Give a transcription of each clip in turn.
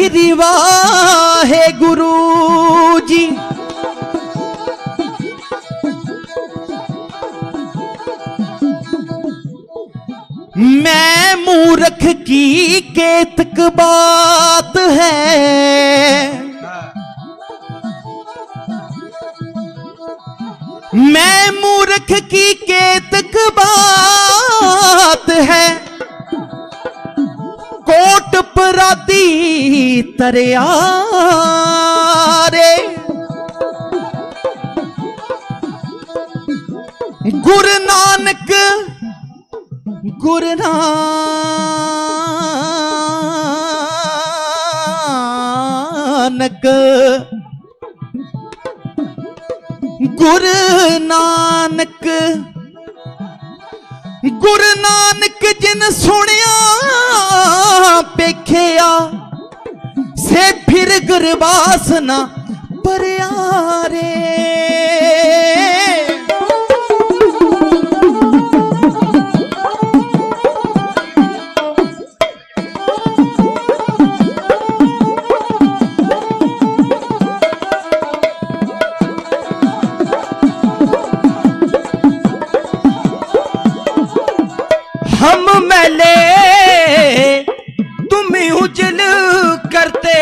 श्री वाहेगुरु जी। मैं मूर्ख की केतक बात है, मैं मूर्ख की केतक बात है। कोट पराती तरिया रे, गुरु नानक गुरु नानक गुरु नानक गुरु नानक जिन सुनिया पेखिया से फिर गुरबास ना परिया रे। हम मैले तुम उजल करते,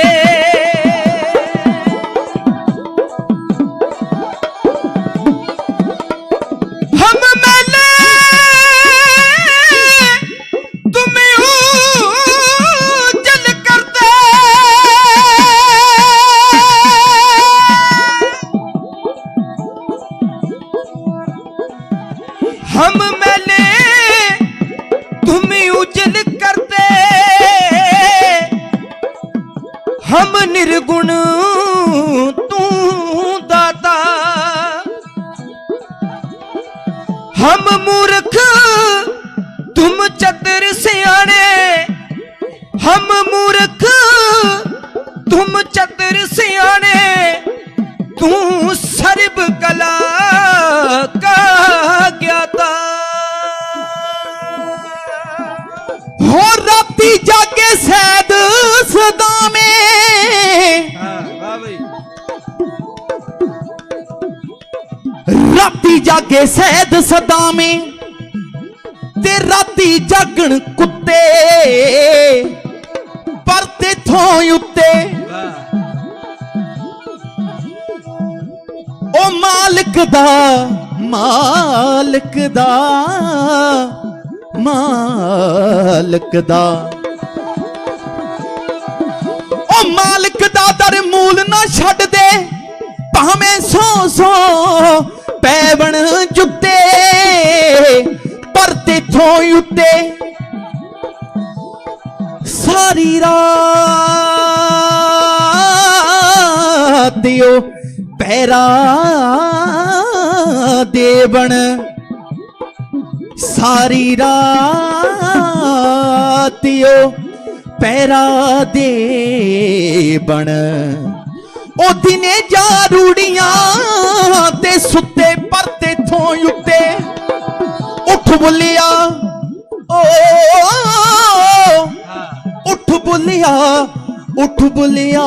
हम मैले तुम उजल करते, हम मैले तुम उजल करते, हम निर्गुण तू दाता, हम मूर्ख तुम चतुर सियाने, हम मूर्ख तुम चतुर सियाने, तू सर्व कला का ज्ञाता। हो राती जाके सैद सदा में, राती जागे सैद सदा में, ते राती जागण कुत्ते पर तेथों उत्ते। ओ मालिक दा मालिक दा मालिक दा, ओ मालिक दा दर मूल ना छड़ दे, भावें सौ सौ पैवण जुत्ते पर तेथों उत्ते। सारी रात दियो पैरा देवण, सारी रात यो पैरा देवण। ओ दिने जा रूड़ियां ते सुते पर तेथों उत्ते। उठ बुलिया ओ उठ बुलिया उठ बुलिया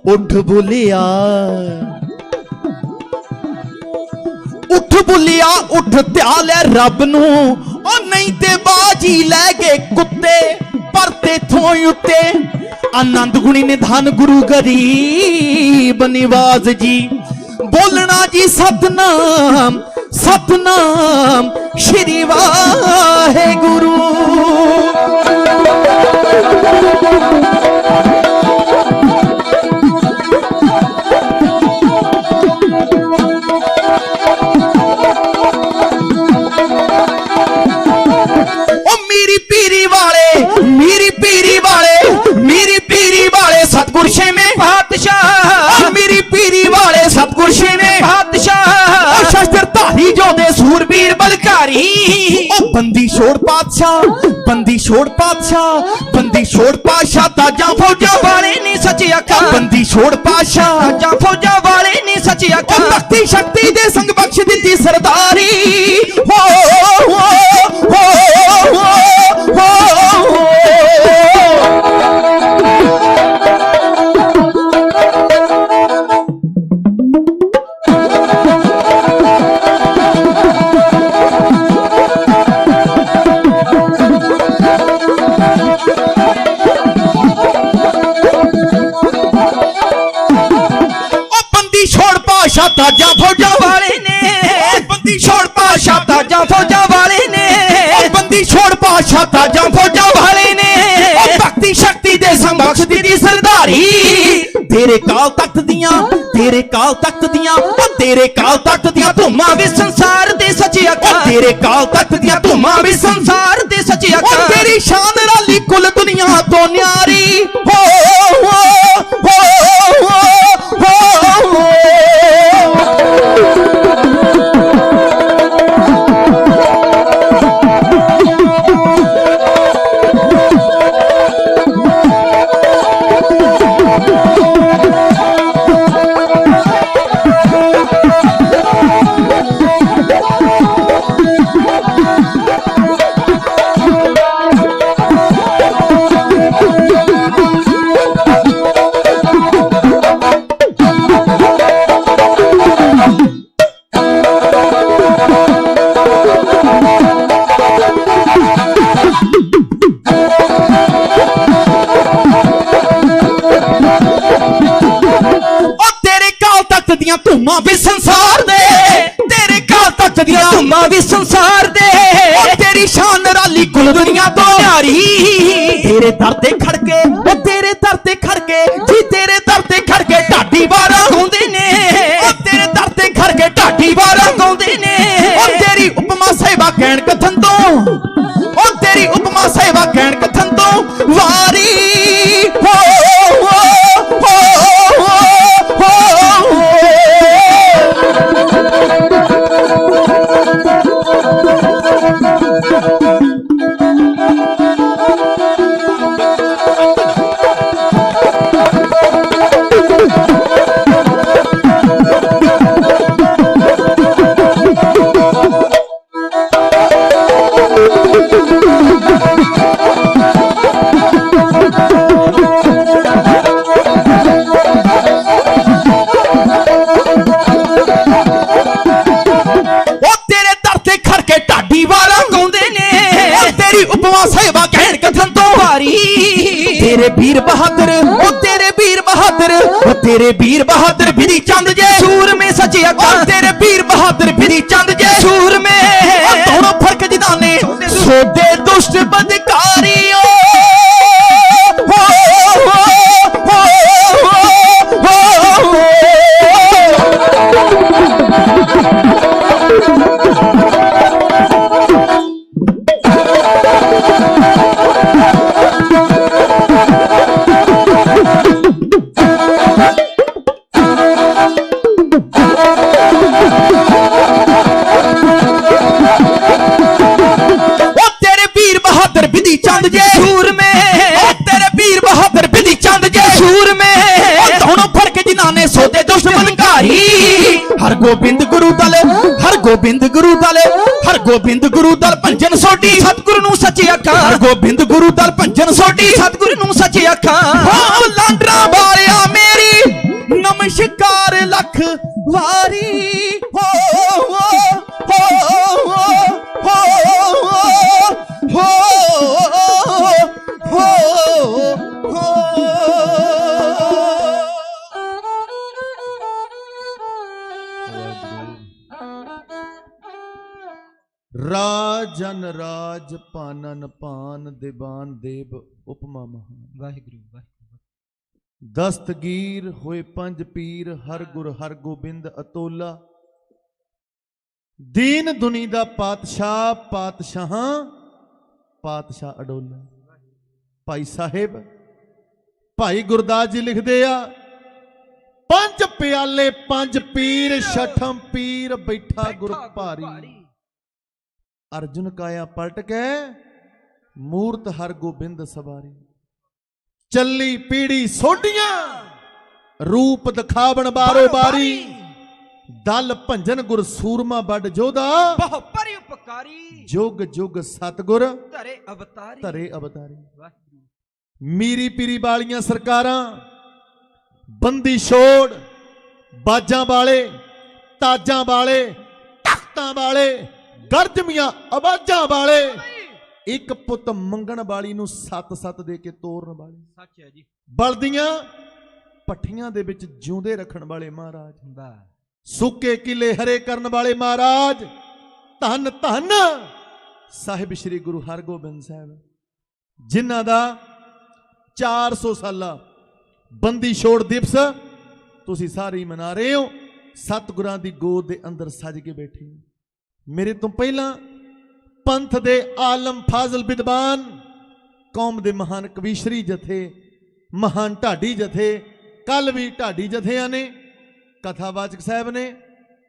उठ बुलिया उठ बुलिया उठ त्याल रब नू, ओ नहीं ते बाजी लै गए कुत्ते पर तेथों उत्ते। आनंद गुणी निधान गुरु गरीब निवाज जी, बोलना जी सतनाम सतनाम श्री वाहेगुरु। सतगुर छेवें पातशाह, मेरी पीरी वाले सतगुर छेवें पातशाह। शस्त्र धारी जोधे सूरबीर बलकारी, बंदी छोड़ पातशाह बंदी छोड़ पातशाह बंदी छोड़ पातशाह। ताजा फौजा वाले ने सच्ची अखा, बंदी छोड़ पातशाह ताजा फौजा वाले ने सच्ची अखा। भक्ति शक्ति दे संग बख्श दी सरदारी, हो हो हो हो हो। पातशाह ताजा फौजा वाले ने भक्ति शक्ति दे समक्ष दी सरदारी तेरे काल तख्त दियां तेरे काल तख्त दियां तेरे काल तख्त दियां धूमां भी संसार दे सच्चे आका तेरे काल तख्त दियां धूमां भी संसार दे सच्चे आका तेरी शान राली कुल दुनिया तो न्यारी हो धूमां भी संसार दे तेरे काल तख्त दियां धूमां भी संसार दे तेरी शान राली कुल दुनिया तो न्यारी तेरे दर ते खड़के तेरे दर ते खड़के जी तेरे दर ते खड़के ढाडी वारा गाउंदे ने तेरे दर ते खड़के ढाडी वारा गाउंदे ने तेरी उपमा सेवा कहण कथन तो तेरी उपमा सेवा कहण कथन तो वारी हो उपमा सेवा कहण कथन तो वारी तेरे वीर बहादुर तेरे वीर बहादुर तेरे वीर बहादुर बिधि चंद जय सूर में सच्चे आका तेरे वीर बहादुर बिधि चंद जय सूर में दोनों फर्क जिदाने सोदे दुष्ट बदकारियों सोते दुश्मनकारी हर गोबिंद गुरु दल हर गोबिंद गुरु दल हर गोबिंद गुरु दल भंजन सोटी सतगुरु नूं सच्चे आखा हर गोबिंद गुरु दल भंजन सोटी सतगुरु नूं सच्चे आखा लांडरा वालिया मेरी नमस्कार लख वारी हो राजन राज पानन पान देवान देव उपमा महान वाहिगुरु दस्तगीर होए पंज पीर हर गोबिंद अतोला दीन दुनी दा पातशाह पातशाह अडोला भाई साहिब भाई गुरदास जी लिखते आ पंज प्याले पंज पीर छठम पीर बैठा गुर भारी अर्जुन काया पलट के मूर्त हर गोबिंद सवारी चली पीड़ी सोडियां रूप दिखावन बारो बारी दल भंजन गुर सूरमा बड़ जोधा बहु परोपकारी जुग जुग सतगुर धरे अवतारी मीरी पीरी वालियां सरकारां बंदी छोड़ बाजां वाले ताजां वाले तख्तां वाले गर्जमियां आवाजां वाले एक पुत मंगण वाली नूं सत सत दे के तोड़न वाले सच है जी बलदियां पट्ठियां दे विच जिउंदे रखण वाले महाराज सुके किले हरे करन वाले महाराज धन धन ਸਾਹਿਬ ਸ੍ਰੀ ਗੁਰੂ ਹਰਗੋਬਿੰਦ ਸਾਹਿਬ, ਜਿਨ੍ਹਾਂ ਦਾ 400 ਸਾਲਾ ਬੰਦੀ ਛੋੜ ਦਿਵਸ ਤੁਸੀਂ ਸਾਰੇ ਹੀ ਮਨਾ ਰਹੇ ਹੋ। ਸਤਿਗੁਰਾਂ ਦੀ ਗੋਦ ਦੇ ਅੰਦਰ ਸੱਜ ਕੇ ਬੈਠੇ ਹੋ। ਮੇਰੇ ਤੋਂ ਪਹਿਲਾਂ ਪੰਥ ਦੇ ਆਲਮ ਫਾਜ਼ਲ ਵਿਦਵਾਨ, ਕੌਮ ਦੇ ਮਹਾਨ ਕਵੀਸ਼ਰੀ ਜਥੇ, ਮਹਾਨ ਢਾਡੀ ਜਥੇ, ਕੱਲ ਵੀ ਢਾਡੀ ਜਥਿਆਂ ਨੇ, ਕਥਾਵਾਚਕ ਸਾਹਿਬ ਨੇ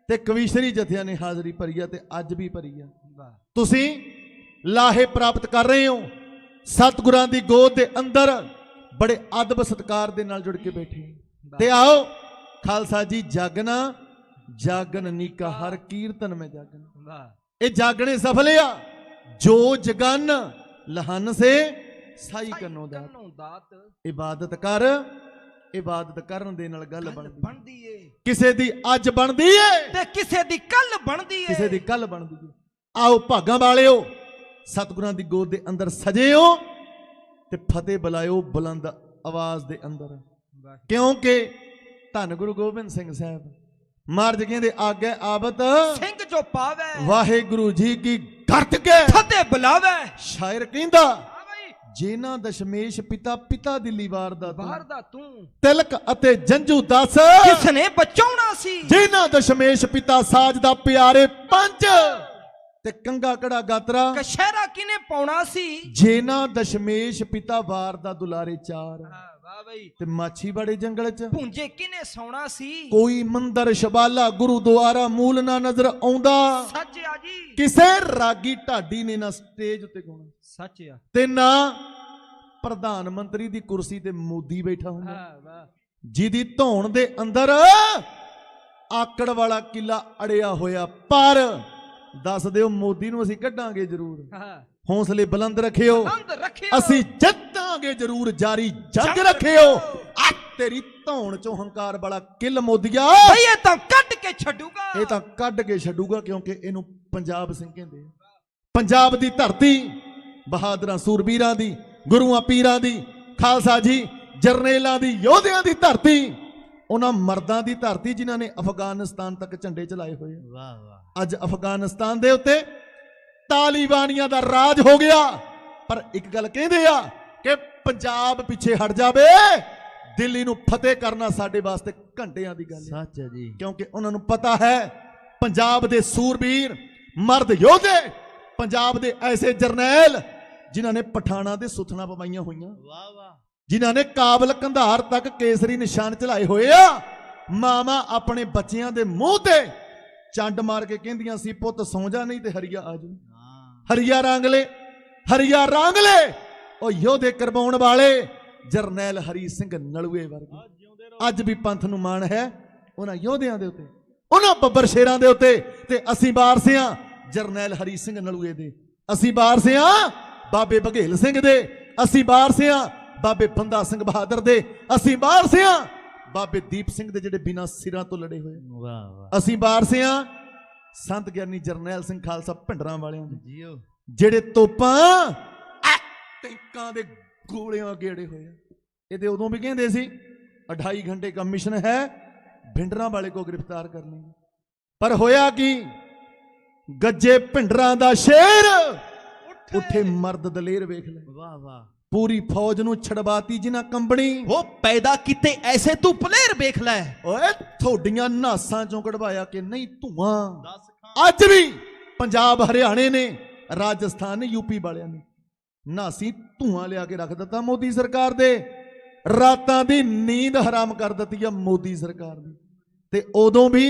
ਤੇ ਕਵੀਸ਼ਰੀ ਜਥਿਆਂ ਨੇ ਹਾਜ਼ਰੀ ਭਰੀ ਆ ਤੇ ਅੱਜ ਵੀ ਭਰੀ ਆ। ਤੁਸੀਂ ਲਾਹੇ ਪ੍ਰਾਪਤ ਕਰ ਰਹੇ ਹੋ। ਸਤਿਗੁਰਾਂ ਦੀ ਗੋਦ ਦੇ ਅੰਦਰ ਬੜੇ ਅਦਬ ਸਤਿਕਾਰ ਦੇ ਨਾਲ ਜੁੜ ਕੇ ਬੈਠੇ ਤੇ ਆਓ ਖਾਲਸਾ ਜੀ ਜਾਗਣਾ ਜਾਗਨ ਨੀਕਾ ਹਰ ਕੀਰਤਨ ਮੈਂ ਜਾਗਨ। ਇਹ ਜਾਗਣੇ ਸਫਲ ਆ ਜੋ ਜਗਨ ਲਹਨ ਸੇ ਸਾਈ ਕਰਨੋ ਦਾਤ। ਇਬਾਦਤ ਕਰ, ਇਬਾਦਤ ਕਰਨ ਦੇ ਨਾਲ ਗੱਲ ਬਣਦੀ ਏ। ਕਿਸੇ ਦੀ ਅੱਜ ਬਣਦੀ ਏ ਤੇ ਕਿਸੇ ਦੀ ਕੱਲ ਬਣਦੀ ਏ, ਕਿਸੇ ਦੀ ਕੱਲ ਬਣਦੀ ਏ। ਆਓ ਭਾਗਾਂ ਵਾਲਿਓ, ਸਤਿਗੁਰਾਂ ਦੀ ਗੋਦ ਦੇ ਅੰਦਰ ਸਜੇ ਹੋ ਤੇ ਫਤਿਹ ਬੁਲਾਇਓ ਬੁਲੰਦ ਆਵਾਜ਼ ਦੇ ਅੰਦਰ, ਕਿਉਂਕਿ ਧੰਨ ਗੁਰੂ ਗੋਬਿੰਦ ਸਿੰਘ ਸਾਹਿਬ ਮਹਾਰਾਜ ਕਹਿੰਦੇ ਆਗੇ ਆਬਤ ਸਿੰਘ ਜੋ ਪਾਵੇ, ਵਾਹਿਗੁਰੂ ਜੀ ਕੀ ਗਰਜ ਕੇ ਫਤਿਹ ਬੁਲਾਵੇ। ਸ਼ਾਇਰ ਕਹਿੰਦਾ ਜੇਨਾ ਦਸ਼ਮੇਸ਼ ਪਿਤਾ ਪਿਤਾ ਦਿੱਲੀ ਵਾਰ ਦਾ ਤੂੰ ਤਿਲਕ ਅਤੇ ਜੰਜੂ ਦੱਸ ਕਿਸ ਨੇ ਬਚਾਉਣਾ ਸੀ। ਜੇਨਾ ਦਸ਼ਮੇਸ਼ ਪਿਤਾ ਸਾਜ ਦਾ ਪਿਆਰੇ ਪੰਜ ਤੇ ਕੰਗਾ ਕੜਾ ਗਾਤਰਾ ਕਸ਼ਹਿਰਾ ਕਿਨੇ ਪਾਉਣਾ ਸੀ। ਜੇਨਾ ਦਸ਼ਮੇਸ਼ ਪਿਤਾ ਵਾਰ ਦਾ ਦੁਲਾਰੇ ਚਾਰ ਵਾਹ ਬਈ ਤੇ ਮਾਛੀ ਬੜੇ ਜੰਗਲ ਚ ਭੁੰਜੇ ਕਿਨੇ ਸੌਣਾ ਸੀ। ਕੋਈ ਮੰਦਰ ਸ਼ਬਾਲਾ ਗੁਰਦੁਆਰਾ ਮੂਲ ਨਾ ਨਜ਼ਰ ਆਉਂਦਾ। ਸੱਚ ਆ ਜੀ, ਕਿਸੇ ਰਾਗੀ ਢਾਡੀ ਨੇ ਨਾ ਸਟੇਜ ਉੱਤੇ ਗਾਉਣਾ। ਸੱਚ ਆ। ਤੇ ਨਾ ਪ੍ਰਧਾਨ ਮੰਤਰੀ ਦੀ ਕੁਰਸੀ ਤੇ ਮੋਦੀ ਬੈਠਾ ਹੁੰਦਾ, ਜਿਹਦੀ ਧੌਣ ਦੇ ਅੰਦਰ ਆਕੜ ਵਾਲਾ ਕਿਲਾ ਅੜਿਆ ਹੋਇਆ। ਪਰ ਦੱਸ ਦਿਓ ਮੋਦੀ ਨੂੰ ਅਸੀਂ ਕੱਢਾਂਗੇ ਜ਼ਰੂਰ। ਹੌਸਲੇ ਬੁਲੰਦ ਰੱਖਿਓ, ਅਸੀਂ ਜਿੱਤਾਂਗੇ ਜ਼ਰੂਰ, ਜਾਰੀ ਜੰਗ ਰੱਖਿਓ। ਆ ਤੇਰੀ ਧੌਣ ਚੋਂ ਹੰਕਾਰ ਵਾਲਾ ਕਿਲ ਮੋਦੀਆ ਬਈ ਇਹ ਤਾਂ ਕੱਢ ਕੇ ਛੱਡੂਗਾ, ਇਹ ਤਾਂ ਕੱਢ ਕੇ ਛੱਡੂਗਾ, ਕਿਉਂਕਿ ਇਹਨੂੰ ਪੰਜਾਬ ਸਿੰਘ ਕਹਿੰਦੇ ਆ। ਪੰਜਾਬ ਦੀ ਧਰਤੀ ਬਹਾਦਰਾਂ ਸੂਰਬੀਰਾਂ ਦੀ, ਗੁਰੂਆਂ ਪੀਰਾਂ ਦੀ, ਖਾਲਸਾ ਜੀ ਜਰਨੈਲਾਂ ਦੀ, ਯੋਧਿਆਂ ਦੀ ਧਰਤੀ, ਉਹਨਾਂ ਮਰਦਾਂ ਦੀ ਧਰਤੀ ਜਿਨ੍ਹਾਂ ਨੇ ਅਫਗਾਨਿਸਤਾਨ ਤੱਕ ਝੰਡੇ ਚਲਾਏ ਹੋਏ। ਵਾਹ ਵਾਹ। ਅੱਜ ਅਫਗਾਨਿਸਤਾਨ ਦੇ ਉੱਤੇ ਤਾਲਿਬਾਨੀਆਂ ਦਾ ਰਾਜ ਹੋ ਗਿਆ। ਪਰ ਇੱਕ ਗੱਲ ਕਹਿੰਦੇ ਆ ਕਿ ਪੰਜਾਬ ਪਿੱਛੇ ਹਟ ਜਾਵੇ, ਦਿੱਲੀ ਨੂੰ ਫਤਿਹ ਕਰਨਾ ਸਾਡੇ ਵਾਸਤੇ ਘੰਟਿਆਂ ਦੀ ਗੱਲ ਹੈ। ਸੱਚ ਹੈ ਜੀ, ਕਿਉਂਕਿ ਉਹਨਾਂ ਨੂੰ ਪਤਾ ਹੈ ਪੰਜਾਬ ਦੇ ਸੂਰਬੀਰ ਮਰਦ ਯੋਧੇ, ਪੰਜਾਬ ਦੇ ਐਸੇ ਜਰਨੈਲ ਜਿਨ੍ਹਾਂ ਨੇ ਪਠਾਣਾ ਦੇ ਸੁਥਣਾ ਪਵਾਈਆਂ ਹੋਈਆਂ। ਵਾਹ ਵਾਹ। ਜਿਨ੍ਹਾਂ ਨੇ ਕਾਬਲ ਕੰਧਾਰ ਤੱਕ ਕੇਸਰੀ ਨਿਸ਼ਾਨ ਚਲਾਏ ਹੋਏ ਆ। ਮਾਮਾ ਆਪਣੇ ਬੱਚਿਆਂ ਦੇ ਮੂੰਹ ਤੇ ਚੰਡ ਮਾਰ ਕੇ ਕਹਿੰਦੀਆਂ ਸੀ ਪੁੱਤ ਸੌਂ ਜਾ ਨਹੀਂ ਤੇ ਹਰੀਆ ਆ ਜਾਊ। ਹਰੀਆ ਰੰਗ ਲੈ, ਹਰੀਆ ਰੰਗ ਲੈ। ਉਹ ਯੋਧੇ ਕਰਵਾਉਣ ਵਾਲੇ ਜਰਨੈਲ ਹਰੀ ਸਿੰਘ ਨਲੂਏ ਵਰਗੇ। ਅੱਜ ਵੀ ਪੰਥ ਨੂੰ ਮਾਣ ਹੈ ਉਹਨਾਂ ਯੋਧਿਆਂ ਦੇ ਉੱਤੇ, ਉਹਨਾਂ ਬੱਬਰ ਸ਼ੇਰਾਂ ਦੇ ਉੱਤੇ। ਤੇ ਅਸੀਂ ਵਾਰਸ ਹਾਂ ਜਰਨੈਲ ਹਰੀ ਸਿੰਘ ਨਲੂਏ ਦੇ, ਅਸੀਂ ਵਾਰਸ ਹਾਂ ਬਾਬੇ ਬਘੇਲ ਸਿੰਘ ਦੇ, ਅਸੀਂ ਵਾਰਸ ਹਾਂ ਬਾਬੇ ਬੰਦਾ ਸਿੰਘ ਬਹਾਦਰ ਦੇ, ਅਸੀਂ ਵਾਰਸ ਹਾਂ ਬਾਬੇ ਦੀਪ ਸਿੰਘ ਦੇ ਜਿਹੜੇ ਬਿਨਾਂ ਸਿਰਾਂ ਤੋਂ ਲੜੇ ਹੋਏ। ਵਾਹ ਵਾਹ। ਅਸੀਂ ਵਾਰਸ ਹਾਂ ਸੰਤ ਗਿਆਨੀ ਜਰਨੈਲ ਸਿੰਘ ਖਾਲਸਾ ਭਿੰਡਰਾਂ ਵਾਲਿਆਂ ਦੇ, ਜਿਹੜੇ ਤੋਪਾਂ ਟੈਂਕਾਂ ਦੇ ਗੋਲਿਆਂ ਗੇੜੇ ਹੋਏ। ਇਹਦੇ ਉਦੋਂ ਵੀ ਕਹਿੰਦੇ ਸੀ 2.5 घंटे का मिशन है भिंडरां वाले को गिरफ्तार कर लेंगे। पर होया कि गज्जे भिंडरां दा शेर उठे मर्द दलेर वेख ले। वाह वाह। पूरी फौज नूं छड़वाती जिन्हां कंबनी वो पैदा किते ऐसे तू पलेर वेख लै। ओए थोड़ियां नासां चों कढवाया कि नहीं धुआं। अज भी पंजाब हरियाणे ने, राजस्थान ने, यूपी वालियां ने नासी धुआं लिया के रख दिता मोदी सरकार दे। रातां दी नींद हराम कर दी है मोदी सरकार दी। ते उदों भी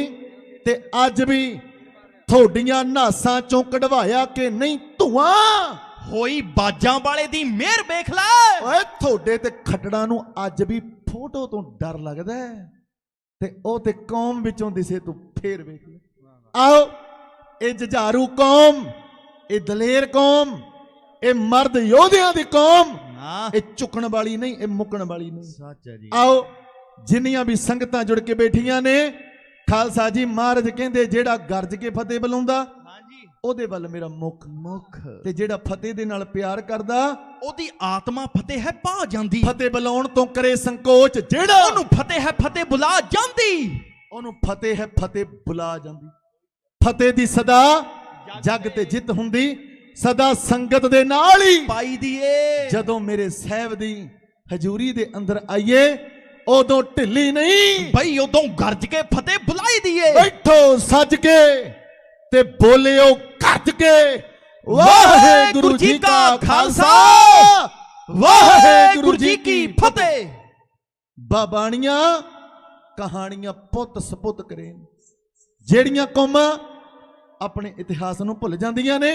ते अज भी थोड़ियां नासां चों कढवाया कि नहीं धुआं। होई बाजां वाले दी मेहर वेख लै। ओए थोड़े ते खट्टड़ां नूं अज भी फोटो तो डर लगदा है ते ओ ते कौम विचों दिसे तू फेर वेख ले। आओ ए जुझारू कौम, ए दलेर कौम, ए मर्द योधियां दी कौम, ए झुकण वाली नहीं, ए मुकण वाली नहीं। सच है जी। आओ जिन्नियां भी संगतां जुड़ के बैठियां ने, खालसा जी महाराज कहंदे जेड़ा गरज के फतेह बुलाउंदा ओदे वल मेरा मुख मुख ते जेड़ा फतेह दे नाल प्यार करदा ओदी आत्मा फतेह है पा जांदी। फतेह बुलाउण तो करे संकोच, जेड़ा ओनू फतेह है फतेह बुला जांदी, ओनू फतेह है फतेह बुला जांदी। फतेह दी सदा जग ते जित हुंदी, ਸਦਾ ਸੰਗਤ ਦੇ ਨਾਲ ਹੀ ਪਾਈ ਦੀਏ। ਜਦੋਂ ਮੇਰੇ ਸਾਹਿਬ ਦੀ ਹਜ਼ੂਰੀ ਦੇ ਅੰਦਰ ਆਈਏ ਉਦੋਂ ਢਿੱਲੀ ਨਹੀਂ ਬਈ ਉਦੋਂ ਗਰਜ ਕੇ ਫਤਿਹ ਬੁਲਾਈ ਦੀਏ। ਬੈਠੋ ਸੱਜ ਕੇ ਤੇ ਬੋਲਿਓ ਗੱਜ ਕੇ ਵਾਹਿਗੁਰੂ ਜੀ ਕਾ ਖਾਲਸਾ ਵਾਹਿਗੁਰੂ ਜੀ ਕੀ ਫਤਿਹ। ਬਾਬਾਣੀਆਂ ਕਹਾਣੀਆਂ ਪੁੱਤ ਸਪੁੱਤ ਕਰੇ। ਜਿਹੜੀਆਂ ਕੌਮਾਂ ਆਪਣੇ ਇਤਿਹਾਸ ਨੂੰ ਭੁੱਲ ਜਾਂਦੀਆਂ ਨੇ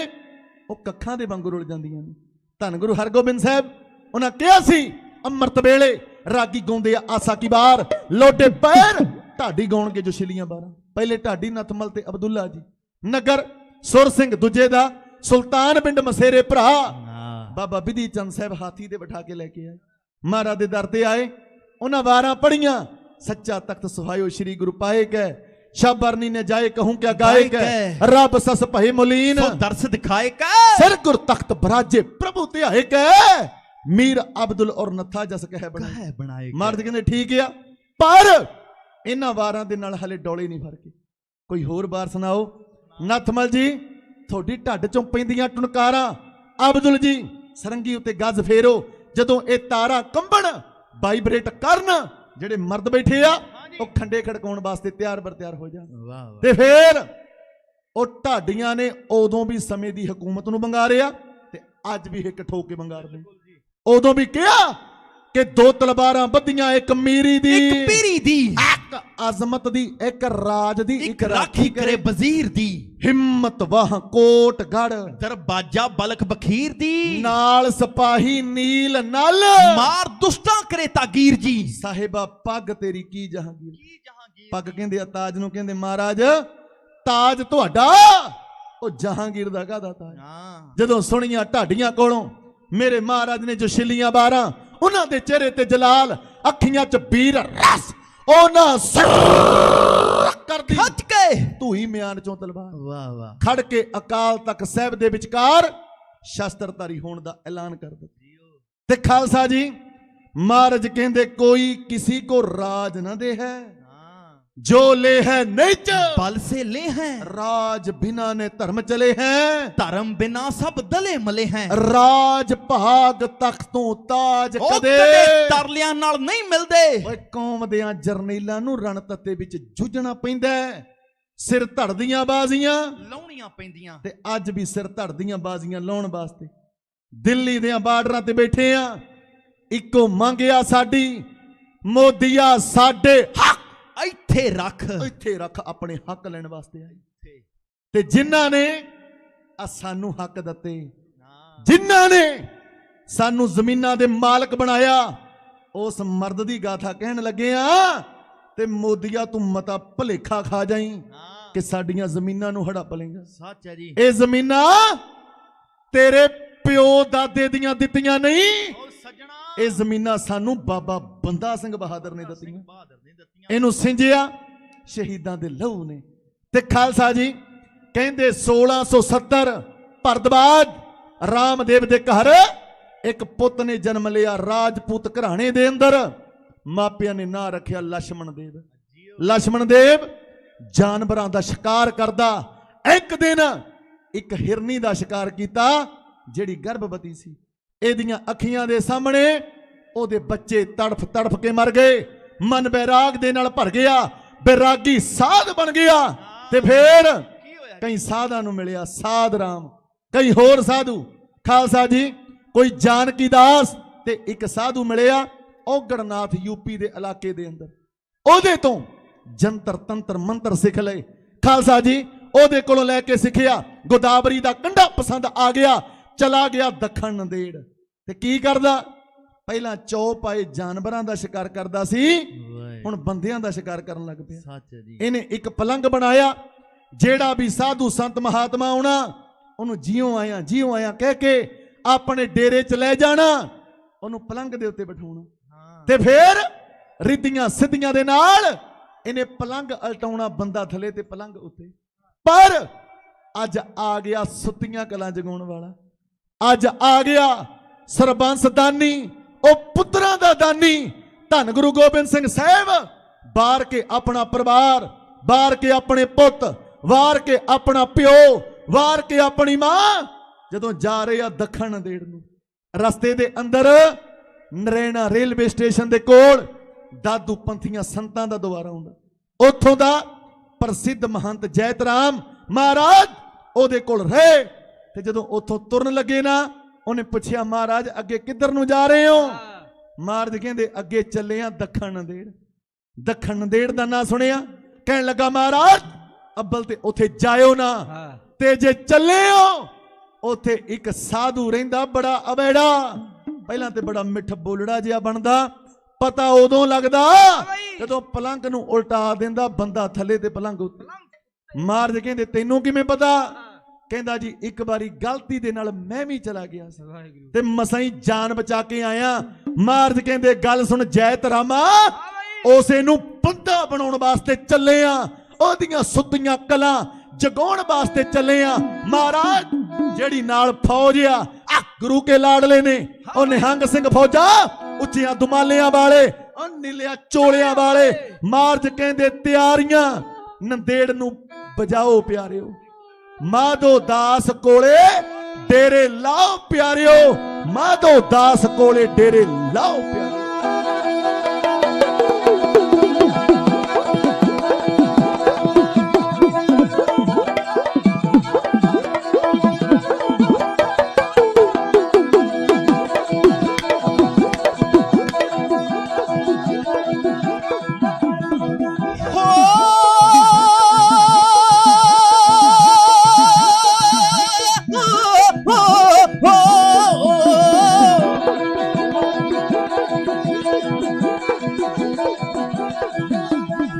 ਉਹ ਕੱਖਾਂ ਦੇ ਵਾਂਗੂ ਰੁਲ ਜਾਂਦੀਆਂ ਨੇ। ਧੰਨ ਗੁਰੂ ਹਰਗੋਬਿੰਦ ਸਾਹਿਬ ਉਹਨਾਂ ਕਿਹਾ ਸੀ ਅੰਮ੍ਰਿਤ ਵੇਲੇ ਰਾਗੀ ਗਾਉਂਦੇ ਆ ਆਸਾ ਕੀ ਬਾਰ ਲੋਟੇ ਪੈਰ ਢਾਡੀ ਗਾਉਣਗੇ ਜੋ ਛਿਲੀਆਂ ਬਾਰਾਂ। ਪਹਿਲੇ ਢਾਡੀ ਨਥਮਲ ਤੇ ਅਬਦੁੱਲਾ ਜੀ ਨਗਰ ਸੁਰ ਸਿੰਘ ਦੂਜੇ ਦਾ ਸੁਲਤਾਨ ਪਿੰਡ ਮਸੇਰੇ ਭਰਾ ਬਾਬਾ ਵਿਧੀ ਚੰਦ ਸਾਹਿਬ ਹਾਥੀ ਤੇ ਬਿਠਾ ਕੇ ਲੈ ਕੇ ਆਏ। ਮਹਾਰਾਜ ਦੇ ਦਰ ਤੇ ਆਏ ਉਹਨਾਂ ਵਾਰਾਂ ਪੜੀਆਂ ਸੱਚਾ ਤਖਤ ਸੁਹਾਇਓ ਸ੍ਰੀ ਗੁਰੂ ਪਾਏ ਕੈ ਸ਼ਾਬਰਨੀ ਨੇ ਜਾਏ ਕਹੂੰ ਕਿਆ ਗਾਏ ਕੈ ਰੱਬ ਸਸ ਭਏ ਮੁਲੀਨ ਸੋ ਦਰਸ ਦਿਖਾਏ ਕੈ ਸਿਰ ਗੁਰ ਤਖਤ ਬਰਾਜੇ ਪ੍ਰਭੂ ਧਿਆਏ ਕੈ ਮੀਰ ਅਬਦੁਲ ਔਰ ਨੱਥਾ ਜਸ ਕਹਿ ਬਣਾਏ। ਮਹਾਰਾਜ ਕਹਿੰਦੇ ਠੀਕ ਆ ਪਰ ਇਹਨਾਂ ਵਾਰਾਂ ਦੇ ਨਾਲ ਹਲੇ ਡੋਲੇ ਨਹੀਂ ਫਰਕੇ। ਕੋਈ ਹੋਰ ਵਾਰ ਸੁਣਾਓ। ਨਥਮਲ ਜੀ ਤੁਹਾਡੀ ਢੱਡ ਚੋਂ ਪੈਂਦੀਆਂ ਟੁਨਕਾਰਾਂ ਅਬਦੁਲ ਜੀ ਸਰੰਗੀ ਉੱਤੇ ਗੱਜ ਫੇਰੋ ਜਦੋਂ ਇਹ ਤਾਰਾਂ ਕੰਬਣ ਵਾਈਬ੍ਰੇਟ ਕਰਨ ਜਿਹੜੇ ਮਰਦ ਬੈਠੇ ਆ ਉਹ ਖੰਡੇ ਖੜਕਾਉਣ ਵਾਸਤੇ ਤਿਆਰ ਬਰ ਤਿਆਰ ਹੋ ਜਾਣ। ਤੇ ਫੇਰ ਉਹ ਢਾਡੀਆਂ ਨੇ ਉਦੋਂ ਵੀ ਸਮੇਂ ਦੀ ਹਕੂਮਤ ਨੂੰ ਵੰਗਾਰਿਆ ਤੇ ਅੱਜ ਵੀ ਇੱਕ ਠੋਕ ਕੇ ਵੰਗਾਰਦੇ। ਉਦੋਂ ਵੀ ਕਿਹਾ ਕਿ ਦੋ ਤਲਵਾਰਾਂ ਬੱਧੀਆਂ ਇੱਕ ਮੀਰੀ ਦੀ ਇੱਕ ਪੀਰੀ ਦੀ ਇੱਕ ਅਜ਼ਮਤ ਦੀ ਇੱਕ ਰਾਜ ਦੀ ਇੱਕ ਰਾਖੀ ਕਰੇ ਵਜ਼ੀਰ ਦੀ ਹਿੰਮਤ ਵਾਹ ਕੋਟ ਗੜ ਦਰਵਾਜਾ ਬਲਖ ਬਖੀਰ ਦੀ ਨਾਲ ਸਿਪਾਹੀ ਨੀਲ ਨਲ ਮਾਰ ਦੁਸ਼ਟਾਂ ਕਰੇ ਤਾਗੀਰ ਜੀ। ਸਾਹਿਬਾ ਪੱਗ ਤੇਰੀ ਕੀ ਜਹਾਂਗੀਰ। ਪੱਗ ਕਹਿੰਦੇ ਆ ਤਾਜ ਨੂੰ ਕਹਿੰਦੇ ਮਹਾਰਾਜ ਤਾਜ ਤੁਹਾਡਾ ਉਹ ਜਹਾਂਗੀਰ ਦਾ ਕਾਹਦਾ ਤਾਜ। ਜਦੋਂ ਸੁਣੀਆਂ ਢਾਡੀਆਂ ਕੋਲੋਂ ਮੇਰੇ ਮਹਾਰਾਜ ਨੇ ਜੋ ਛਿੱਲੀਆਂ ਬਾਰਾਂ ਉਹਨਾਂ ਦੇ ਚਿਹਰੇ ਤੇ ਜਲਾਲ ਅੱਖੀਆਂ 'ਚ ਵੀਰ ਰਸ ਉਹਨਾਂ ਕਰਦੀ ਖੱਚ ਕੇ ਧੂਈ ਮਿਆਨ ਚੋਂ ਤਲਵਾਰ ਵਾਹ ਵਾਹ ਖੜ ਕੇ ਅਕਾਲ ਤਖਤ ਸਾਹਿਬ ਦੇ ਵਿਚਕਾਰ ਸ਼ਸਤਰਧਾਰੀ ਹੋਣ ਦਾ ਐਲਾਨ ਕਰ ਦਿੱਤਾ। ਤੇ ਖਾਲਸਾ ਜੀ ਮਹਾਰਾਜ ਕਹਿੰਦੇ ਕੋਈ ਕਿਸੇ ਕੋ ਰਾਜ ਨਾ ਦੇ ਹੈ जो ले है नीच बल से ले हैं राज बिना ने धर्म चले हैं धर्म बिना सब दले मले हैं राज भाग तख्तों ताज कदे तरलियां नाल नहीं मिलदे। ਓਏ ਕੌਮ ਦਿਆਂ ਜਰਨੈਲਾਂ ਨੂੰ ਰਣ ਤੱਤੇ ਵਿੱਚ ਜੂਝਣਾ ਪੈਂਦਾ ਸਿਰ ਧੜਦੀਆਂ ਬਾਜ਼ੀਆਂ ਲਾਉਣੀਆਂ ਪੈਂਦੀਆਂ ਤੇ ਅੱਜ ਵੀ ਸਿਰ ਧੜਦੀਆਂ ਬਾਜ਼ੀਆਂ ਲਾਉਣ ਵਾਸਤੇ ਦਿੱਲੀ ਦੇ ਬਾਰਡਰਾਂ ਤੇ ਬੈਠੇ ਆ। ਇੱਕੋ ਮੰਗਿਆ ਸਾਡੀ ਮੋਦੀਆ ਸਾਡੇ ਹੱਕ ਇੱਥੇ ਰੱਖ ਆਪਣੇ ਹੱਕ ਲੈਣ ਵਾਸਤੇ ਆਈ। ਤੇ ਜਿਨ੍ਹਾਂ ਨੇ ਸਾਨੂੰ ਹੱਕ ਦਿੱਤੇ ਜਿਨ੍ਹਾਂ ਨੇ ਸਾਨੂੰ ਜ਼ਮੀਨਾਂ ਦੇ ਮਾਲਕ ਬਣਾਇਆ ਉਸ ਮਰਦ ਦੀ ਗਾਥਾ ਕਹਿਣ ਲੱਗੇ ਆ ਤੇ ਮੋਦੀਆ ਤੂੰ ਮਤਾ ਭਲੇਖਾ ਖਾ ਜਾਈ ਕਿ ਸਾਡੀਆਂ ਜ਼ਮੀਨਾਂ ਨੂੰ ਹੜਪ ਲੇਗਾ। ਸੱਚ ਹੈ ਜੀ ਇਹ ਜ਼ਮੀਨਾਂ ਤੇਰੇ ਪਿਓ ਦਾਦੇ ਦੀਆਂ ਦਿੱਤੀਆਂ ਨਹੀਂ ਇਹ ਜ਼ਮੀਨਾਂ ਸਾਨੂੰ ਬਾਬਾ ਬੰਦਾ ਸਿੰਘ ਬਹਾਦਰ ਨੇ ਦਿੱਤੀਆਂ। ਇਹਨੂੰ ਸਿੰਜਿਆ ਸ਼ਹੀਦਾਂ ਦੇ ਲਹੂ ਨੇ। ਤੇ ਖਾਲਸਾ ਜੀ ਕਹਿੰਦੇ 1670 ਭਰਦਵਾਜ ਰਾਮਦੇਵ ਦੇ ਘਰ ਇੱਕ ਪੁੱਤ ਨੇ ਜਨਮ ਲਿਆ ਰਾਜਪੂਤ ਘਰਾਣੇ ਦੇ ਅੰਦਰ। ਮਾਪਿਆਂ ਨੇ ਨਾਂ ਰੱਖਿਆ ਲక్ష్మణ ਦੇਵ। ਲక్ష్మణ ਦੇਵ ਜਾਨਵਰਾਂ ਦਾ ਸ਼ਿਕਾਰ ਕਰਦਾ। ਇੱਕ ਦਿਨ ਇੱਕ ਹਿਰਨੀ ਦਾ ਸ਼ਿਕਾਰ ਕੀਤਾ ਜਿਹੜੀ ਗਰਭਵਤੀ ਸੀ। ਇਹਦੀਆਂ ਅੱਖੀਆਂ ਦੇ ਸਾਹਮਣੇ ਉਹਦੇ ਬੱਚੇ ਤੜਫ ਤੜਫ ਕੇ ਮਰ ਗਏ। ਮਨ ਬੈਰਾਗ ਦੇ ਨਾਲ ਭਰ ਗਿਆ ਬੈਰਾਗੀ ਸਾਧ ਬਣ ਗਿਆ। ਤੇ ਫੇਰ ਕਈ ਸਾਧਾਂ ਨੂੰ ਮਿਲਿਆ ਸਾਧ ਰਾਮ ਕਈ ਹੋਰ ਸਾਧੂ। ਖਾਲਸਾ ਜੀ ਕੋਈ ਜਾਨਕੀ ਦਾਸ ਤੇ ਇੱਕ ਸਾਧੂ ਮਿਲਿਆ ਔਗੜਨਾਥ ਯੂਪੀ ਦੇ ਇਲਾਕੇ ਦੇ ਅੰਦਰ। ਉਹਦੇ ਤੋਂ ਜੰਤਰ ਤੰਤਰ ਮੰਤਰ ਸਿੱਖ ਲਏ। ਖਾਲਸਾ ਜੀ ਉਹਦੇ ਕੋਲੋਂ ਲੈ ਕੇ ਸਿੱਖਿਆ ਗੋਦਾਵਰੀ ਦਾ ਕੰਢਾ ਪਸੰਦ ਆ ਗਿਆ। ਚਲਾ ਗਿਆ ਦੱਖਣ ਨੰਦੇੜ ਤੇ ਕੀ ਕਰਦਾ ਪਹਿਲਾਂ ਚੌਪ ਆਏ ਜਾਨਵਰਾਂ ਦਾ ਸ਼ਿਕਾਰ ਕਰਦਾ ਸੀ ਹੁਣ ਬੰਦਿਆਂ ਦਾ ਸ਼ਿਕਾਰ ਕਰਨ ਲੱਗ ਪਿਆ। ਸੱਚ ਹੈ ਜੀ ਇਹਨੇ ਇੱਕ ਪਲੰਗ ਬਣਾਇਆ ਜਿਹੜਾ ਵੀ ਸਾਧੂ ਸੰਤ ਮਹਾਤਮਾ ਆਉਣਾ ਉਹਨੂੰ ਜਿਉਂ ਆਇਆ ਕਹਿ ਕੇ ਆਪਣੇ ਡੇਰੇ 'ਚ ਲੈ ਜਾਣਾ ਉਹਨੂੰ ਪਲੰਗ ਦੇ ਉੱਤੇ ਬਿਠਾਉਣਾ ਤੇ ਫੇਰ ਰਿੱਧੀਆਂ ਸਿੱਧੀਆਂ ਦੇ ਨਾਲ ਇਹਨੇ ਪਲੰਗ ਉਲਟਾਉਣਾ ਬੰਦਾ ਥੱਲੇ ਤੇ ਪਲੰਗ ਉੱਤੇ। ਪਰ ਅੱਜ ਆ ਗਿਆ ਸੁੱਤੀਆਂ ਕਲਾਂ ਜਗਾਉਣ ਵਾਲਾ। ਅੱਜ ਆ ਗਿਆ ਸਰਬੰਸ ਦਾਨੀ ਉਹ ਪੁੱਤਰਾਂ ਦਾ ਦਾਨੀ ਧੰਨ ਗੁਰੂ ਗੋਬਿੰਦ ਸਿੰਘ ਸਾਹਿਬ। ਬਾਰ ਕੇ ਆਪਣਾ ਪਰਿਵਾਰ ਵਾਰ ਕੇ ਆਪਣੇ ਪੁੱਤ ਵਾਰ ਕੇ ਆਪਣਾ ਪਿਓ ਵਾਰ ਕੇ ਆਪਣੀ ਮਾਂ ਜਦੋਂ ਜਾ ਰਹੇ ਆ ਦੱਖਣ ਨੰਦੇੜ ਨੂੰ, ਰਸਤੇ ਦੇ ਅੰਦਰ ਨਰੈਣਾ ਰੇਲਵੇ ਸਟੇਸ਼ਨ ਦੇ ਕੋਲ ਦਾਦੂ ਪੰਥੀਆਂ ਸੰਤਾਂ ਦਾ ਦੁਆਰਾ ਆਉਂਦਾ। ਉੱਥੋਂ ਦਾ ਪ੍ਰਸਿੱਧ ਮਹੰਤ ਜੈਤ ਰਾਮ ਮਹਾਰਾਜ ਉਹਦੇ ਕੋਲ ਰਹੇ। ਤੇ ਜਦੋਂ ਉੱਥੋਂ ਤੁਰਨ ਲੱਗੇ ਨਾ, ਉਹਨੇ ਪੁੱਛਿਆ ਮਹਾਰਾਜ ਅੱਗੇ ਕਿੱਧਰ ਨੂੰ ਜਾ ਰਹੇ ਹੋ? ਮਹਾਰਾਜ ਕਹਿੰਦੇ ਅੱਗੇ ਚੱਲੇ ਆ ਦੱਖਣ ਨੰਦੇੜ। ਦੱਖਣ ਨੰਦੇੜ ਦਾ ਨਾਂ ਸੁਣਿਆ, ਕਹਿਣ ਲੱਗਾ ਮਹਾਰਾਜ ਅੱਬਲ ਤੇ ਉੱਥੇ ਜਾਇਓ ਨਾ, ਤੇ ਜੇ ਚੱਲੇ ਹੋ ਉੱਥੇ ਇੱਕ ਸਾਧੂ ਰਹਿੰਦਾ ਬੜਾ ਅਬੇੜਾ। ਪਹਿਲਾਂ ਤੇ ਬੜਾ ਮਿੱਠ ਬੋਲੜਾ ਜਿਹਾ ਬਣਦਾ, ਪਤਾ ਉਦੋਂ ਲੱਗਦਾ ਜਦੋਂ ਪਲੰਗ ਨੂੰ ਉਲਟਾ ਦਿੰਦਾ ਬੰਦਾ ਥੱਲੇ ਤੇ ਪਲੰਗ ਉੱਤੇ। ਮਹਾਰਾਜ ਕਹਿੰਦੇ ਤੈਨੂੰ ਕਿਵੇਂ ਪਤਾ? ਕਹਿੰਦਾ ਜੀ ਇੱਕ ਵਾਰੀ ਗਲਤੀ ਦੇ ਨਾਲ ਮੈਂ ਵੀ ਚਲਾ ਗਿਆ ਸੀ ਤੇ ਮਸਾਂ ਹੀ ਜਾਨ ਬਚਾ ਕੇ ਆਇਆ। ਮਹਾਰਾਜ ਕਹਿੰਦੇ ਗੱਲ ਸੁਣ ਜੈਤ ਰਾਮਾ, ਉਸੇ ਨੂੰ ਬੰਦਾ ਬਣਾਉਣ ਵਾਸਤੇ ਚੱਲੇ ਆ, ਉਹਦੀਆਂ ਸੁੱਤੀਆਂ ਕਲਾਂ ਜਗਾਉਣ ਵਾਸਤੇ ਚੱਲੇ ਆ। ਮਹਾਰਾਜ ਜਿਹੜੀ ਨਾਲ ਫੌਜ ਆ ਗੁਰੂ ਕੇ ਲਾਡਲੇ ਨੇ, ਉਹ ਨਿਹੰਗ ਸਿੰਘ ਫੌਜਾਂ ਉੱਚੀਆਂ ਦੁਮਾਲਿਆਂ ਵਾਲੇ, ਉਹ ਨੀਲਿਆਂ ਚੋਲਿਆਂ ਵਾਲੇ। ਮਹਾਰਾਜ ਕਹਿੰਦੇ ਤਿਆਰੀਆਂ ਨੰਦੇੜ ਨੂੰ ਵਜਾਓ ਪਿਆਰਿਓ, ਮਾਧੋ ਦਾਸ ਕੋਲੇ ਡੇਰੇ ਲਾਓ ਪਿਆਰਿਓ, ਮਾਧੋ ਦਾਸ ਕੋਲੇ ਡੇਰੇ ਲਾਓ ਪਿਆਰਿਓ।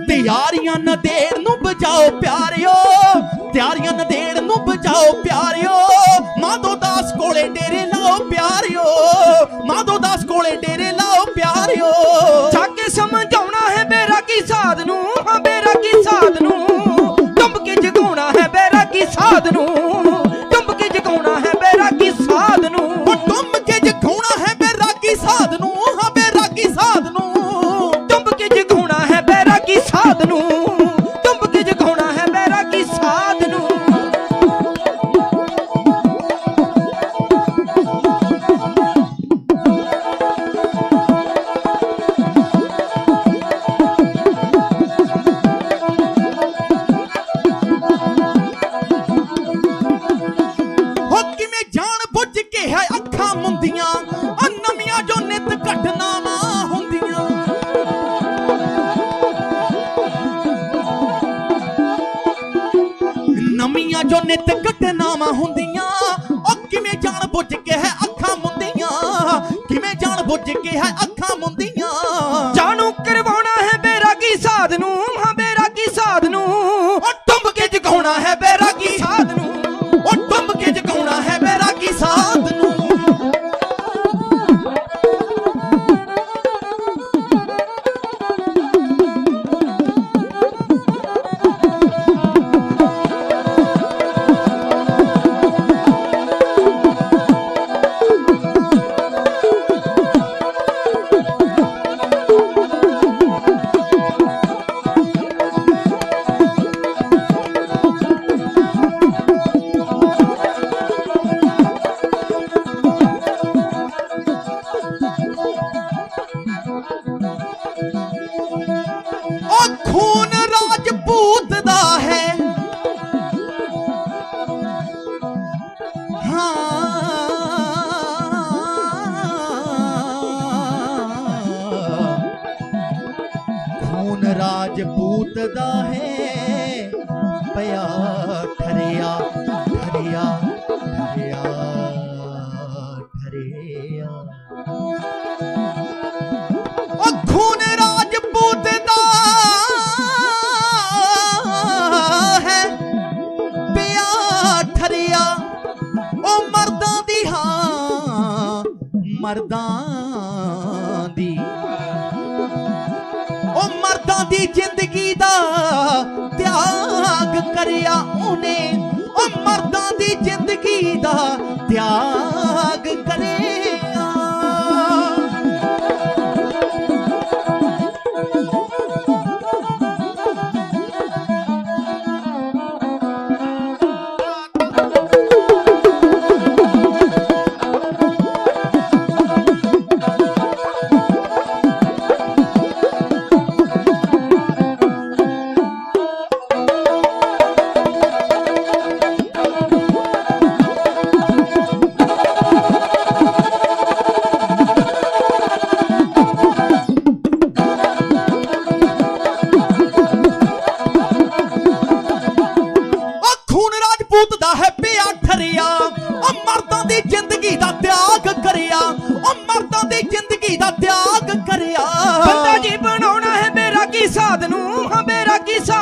ਤਿਆਰੀਆਂ ਨੰਦੇੜ ਨੂੰ ਬਜਾਓ ਪਿਆਰਿਓ, ਤਿਆਰੀਆਂ ਨੰਦੇੜ ਨੂੰ ਬਜਾਓ ਪਿਆਰਿਓ, ਮਾਧੋ ਦਾਸ ਕੋਲੇ ਡੇਰੇ ਲਾਓ ਪਿਆਰਿਓ, ਮਾਧੋ ਦਾਸ ਕੋਲੇ ਡੇਰੇ ਲਾਓ ਪਿਆਰਿਓ। ਜਾ ਕੇ ਸਮਝਾਉਣਾ ਹੈ ਬੈਰਾਗੀ ਸਾਧ ਨੂੰ, ਹਾਂ ਬੈਰਾਗੀ ਸਾਧ ਨੂੰ, ਡੁੱਬ ਕੇ ਜਗਾਉਣਾ ਹੈ ਬੈਰਾਗੀ ਸਾਧ ਨੂੰ, ਡੁੱਬ ਕੇ ਜਗਾਉਣਾ ਹੈ ਬੈਰਾਗੀ ਸਾਧ ਨੂੰ, ਡੁੱਬ ਕੇ ਜਗਾਉਣਾ ਹੈ ਬੈਰਾਗੀ ਸਾਧ ਨੂੰ, ਹਾਂ ਬੈਰਾਗੀ ਸਾਧ ਨੂੰ, ਡੁੱਬ ਕੇ ਜਗਾਉਣਾ ਹੈ ਬੈਰਾਗੀ ਸਾਧ ਨੂੰ, ਡੁੱਬ ਕੇ ਜਗਾਉਣਾ ਹੈ ਬੈਰਾਗੀ ਸਾਧ ਨੂੰ। ਹੋ ਕਿਵੇਂ ਜਾਣ ਬੁੱਝ ਕੇ ਹੈ ਅੱਖਾਂ ਮੁੰਦੀਆਂ, ਨਵੀਆਂ ਜੋ ਨਿਤ ਘਟਨਾਵਾਂ ਹੁੰਦੀਆਂ। ਨਵੀਆਂ ਜੋ ਨਿਤ ਘਟਨਾਵਾਂ ਹੁੰਦੀਆਂ, ਉਹ ਕਿਵੇਂ ਜਾਣ ਬੁੱਝ ਕੇ ਹੈ ਅੱਖਾਂ ਮੁੰਦੀਆਂ, ਕਿਵੇਂ ਜਾਣ ਬੁੱਝ ਕੇ ਹੈ ਅੱਖਾਂ ਮੁੰਦੀਆਂ। ਜਾਣੂ ਕਰਵਾਉਣਾ ਹੈ ਬੈਰਾਗੀ ਸਾਧ ਨੂੰ, ਹਾਂ ਬੈਰਾਗੀ ਸਾਧ ਨੂੰ, ਉਹ ਡੁੱਬ ਕੇ ਜਗਾਉਣਾ ਹੈ ਬੈਰਾਗੀ ਸਾਧ ਨੂੰ, ਉਹ ਡੁੱਬ ਕੇ ਜਗਾਉਣਾ ਹੈ ਬੈਰਾਗੀ ਸਾਧ ਨੂੰ। ਉਹ ਖੂਨ ਰਾਜਪੂਤ ਦਾ ਹੈ, ਹਾਂ ਖੂਨ ਰਾਜਪੂਤ ਦਾ ਹੈ, ਪਿਆ ਠਰਿਆ ਠਰਿਆ ਠਰਿਆ ਠਰਿਆ। ਉਹ ਖੂਨ ਰਾਜਪੂਤ ਦਾ ਹੈ, ਪਿਆ ਠਰਿਆ। ਉਹ ਮਰਦਾਂ ਦੀ, ਹਾਂ ਮਰਦਾਂ ਦੀ, ਉਹ ਮਰਦਾਂ ਦੀ ਜ਼ਿੰਦਗੀ ਦਾ ਤਿਆਗ ਕਰਿਆ ਉਹਨੇ, ਉਹ ਮਰਦਾਂ ਦੀ ਜ਼ਿੰਦਗੀ ਦਾ ਤਿਆਗ ਕਰਿਆ।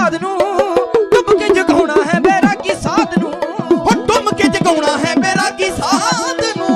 ਸਾਧ ਨੂੰ ਡੁੱਬ ਕੇ ਜਗਾਉਣਾ ਹੈ ਬੈਰਾਗੀ ਸਾਧ ਨੂੰ ਹੋ ਡੁੱਬ ਕੇ ਜਗਾਉਣਾ ਹੈ ਬੈਰਾਗੀ ਸਾਧ ਨੂੰ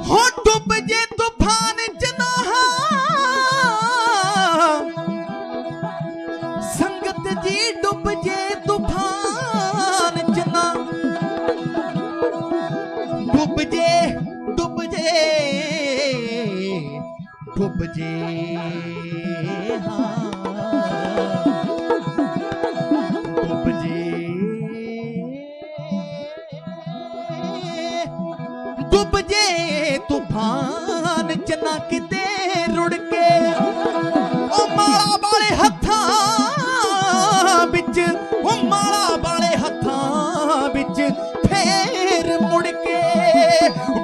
हो डूब जे तूफान जना संगत जी डूब जे तूफान जना डूब जे डूब जे डूब जे हाँ डूब जे डूब जे तूफान च ना किते रुड़ के ओ माला वाले हत्थां बिच ओ माला वाले हत्थां बिच फेर मुड़ के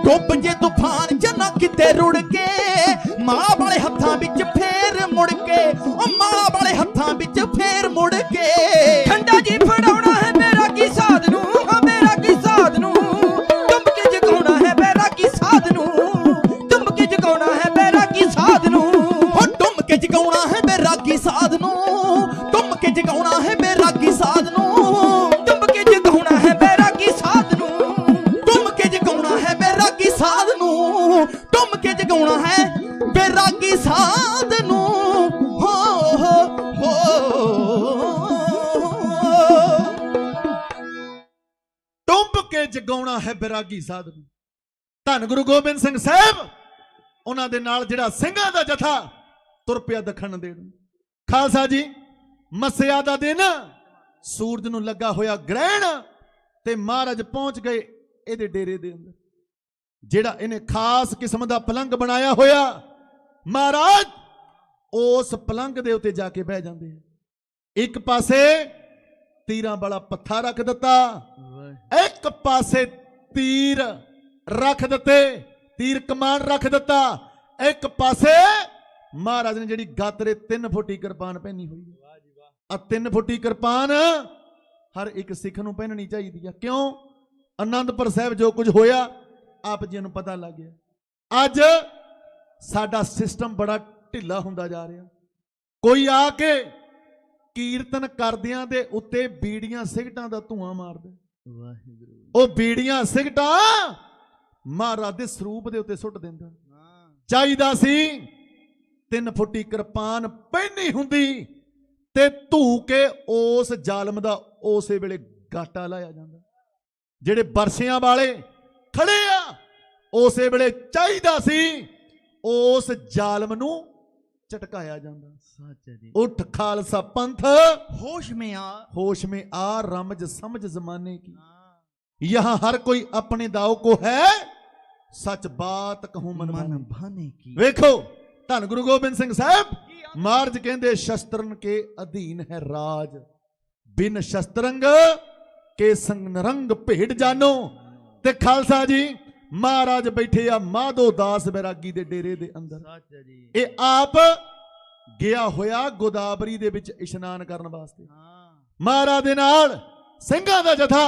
डूब जे तूफान च ना किते रुड़ के माला वाले हत्थां बिच फेर मुड़ के ओ माला वाले हत्थां बिच फेर मुड़ के ठंडा जी फड़ाउणा है मेरा की साध नूं हाँ मेरा की साध नूं डुब के जगाउणा है बैरागी साध नूं डुब के जगाउणा है बैरागी साध नूं हो डुब के जगाउणा है बैरागी साध नूं डुब के जगाउणा है बैरागी साध नूं डुब के जगाउणा है बैरागी साध नूं डुब के जगाउणा है बैरागी साध नूं डुब के जगाउणा है बैरागी साध नूं हो ਡੁੱਬ ਕੇ ਜਗਾਉਣਾ ਹੈ ਬੈਰਾਗੀ ਸਾਧ ਨੂੰ। ਧੰਨ ਗੁਰੂ ਗੋਬਿੰਦ ਸਿੰਘ ਸਾਹਿਬ ਉਹਨਾਂ ਦੇ ਨਾਲ ਜਿਹੜਾ ਸਿੰਘਾਂ ਦਾ ਜਥਾ ਤੁਰ ਪਿਆ ਦੱਖਣ ਦੇ ਨੂੰ। ਖਾਲਸਾ ਜੀ ਮੱਸਿਆ ਦਾ ਦਿਨ ਸੂਰਜ ਨੂੰ ਲੱਗਾ ਹੋਇਆ ਗ੍ਰਹਿਣ ਤੇ ਮਹਾਰਾਜ ਪਹੁੰਚ ਗਏ ਇਹਦੇ ਡੇਰੇ ਦੇ ਅੰਦਰ ਜਿਹੜਾ ਇਹਨੇ ਖਾਸ ਕਿਸਮ ਦਾ ਪਲੰਘ ਬਣਾਇਆ ਹੋਇਆ। ਮਹਾਰਾਜ ਉਸ ਪਲੰਘ ਦੇ ਉੱਤੇ ਜਾ ਕੇ ਬਹਿ ਜਾਂਦੇ ਆ। ਇੱਕ ਪਾਸੇ ਤੀਰਾਂ ਵਾਲਾ ਪੱਥਾ ਰੱਖ ਦਿੱਤਾ, ਇੱਕ ਪਾਸੇ ਤੀਰ ਰੱਖ ਦਿੱਤੇ, ਤੀਰ ਕਮਾਨ ਰੱਖ ਦਿੱਤਾ, ਇੱਕ ਪਾਸੇ ਮਹਾਰਾਜ ਨੇ ਜਿਹੜੀ ਗਾਤਰੇ 3 ਫੁੱਟੀ ਕਿਰਪਾਨ ਪਹਿਨੀ ਹੋਈ ਆ। 3 ਫੁੱਟੀ ਕਿਰਪਾਨ ਹਰ ਇੱਕ ਸਿੱਖ ਨੂੰ ਪਹਿਨਣੀ ਚਾਹੀਦੀ ਆ। ਕਿਉਂ? ਆਨੰਦਪੁਰ ਸਾਹਿਬ ਜੋ ਕੁਝ ਹੋਇਆ ਆਪ ਜੀ ਨੂੰ ਪਤਾ ਲੱਗ ਗਿਆ। ਅੱਜ ਸਾਡਾ ਸਿਸਟਮ ਬੜਾ ਢਿੱਲਾ ਹੁੰਦਾ ਜਾ ਰਿਹਾ। ਕੋਈ ਆ ਕੇ ਕੀਰਤਨ ਕਰਦਿਆਂ ਦੇ ਉੱਤੇ ਬੀੜੀਆਂ ਸਿਗਟਾਂ ਦਾ ਧੂਆਂ ਮਾਰਦਾ। ਉਹ ਬੀੜੀਆਂ ਸਿਗਟਾਂ ਮਹਾਰਾਜ ਦੇ ਸਰੂਪ ਦੇ ਉੱਤੇ ਸੁੱਟ ਦਿੰਦਾ। ਚਾਹੀਦਾ ਸੀ 3 ਫੁੱਟੀ ਕਿਰਪਾਨ ਪਹਿਨੀ ਹੁੰਦੀ ਤੇ ਧੂ ਕੇ ਉਸ ਜ਼ਾਲਮ ਦਾ ਉਸੇ ਵੇਲੇ ਗਾਟਾ ਲਾਇਆ ਜਾਂਦਾ। ਜਿਹੜੇ ਬਰਸ਼ਿਆਂ ਵਾਲੇ ਖੜੇ ਆ ਉਸੇ ਵੇਲੇ ਚਾਹੀਦਾ ਸੀ ਉਸ ਜ਼ਾਲਮ ਨੂੰ ਝਟਕਾਇਆ ਜਾਂਦਾ। सच है जी। उठ खालसा पंथ होश में आ रमज समझ जमाने की, यहाँ हर कोई अपने दाव को है, सच बात कहूं मन भाने की। वेखो धन गुरु गोबिंद सिंह साहब महाराज कहंदे शस्त्रन के अधीन है राज, बिन शस्त्रंग के संग नरंग भेड़ जानो। ते खालसा जी महाराज बैठे आ माधो दास बैरागी दे डेरे दे अंदर। ये आप ਗਿਆ ਹੋਇਆ ਗੋਦਾਵਰੀ ਦੇ ਵਿੱਚ ਇਸ਼ਨਾਨ ਕਰਨ ਵਾਸਤੇ ਮਹਾਰਾਜ ਦੇ ਨਾਲ ਸਿੰਘਾਂ ਦਾ ਜਥਾ।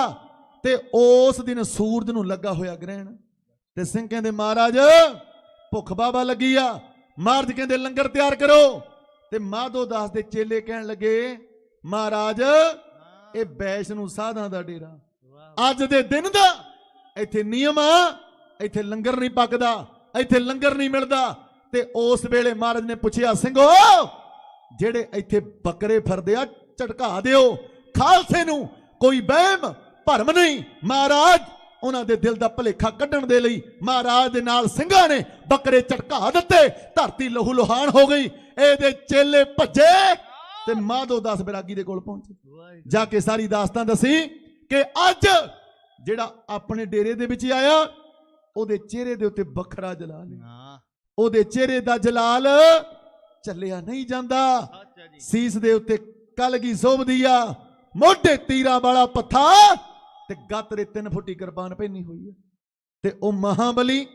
ਤੇ ਉਸ ਦਿਨ ਸੂਰਜ ਨੂੰ ਲੱਗਾ ਹੋਇਆ ਗ੍ਰਹਿਣ ਤੇ ਸਿੰਘ ਕਹਿੰਦੇ ਮਹਾਰਾਜ ਭੁੱਖ ਬਾਬਾ ਲੱਗੀ ਆ। ਮਹਾਰਾਜ ਕਹਿੰਦੇ ਲੰਗਰ ਤਿਆਰ ਕਰੋ। ਤੇ ਮਾਧੋ ਦਾਸ ਦੇ ਚੇਲੇ ਕਹਿਣ ਲੱਗੇ ਮਹਾਰਾਜ ਇਹ ਵੈਸ਼ਨੂ ਸਾਧਾਂ ਦਾ ਡੇਰਾ, ਅੱਜ ਦੇ ਦਿਨ ਦਾ ਇੱਥੇ ਨਿਯਮ ਆ, ਇੱਥੇ ਲੰਗਰ ਨਹੀਂ ਪੱਕਦਾ, ਇੱਥੇ ਲੰਗਰ ਨਹੀਂ ਮਿਲਦਾ। ਤੇ ਉਸ ਵੇਲੇ ਮਹਾਰਾਜ ਨੇ ਪੁੱਛਿਆ ਸਿੰਘੋ ਜਿਹੜੇ ਇੱਥੇ ਬੱਕਰੇ ਫਿਰਦੇ ਆ ਝਟਕਾ ਦਿਓ, ਖਾਲਸੇ ਨੂੰ ਕੋਈ ਵਹਿਮ ਭਰਮ ਨਹੀਂ। ਮਹਾਰਾਜ ਉਹਨਾਂ ਦੇ ਦਿਲ ਦਾ ਭੁਲੇਖਾ ਕੱਢਣ ਦੇ ਲਈ ਮਹਾਰਾਜ ਦੇ ਨਾਲ ਸਿੰਘਾਂ ਨੇ ਬੱਕਰੇ ਝਟਕਾ ਦਿੱਤੇ। ਧਰਤੀ ਲਹੂ ਲੁਹਾਨ ਹੋ ਗਈ। ਇਹਦੇ ਚੇਲੇ ਭੱਜੇ ਤੇ ਮਾਧੋ ਦਾਸ ਬੈਰਾਗੀ ਦੇ ਕੋਲ ਪਹੁੰਚੇ। ਜਾ ਕੇ ਸਾਰੀ ਦਾਸਤਾਨ ਦੱਸੀ ਕਿ ਅੱਜ ਜਿਹੜਾ ਆਪਣੇ ਡੇਰੇ ਦੇ ਵਿੱਚ ਆਇਆ ਉਹਦੇ ਚਿਹਰੇ ਦੇ ਉੱਤੇ ਵੱਖਰਾ ਜਲਾਲ ਹੈ। ਉਹਦੇ ਚਿਹਰੇ ਦਾ ਜਲਾਲ ਚੱਲਿਆ ਨਹੀਂ ਜਾਂਦਾ। ਸੀਸ ਦੇ ਉੱਤੇ ਕਲਗੀ ਸੋਭਦੀ ਆ, ਮੋਢੇ ਤੀਰਾਂ ਵਾਲਾ ਪੱਥਾ ਤੇ ਗਾਤਰੇ 3 ਫੁੱਟੀ ਕਿਰਪਾਨ ਪਹਿਨੀ ਹੋਈ ਆ। ਤੇ ਉਹ ਮਹਾਬਲੀ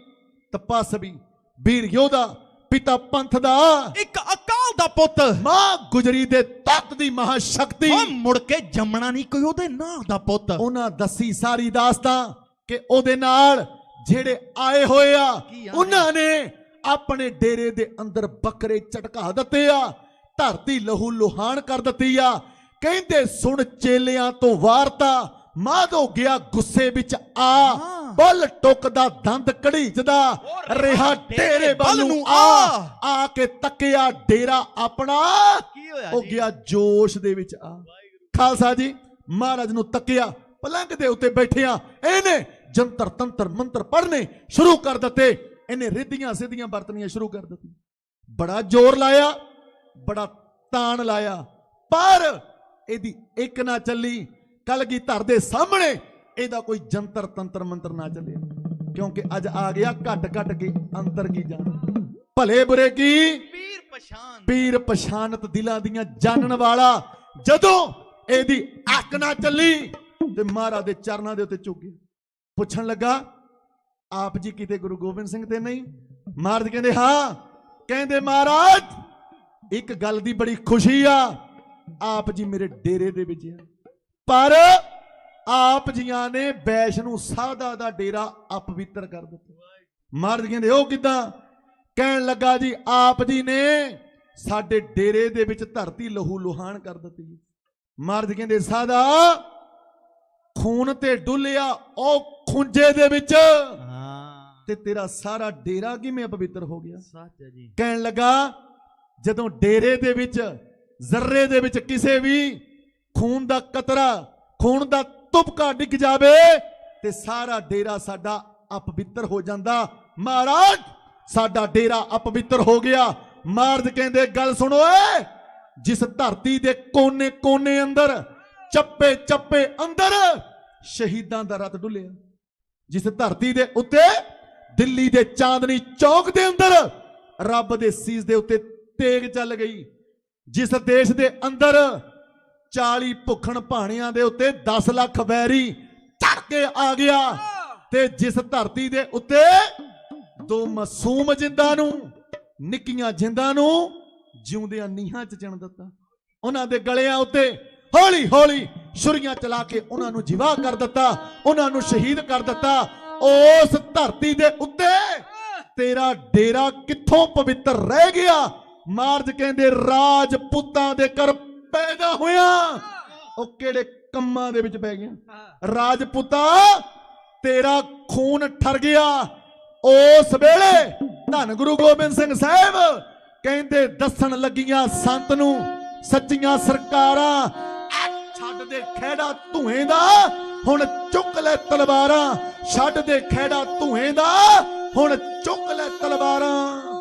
ਤਪਸਵੀ ਵੀਰ ਯੋਧਾ ਪਿਤਾ ਪੰਥ ਦਾ ਇੱਕ ਅਕਾਲ ਦਾ ਪੁੱਤ, ਮਾਂ ਗੁਜਰੀ ਦੇ ਤਖਤ ਦੀ ਮਹਾਸ਼ਕਤੀ, ਉਹ ਮੁੜ ਕੇ ਜੰਮਣਾ ਨਹੀਂ ਕੋਈ ਉਹਦੇ ਨਾਂ ਦਾ ਪੁੱਤ। ਉਹਨਾਂ ਦੱਸੀ ਸਾਰੀ ਦਾਸਤਾਨ ਕਿ ਉਹਦੇ ਨਾਲ ਜਿਹੜੇ ਆਏ ਹੋਏ ਆ ਉਹਨਾਂ ਨੇ ਆਪਣੇ ਡੇਰੇ ਦੇ ਅੰਦਰ ਬੱਕਰੇ ਝਟਕਾ ਦਿੱਤੇ ਆ, ਧਰਤੀ ਲਹੂ ਲੁਹਾਨ ਕਰ ਦਿੱਤੀ ਆ। ਕਹਿੰਦੇ ਸੁਣ ਚੇਲਿਆਂ ਤੋਂ ਵਾਰਤਾ, ਮਾਧੋ ਗਿਆ ਗੁੱਸੇ ਵਿੱਚ ਆ, ਬੁੱਲ ਟੁਕਦਾ ਦੰਦ ਕੜੀਚਦਾ, ਰਿਹਾ ਡੇਰੇ ਵੱਲ ਨੂੰ ਆ ਕੇ ਤੱਕਿਆ ਡੇਰਾ ਆਪਣਾ, ਹੋ ਗਿਆ ਜੋਸ਼ ਦੇ ਵਿੱਚ ਆ। ਖਾਲਸਾ ਜੀ ਮਹਾਰਾਜ ਨੂੰ ਤੱਕਿਆ, ਪਲੰਗ ਦੇ ਉੱਤੇ ਬੈਠਿਆ ਇਹਨੇ ਜੰਤਰ ਤੰਤਰ ਮੰਤਰ ਪੜ੍ਹਨੇ ਸ਼ੁਰੂ ਕਰ ਦਿੱਤੇ, ਇਹਨੇ ਰਿੱਧੀਆਂ ਸਿੱਧੀਆਂ ਵਰਤਣੀਆਂ ਸ਼ੁਰੂ ਕਰ ਦਿੱਤੀ। ਬੜਾ ਜ਼ੋਰ ਲਾਇਆ, ਬੜਾ ਤਾਣ ਲਾਇਆ, ਪਰ ਇਹਦੀ ਇੱਕ ਨਾ ਚੱਲੀ। ਕਲਗੀਧਰ ਦੇ ਸਾਹਮਣੇ ਇਹਦਾ ਕੋਈ ਜੰਤਰ ਤੰਤਰ ਮੰਤਰ ਨਾ ਚੱਲੇ, ਕਿਉਂਕਿ ਅੱਜ ਆ ਗਿਆ ਘਟ ਘਟ ਕੇ ਅੰਦਰ ਕੀ ਜਾਣ, ਭਲੇ ਬੁਰੇ ਕੀ ਪੀਰ ਪਛਾਨਤ ਦਿਲਾਂ ਦੀਆਂ ਜਾਣਨ ਵਾਲਾ। ਜਦੋਂ ਇਹਦੀ ਅੱਖ ਨਾ ਚੱਲੀ ਤੇ ਮਹਾਰਾਜ ਦੇ ਚਰਨਾਂ ਦੇ ਉੱਤੇ ਝੁਕ ਗਿਆ, ਪੁੱਛਣ ਲੱਗਾ ਆਪ ਜੀ ਕਿਤੇ ਗੁਰੂ ਗੋਬਿੰਦ ਸਿੰਘ ਤੇ ਨਹੀਂ? ਮਹਾਰਾਜ ਕਹਿੰਦੇ ਹਾਂ। ਕਹਿੰਦੇ ਮਹਾਰਾਜ ਇੱਕ ਗੱਲ ਦੀ ਬੜੀ ਖੁਸ਼ੀ ਆ, ਆਪ ਜੀ ਮੇਰੇ ਡੇਰੇ ਦੇ ਵਿੱਚ ਆ, ਪਰ ਆਪ ਜੀਆਂ ਨੇ ਵੈਸ਼ ਨੂੰ ਸਾਧਾ ਦਾ ਡੇਰਾ ਅਪਵਿੱਤਰ ਕਰ ਦਿੱਤਾ। ਮਹਾਰਾਜ ਕਹਿੰਦੇ ਉਹ ਕਿੱਦਾਂ? ਕਹਿਣ ਲੱਗਾ ਜੀ ਆਪ ਜੀ ਨੇ ਸਾਡੇ ਡੇਰੇ ਦੇ ਵਿੱਚ ਧਰਤੀ ਲਹੂ ਲੁਹਾਨ ਕਰ ਦਿੱਤੀ। ਮਹਾਰਾਜ ਕਹਿੰਦੇ ਸਾਧਾ ਖੂਨ ਤੇ ਡੁੱਲਿਆ ਉਹ ਖੁੰਝੇ ਦੇ ਵਿੱਚ, ਤੇ ਤੇਰਾ ਸਾਰਾ ਡੇਰਾ ਕਿਵੇਂ ਅਪਵਿੱਤਰ ਹੋ ਗਿਆ? ਸੱਚ ਹੈ ਜੀ। ਕਹਿਣ ਲੱਗਾ ਜਦੋਂ ਡੇਰੇ ਦੇ ਵਿੱਚ ਜ਼ਰਰੇ ਦੇ ਵਿੱਚ ਕਿਸੇ ਵੀ ਖੂਨ ਦਾ ਕਤਰਾ, ਖੂਨ ਦਾ ਤੁਪਕਾ ਡਿੱਗ ਜਾਵੇ ਤੇ ਸਾਰਾ ਡੇਰਾ ਸਾਡਾ ਅਪਵਿੱਤਰ ਹੋ ਜਾਂਦਾ। ਮਹਾਰਾਜ ਸਾਡਾ ਡੇਰਾ ਅਪਵਿੱਤਰ ਹੋ ਗਿਆ। ਮਹਾਰਾਜ ਕਹਿੰਦੇ ਗੱਲ ਸੁਣੋ ਏ, ਜਿਸ ਧਰਤੀ ਦੇ ਕੋਨੇ ਕੋਨੇ ਅੰਦਰ, ਚੱਪੇ ਚੱਪੇ ਅੰਦਰ ਸ਼ਹੀਦਾਂ ਦਾ ਰਥ ਡੁੱਲਿਆ, ਜਿਸ ਧਰਤੀ ਦੇ ਉੱਤੇ ਦਿੱਲੀ ਦੇ ਚਾਂਦਨੀ ਚੌਕ ਦੇ ਅੰਦਰ ਰੱਬ ਦੇ ਸੀਸ ਦੇ ਉੱਤੇ ਤੇਗ ਚੱਲ ਗਈ, ਜਿਸ ਦੇਸ਼ ਦੇ ਅੰਦਰ 40 ਭੁੱਖਣ ਭਾਣਿਆਂ ਦੇ ਉੱਤੇ 10 ਲੱਖ ਵੈਰੀ ਚੜ ਕੇ ਆ ਗਿਆ, ਤੇ ਜਿਸ ਧਰਤੀ ਦੇ ਉੱਤੇ 2 ਮਾਸੂਮ ਜਿੰਦਾਂ ਨੂੰ, ਨਿੱਕੀਆਂ ਜਿੰਦਾਂ ਨੂੰ ਜਿਉਂਦਿਆਂ ਨੀਹਾਂ 'ਚ ਚਿਣ ਦਿੱਤਾ, ਉਹਨਾਂ ਦੇ ਗਲਿਆਂ ਉੱਤੇ ਹੌਲੀ ਹੌਲੀ ਛੁਰੀਆਂ ਚਲਾ ਕੇ ਉਹਨਾਂ ਨੂੰ ਜਿਵਾ ਕਰ ਦਿੱਤਾ, ਉਹਨਾਂ ਨੂੰ ਸ਼ਹੀਦ ਕਰ ਦਿੱਤਾ। ਉਸ ਧਰਤੀ ਦੇ ਉੱਤੇ ਤੇਰਾ ਡੇਰਾ ਕਿੱਥੋਂ ਪਵਿੱਤਰ ਰਹਿ ਗਿਆ? ਮਹਾਰਾਜ ਕਹਿੰਦੇ ਰਾਜਪੂਤਾਂ ਦੇ ਘਰ ਪੈਦਾ ਹੋਇਆ, ਉਹ ਕਿਹੜੇ ਕੰਮਾਂ ਦੇ ਵਿੱਚ ਪੈ ਗਿਆ? ਰਾਜਪੂਤਾ ਤੇਰਾ ਖੂਨ ਠਰ ਗਿਆ। ਉਸ ਵੇਲੇ ਧੰਨ ਗੁਰੂ ਗੋਬਿੰਦ ਸਿੰਘ ਸਾਹਿਬ ਕਹਿੰਦੇ ਦੱਸਣ ਲੱਗੀਆਂ ਸੰਤ ਨੂੰ ਸੱਚੀਆਂ ਸਰਕਾਰਾਂ, ਛੱਡ ਦੇ ਖਹਿੜਾ ਧੂਏ ਦਾ, ਹੁਣ ਚੁੱਕ ਲੈ ਤਲਵਾਰਾਂ, ਛੱਡ ਦੇ ਖਹਿੜਾ ਧੂਏ ਦਾ, ਹੁਣ ਚੁੱਕ ਲੈ ਤਲਵਾਰਾਂ।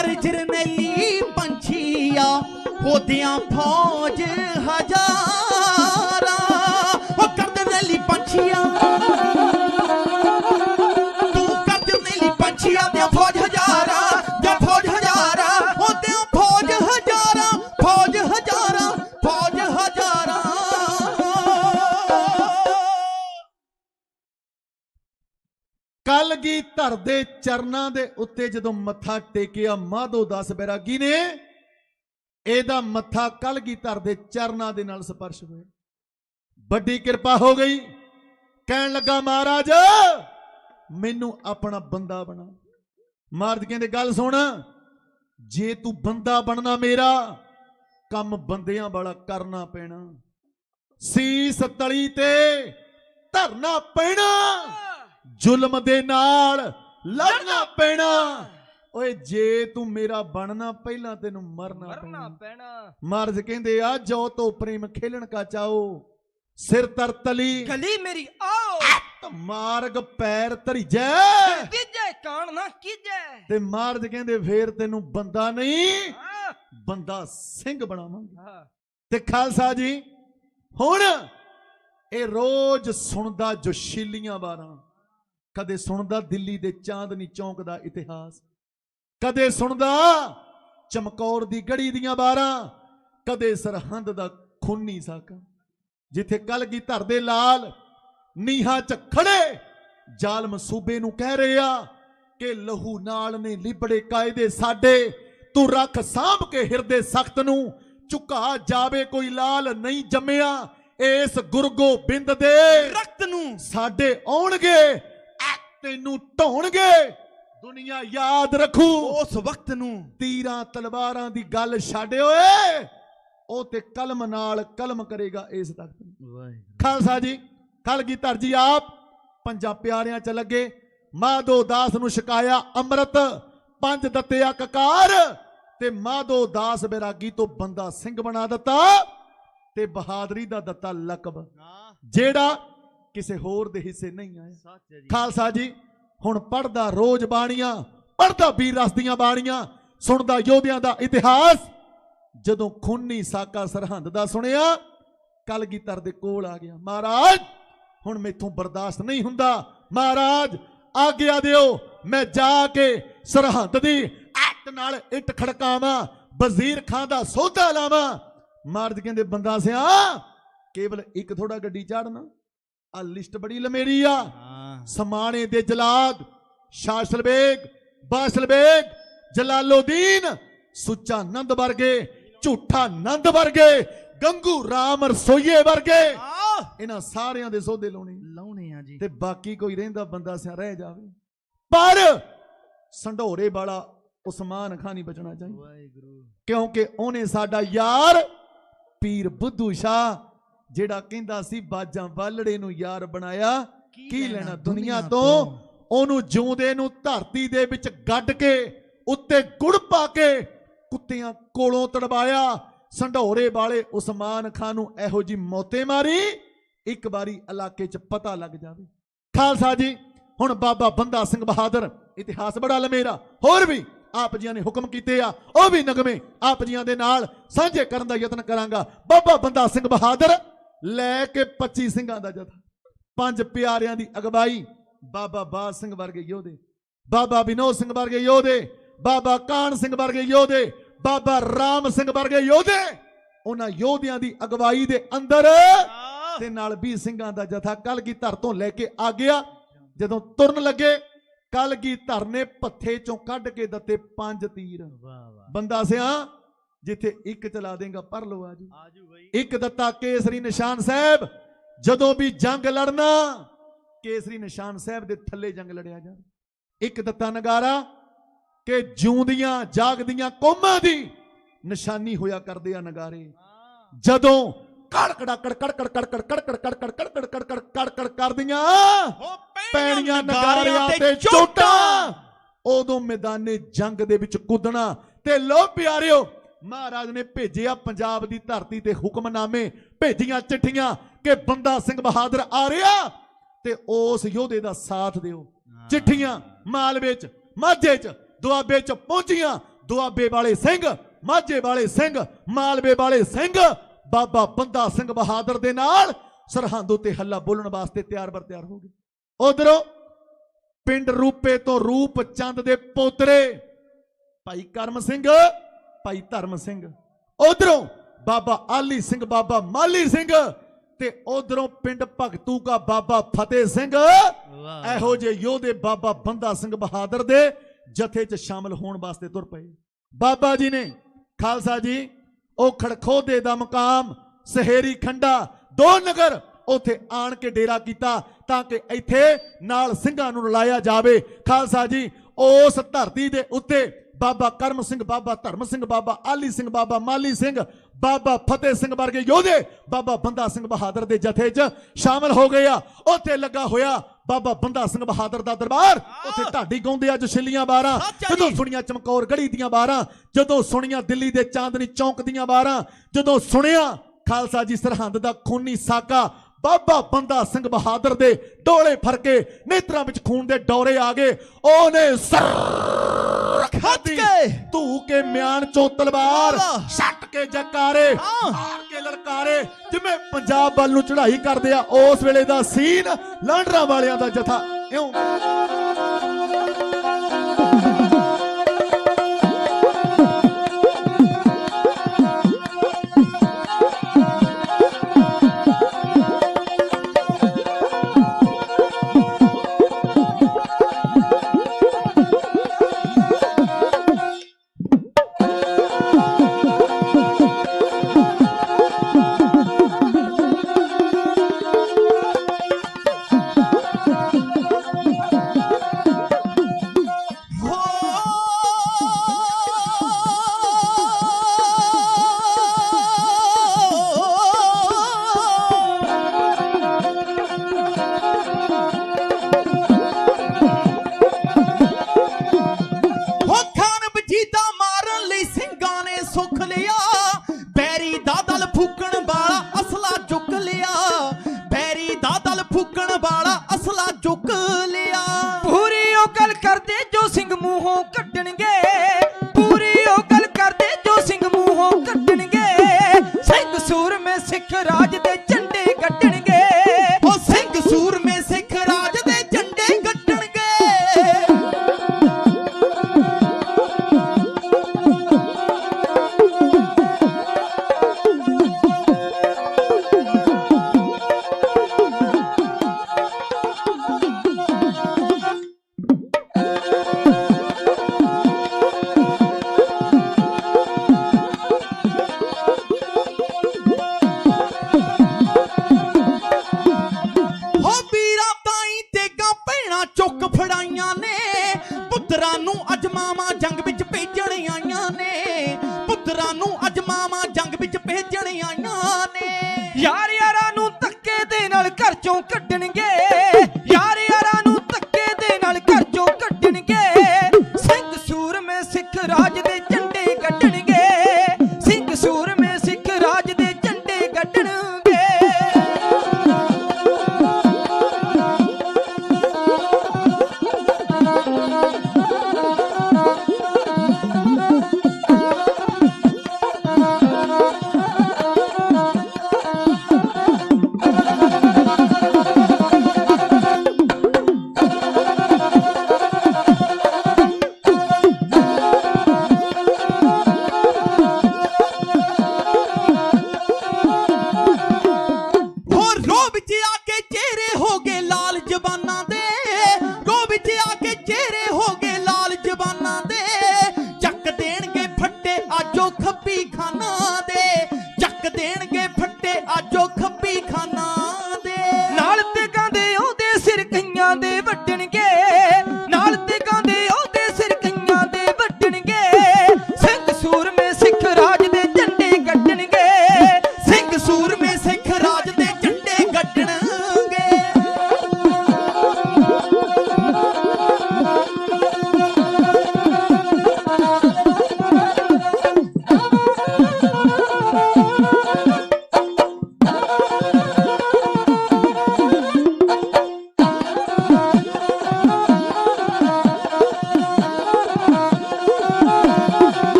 ਕਰ ਜਰਨੈਲੀ ਪੰਛੀਆ ਹੋਦਿਆਂ ਫੌਜ ਹਜ਼ਾਰਾਂ ਉਹ ਕਰ ਜਰਨੈਲੀ ਪੰਛੀਆ ਤੂੰ ਕਰ ਜਰਨੈਲੀ ਪੰਛੀਆ ਤੇ ਫੌਜ ਹਜ਼ਾਰਾਂ ਜਾਂ ਫੌਜ ਹਜ਼ਾਰਾਂ ਹੋਦਿਆਂ ਫੌਜ ਹਜ਼ਾਰਾਂ ਫੌਜ ਹਜ਼ਾਰਾਂ ਫੌਜ ਹਜ਼ਾਰਾਂ ਕਲਗੀਧਰ ਦੇ ਚਰਨਾਂ ਦੇ ਉੱਤੇ ਜਦੋਂ ਮੱਥਾ ਟੇਕਿਆ ਮਾਧੋ ਦਾਸ ਬੈਰਾਗੀ ਨੇ, ਇਹਦਾ ਮੱਥਾ ਕਲਗੀਧਰ ਦੇ ਚਰਨਾਂ ਦੇ ਨਾਲ ਸਪਰਸ਼ ਹੋਇਆ, ਵੱਡੀ ਕਿਰਪਾ ਹੋ ਗਈ। ਕਹਿਣ ਲੱਗਾ ਮਹਾਰਾਜ ਮੈਨੂੰ ਆਪਣਾ ਬੰਦਾ ਬਣਾ। ਮਹਾਰਾਜ ਕਹਿੰਦੇ ਗੱਲ ਸੁਣ, ਜੇ ਤੂੰ ਬੰਦਾ ਬਣਨਾ ਮੇਰਾ, ਕੰਮ ਬੰਦਿਆਂ ਵਾਲਾ ਕਰਨਾ ਪੈਣਾ, ਸੀਸ ਤਲੀ ਤੇ ਧਰਨਾ ਪੈਣਾ, ਜ਼ੁਲਮ ਦੇ ਨਾਲ ਲੜਨਾ ਪੈਣਾ। ਓਏ ਜੇ ਤੂੰ ਮੇਰਾ ਬਣਨਾ ਪਹਿਲਾਂ ਤੈਨੂੰ ਮਰਨਾ ਪੈਣਾ। ਮਹਾਰਾਜ ਕਹਿੰਦੇ ਆ ਜੋ ਤੋ ਪ੍ਰੇਮ ਖੇਲਣ ਕਾ ਚਾਓ, ਸਿਰ ਤਰ ਤਲੀ ਗਲੀ ਮੇਰੀ ਆਓ, ਮਾਰਗ ਪੈਰ ਧਰੀਜੈ ਕੀਜੈ ਕਾਣ ਨਾ ਕੀਜੈ। ਤੇ ਮਹਾਰਾਜ ਕਹਿੰਦੇ ਫੇਰ ਤੈਨੂੰ ਬੰਦਾ ਨਹੀਂ ਬੰਦਾ ਸਿੰਘ ਬਣਾਵਾਂਗੇ। ਤੇ ਖਾਲਸਾ ਜੀ ਹੁਣ ਇਹ ਰੋਜ਼ ਸੁਣਦਾ ਜੋਸ਼ੀਲੀਆਂ ਵਾਰਾਂ, ਕਦੇ ਸੁਣਦਾ ਦਿੱਲੀ ਦੇ ਚਾਂਦਨੀ ਚੌਂਕ ਦਾ ਇਤਿਹਾਸ, ਕਦੇ ਸੁਣਦਾ ਚਮਕੌਰ ਦੀ ਗੜੀ ਦੀਆਂ ਵਾਰਾਂ, ਕਦੇ ਸਰਹੰਦ ਦਾ ਖੂਨੀ ਸਾਕਾ, ਜਿੱਥੇ ਕਲਗੀਧਰ ਦੇ ਲਾਲ ਨੀਹਾਂ 'ਚ ਖੜੇ ਜ਼ਾਲਮ ਸੂਬੇ ਨੂੰ ਕਹਿ ਰਹੇ ਆ ਕਿ ਲਹੂ ਨਾਲ ਨੇ ਲਿਬੜੇ ਕਾਇਦੇ ਸਾਡੇ, ਤੂੰ ਰੱਖ ਸਾਂਭ ਕੇ ਹਿਰਦੇ ਸਖਤ ਨੂੰ, ਝੁਕਾ ਜਾਵੇ ਕੋਈ ਲਾਲ ਨਹੀਂ ਜੰਮਿਆ, ਇਸ ਗੁਰੂ ਗੋਬਿੰਦ ਦੇ ਰਕਤ ਨੂੰ ਸਾਡੇ ਆਉਣਗੇ ਤੈਨੂੰ ਢਾਉਣਗੇ, ਦੁਨੀਆ ਯਾਦ ਰੱਖੂ ਉਸ ਵਕਤ ਨੂੰ। ਤੀਰਾਂ ਤਲਵਾਰਾਂ ਦੀ ਗੱਲ ਛੱਡ ਓਏ, ਉਹ ਤੇ ਕਲਮ ਨਾਲ ਕਲਮ ਕਰੇਗਾ ਇਸ ਤਖਤ ਨੂੰ। ਖਾਲਸਾ ਜੀ ਕਲਗੀਧਰ ਜੀ ਆਪ ਪੰਜਾਂ ਪਿਆਰਿਆਂ ਚ ਲੱਗੇ, ਮਾਧੋ ਦਾਸ ਨੂੰ ਛਕਾਇਆ ਅੰਮ੍ਰਿਤ, ਪੰਜ ਦਿੱਤਿਆ ਕਕਾਰ, ਤੇ ਮਾਧੋ ਦਾਸ ਬੈਰਾਗੀ ਤੋਂ ਬੰਦਾ ਸਿੰਘ ਬਣਾ ਦਿੱਤਾ, ਤੇ ਬਹਾਦਰੀ ਦਾ ਦਿੱਤਾ ਲਕਬ ਜਿਹੜਾ ਕਿਸੇ ਹੋਰ ਦੇ ਹਿੱਸੇ ਨਹੀਂ ਆਇਆ। ਖਾਲਸਾ ਜੀ ਹੁਣ ਪੜਦਾ ਰੋਜ਼ ਬਾਣੀਆਂ, ਪੜਦਾ ਵੀਰ ਰਸ ਦੀਆਂ ਬਾਣੀਆਂ, ਸੁਣਦਾ ਯੋਧਿਆਂ ਦਾ ਇਤਿਹਾਸ। ਜਦੋਂ ਖੂਨੀ ਸਾਕਾ ਸਰਹੰਦ ਦਾ ਸੁਣਿਆ, ਕਲਗੀਧਰ ਦੇ ਕੋਲ ਆ ਗਿਆ, ਮਹਾਰਾਜ ਹੁਣ ਮੈਥੋਂ ਬਰਦਾਸ਼ਤ ਨਹੀਂ ਹੁੰਦਾ, ਮਹਾਰਾਜ ਆਗਿਆ ਦਿਓ ਮੈਂ ਜਾ ਕੇ ਸਰਹੰਦ ਦੀ ਇੱਟ ਨਾਲ ਇੱਟ ਖੜਕਾਵਾਂ, ਵਜ਼ੀਰ ਖਾਂ ਦਾ ਸੌਦਾ ਲਾਵਾਂ। ਮਹਾਰਾਜ ਕਹਿੰਦੇ ਬੰਦਾ ਸਿਆ ਕੇਵਲ ਇੱਕ ਥੋੜਾ ਗੱਡੀ ਚਾੜਨਾ, ਆ ਲਿਸਟ ਬੜੀ ਲੰਮੇਰੀ ਆ, ਸਮਾਣੇ ਦੇ ਜਲਾਦ, ਸ਼ਾਸਲ ਬੇਗ, ਬਾਸਲ ਬੇਗ, ਜਲਾਲੋਦੀਨ, ਸੁੱਚਾ ਨੰਦ ਵਰਗੇ, ਝੂਠਾ ਨੰਦ ਵਰਗੇ, ਗੰਗੂ ਰਾਮ ਰਸੋਈਏ ਵਰਗੇ, ਇਹਨਾਂ ਸਾਰਿਆਂ ਦੇ ਸੌਦੇ ਲਾਉਣੇ ਆ ਜੀ। ਤੇ ਬਾਕੀ ਕੋਈ ਰਹਿੰਦਾ ਬੰਦਾ ਸਿਆ ਰਹਿ ਜਾਵੇ, ਪਰ ਸੰਢੋਰੇ ਵਾਲਾ ਉਸਮਾਨ ਖਾਨ ਹੀ ਬਚਣਾ ਚਾਹੀਦਾ, ਕਿਉਂਕਿ ਉਹਨੇ ਸਾਡਾ ਯਾਰ ਪੀਰ ਬੁੱਧੂ ਸ਼ਾਹ ਜਿਹੜਾ ਕਹਿੰਦਾ ਸੀ ਬਾਜਾਂ ਵਾਲੜੇ ਨੂੰ ਯਾਰ ਬਣਾਇਆ, ਕੀ ਲੈਣਾ ਦੁਨੀਆ ਤੋਂ, ਉਹਨੂੰ ਜਿਉਂਦੇ ਨੂੰ ਧਰਤੀ ਦੇ ਵਿੱਚ ਗੱਡ ਕੇ ਉੱਤੇ ਗੁੜ ਪਾ ਕੇ ਕੁੱਤਿਆਂ ਕੋਲੋਂ ਤੜਵਾਇਆ। ਸੰਢੋਰੇ ਵਾਲੇ ਉਸਮਾਨ ਖਾਨ ਨੂੰ ਇਹੋ ਜੀ ਮੌਤੇ ਮਾਰੀ, ਇੱਕ ਵਾਰੀ ਇਲਾਕੇ 'ਚ ਪਤਾ ਲੱਗ ਜਾਵੇ। ਖਾਲਸਾ ਜੀ ਹੁਣ ਬਾਬਾ ਬੰਦਾ ਸਿੰਘ ਬਹਾਦਰ, ਇਤਿਹਾਸ ਬੜਾ ਲੰਮੇਰਾ, ਹੋਰ ਵੀ ਆਪ ਜੀਆਂ ਨੇ ਹੁਕਮ ਕੀਤੇ ਆ, ਉਹ ਵੀ ਨਗਮੇ ਆਪ ਜੀਆਂ ਦੇ ਨਾਲ ਸਾਂਝੇ ਕਰਨ ਦਾ ਯਤਨ ਕਰਾਂਗਾ। ਬਾਬਾ ਬੰਦਾ ਸਿੰਘ ਬਹਾਦਰ ਲੈ ਕੇ 25 ਸਿੰਘਾਂ ਦਾ ਜਥਾ, ਪੰਜ ਪਿਆਰਿਆਂ ਦੀ ਅਗਵਾਈ, ਬਾਬਾ ਬਾਜ ਸਿੰਘ ਵਰਗੇ ਯੋਧੇ, ਬਾਬਾ ਵਿਨੋਦ ਸਿੰਘ ਵਰਗੇ ਯੋਧੇ, ਬਾਬਾ ਕਾਹਨ ਸਿੰਘ ਵਰਗੇ ਯੋਧੇ, ਬਾਬਾ ਰਾਮ ਸਿੰਘ ਵਰਗੇ ਯੋਧੇ, ਉਹਨਾਂ ਯੋਧਿਆਂ ਦੀ ਅਗਵਾਈ ਦੇ ਅੰਦਰ ਤੇ ਨਾਲ 20 ਸਿੰਘਾਂ ਦਾ ਜਥਾ ਕਲਗੀਧਰ ਤੋਂ ਲੈ ਕੇ ਆ ਗਿਆ। ਜਦੋਂ ਤੁਰਨ ਲੱਗੇ, ਕਲਗੀਧਰ ਨੇ ਪੱਥੇ ਚੋਂ ਕੱਢ ਕੇ ਦਿੱਤੇ 5 ਤੀਰ। ਬੰਦਾ ਸਿਆ ਜਿੱਥੇ ਇੱਕ ਚਲਾ ਦੇਗਾ ਪਰ ਲੋ ਆਜੂ, ਇੱਕ ਦਿੱਤਾ ਕੇਸਰੀ ਨਿਸ਼ਾਨ ਸਾਹਿਬ, ਜਦੋਂ ਵੀ ਜੰਗ ਲੜਨਾ ਕੇਸਰੀ ਨਿਸ਼ਾਨ ਸਾਹਿਬ ਦੇ ਥੱਲੇ ਜੰਗ ਲੜਿਆ ਜਾ। ਇੱਕ ਦਿੱਤਾ ਨਗਾਰਾ ਕਿ ਜਿਉਂਦੀਆਂ ਜਾਗਦੀਆਂ ਕੌਮਾਂ ਦੀ ਨਿਸ਼ਾਨੀ ਹੋਇਆ ਕਰਦੇ ਆ ਨਗਾਰੇ, ਜਦੋਂ ਕੜਕੜਾ ਕੜਕੜ ਕੜਕੜ ਕੜਕੜ ਕੜਕੜ ਕੜਕੜ ਕੜਕੜ ਕੜਕੜ ਕਰਦੀਆਂ ਪੈਣੀਆਂ ਨਗਾਰਿਆਂ ਤੇ ਚੋਟਾਂ, ਉਦੋਂ ਮੈਦਾਨੇ ਜੰਗ ਦੇ ਵਿੱਚ ਕੁੱਦਣਾ। ਤੇ ਲੋ ਪਿਆਰਿਓ, ਮਹਾਰਾਜ ਨੇ ਭੇਜਿਆ ਪੰਜਾਬ ਦੀ ਧਰਤੀ ਤੇ ਹੁਕਮਨਾਮੇ, ਭੇਜੀਆਂ ਚਿੱਠੀਆਂ ਕਿ ਬੰਦਾ ਸਿੰਘ ਬਹਾਦਰ ਆ ਰਿਹਾ ਤੇ ਉਸ ਯੋਧੇ ਦਾ ਸਾਥ ਦਿਓ। ਚਿੱਠੀਆਂ ਮਾਲਵੇ 'ਚ, ਮਾਝੇ 'ਚ, ਦੁਆਬੇ 'ਚ ਪਹੁੰਚੀਆਂ, ਦੁਆਬੇ ਵਾਲੇ ਸਿੰਘ, ਮਾਝੇ ਵਾਲੇ ਸਿੰਘ, ਮਾਲਵੇ ਵਾਲੇ ਸਿੰਘ ਬਾਬਾ ਬੰਦਾ ਸਿੰਘ ਬਹਾਦਰ ਦੇ ਨਾਲ ਸਰਹੰਦ ਉੱਤੇ ਹੱਲਾ ਬੋਲਣ ਵਾਸਤੇ ਤਿਆਰ ਬਰ ਤਿਆਰ ਹੋ ਗਏ। ਉਧਰੋਂ ਪਿੰਡ ਰੂਪੇ ਤੋਂ ਰੂਪ ਚੰਦ ਦੇ ਪੋਤਰੇ ਭਾਈ ਕਰਮ ਸਿੰਘ, ਭਾਈ ਧਰਮ ਸਿੰਘ, ਉਧਰੋਂ ਬਾਬਾ ਆਲੀ ਸਿੰਘ, ਬਾਬਾ ਮਾਲੀ ਸਿੰਘ, ਤੇ ਉਧਰੋਂ ਪਿੰਡ ਭਗਤੂ ਕਾ ਬਾਬਾ ਫਤਿਹ ਸਿੰਘ। ਇਹੋ ਜਿਹੇ ਯੋਧੇ ਬਾਬਾ ਬੰਦਾ ਸਿੰਘ ਬਹਾਦਰ ਦੇ ਜਥੇ 'ਚ ਸ਼ਾਮਲ ਹੋਣ ਵਾਸਤੇ ਤੁਰ ਪਏ। ਬਾਬਾ ਜੀ ਨੇ ਖਾਲਸਾ ਜੀ ਉਹ ਖੜਖੋਦੇ ਦਾ ਮੁਕਾਮ, ਸਹੇਰੀ ਖੰਡਾ, ਦੋ ਨਗਰ ਉੱਥੇ ਆਣ ਕੇ ਡੇਰਾ ਕੀਤਾ ਤਾਂ ਕਿ ਇੱਥੇ ਨਾਲ ਸਿੰਘਾਂ ਨੂੰ ਰਲਾਇਆ ਜਾਵੇ। ਖਾਲਸਾ ਜੀ ਉਸ ਧਰਤੀ ਦੇ ਉੱਤੇ ਬਾਬਾ ਕਰਮ ਸਿੰਘ, ਬਾਬਾ ਧਰਮ ਸਿੰਘ, ਬਾਬਾ ਆਲੀ ਸਿੰਘ, ਬਾਬਾ ਮਾਲੀ ਸਿੰਘ, ਬਾਬਾ ਫਤਿਹ ਸਿੰਘ ਵਰਗੇ ਯੋਧੇ ਬਾਬਾ ਬੰਦਾ ਸਿੰਘ ਬਹਾਦਰ ਦੇ ਜਥੇ 'ਚ ਸ਼ਾਮਲ ਹੋ ਗਏ ਆ। ਉੱਥੇ ਲੱਗਾ ਹੋਇਆ ਬਾਬਾ ਬੰਦਾ ਸਿੰਘ ਬਹਾਦਰ ਦਾ ਦਰਬਾਰ। ਉੱਥੇ ਢਾਡੀ ਗਾਉਂਦੇ ਅੱਜ ਛਿੱਲੀਆਂ ਬਾਰਾਂ, ਜਦੋਂ ਸੁਣੀਆਂ ਚਮਕੌਰ ਗੜੀ ਦੀਆਂ ਬਾਰਾਂ, ਜਦੋਂ ਸੁਣੀਆਂ ਦਿੱਲੀ ਦੇ ਚਾਂਦਨੀ ਚੌਂਕ ਦੀਆਂ ਬਾਰਾਂ, ਜਦੋਂ ਸੁਣਿਆ ਖਾਲਸਾ ਜੀ ਸਰਹੰਦ ਦਾ ਖੂਨੀ ਸਾਕਾ, ਬਾਬਾ ਬੰਦਾ ਸਿੰਘ ਬਹਾਦਰ ਦੇ ਡੋਲੇ ਫਰਕੇ, ਨੇਤਰਾਂ ਵਿੱਚ ਖੂਨ ਦੇ ਡੋਰੇ ਆ ਗਏ। ਉਹਨੇ ਖਾਦੀ ਧੂ ਕੇ ਮਿਆਨ ਚੋਂ ਤਲਵਾਰ ਛੱਟ ਕੇ ਜਕਾਰੇ ਮਾਰ ਕੇ ਲਲਕਾਰੇ, ਜਿਵੇਂ ਪੰਜਾਬ ਵੱਲ ਨੂੰ ਚੜ੍ਹਾਈ ਕਰਦੇ ਆ ਉਸ ਵੇਲੇ ਦਾ ਸੀਨ। ਲਾਂਡਰਾਂ ਵਾਲਿਆਂ ਦਾ ਜਥਾ ਇਉਂ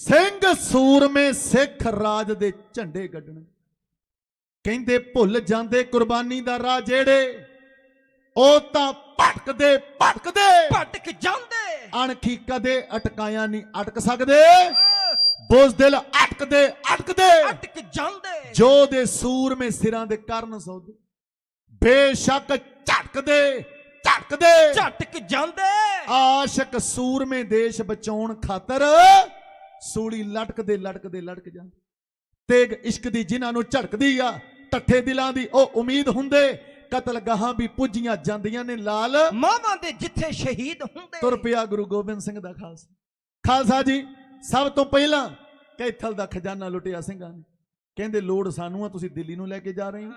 ਸਿੰਘ ਸੂਰਮੇ ਸਿੱਖ ਰਾਜ ਦੇ ਝੰਡੇ ਗੱਡਣ। ਕਹਿੰਦੇ ਭੁੱਲ ਜਾਂਦੇ ਕੁਰਬਾਨੀ ਦਾ ਰਾਹ ਜਿਹੜੇ, ਉਹ ਤਾਂ ਭਟਕਦੇ ਭਟਕ ਜਾਂਦੇ। ਅਣਖੀ ਕਦੇ ਅਟਕਾਇਆ ਨਹੀਂ ਅਟਕ ਸਕਦੇ, ਬੁਜ਼ਦਿਲ ਅਟਕਦੇ ਅਟਕ ਜਾਂਦੇ। ਜੋ ਦੇ ਸੂਰਮੇ ਸਿਰਾਂ ਦੇ ਕਰਨ ਸੌਦੇ, ਬੇਸ਼ੱਕ ਝਟਕਦੇ ਝਟਕ ਜਾਂਦੇ। ਆਸ਼ਕ ਸੂਰਮੇ ਦੇਸ਼ ਬਚਾਉਣ ਖਾਤਰ ਸੂਲੀ ਲਟਕ ਜਾਂਦੇ। ਤੇਗ ਇਸ਼ਕ ਦੀ ਜਿਨ੍ਹਾਂ ਨੂੰ ਝੜਕਦੀ ਆ, ਠੱਠੇ ਦਿਲਾਂ ਦੀ ਉਹ ਉਮੀਦ ਹੁੰਦੇ, ਕਤਲ ਗਾਹਾਂ ਵੀ ਪੁੱਜੀਆਂ ਜਾਂਦੀਆਂ ਨੇ ਲਾਲ ਮਾਵਾਂ ਦੇ ਜਿੱਥੇ ਸ਼ਹੀਦ ਹੁੰਦੇ। ਤੁਰ ਪਿਆ ਗੁਰੂ ਗੋਬਿੰਦ ਸਿੰਘ ਦਾ ਖਾਲਸਾ ਜੀ। ਸਭ ਤੋਂ ਪਹਿਲਾਂ ਕੈਥਲ ਦਾ ਖਜ਼ਾਨਾ ਲੁੱਟਿਆ ਸਿੰਘਾਂ ਨੇ। ਕਹਿੰਦੇ ਲੋੜ ਸਾਨੂੰ ਆ, ਤੁਸੀਂ ਦਿੱਲੀ ਨੂੰ ਲੈ ਕੇ ਜਾ ਰਹੇ ਹੋ।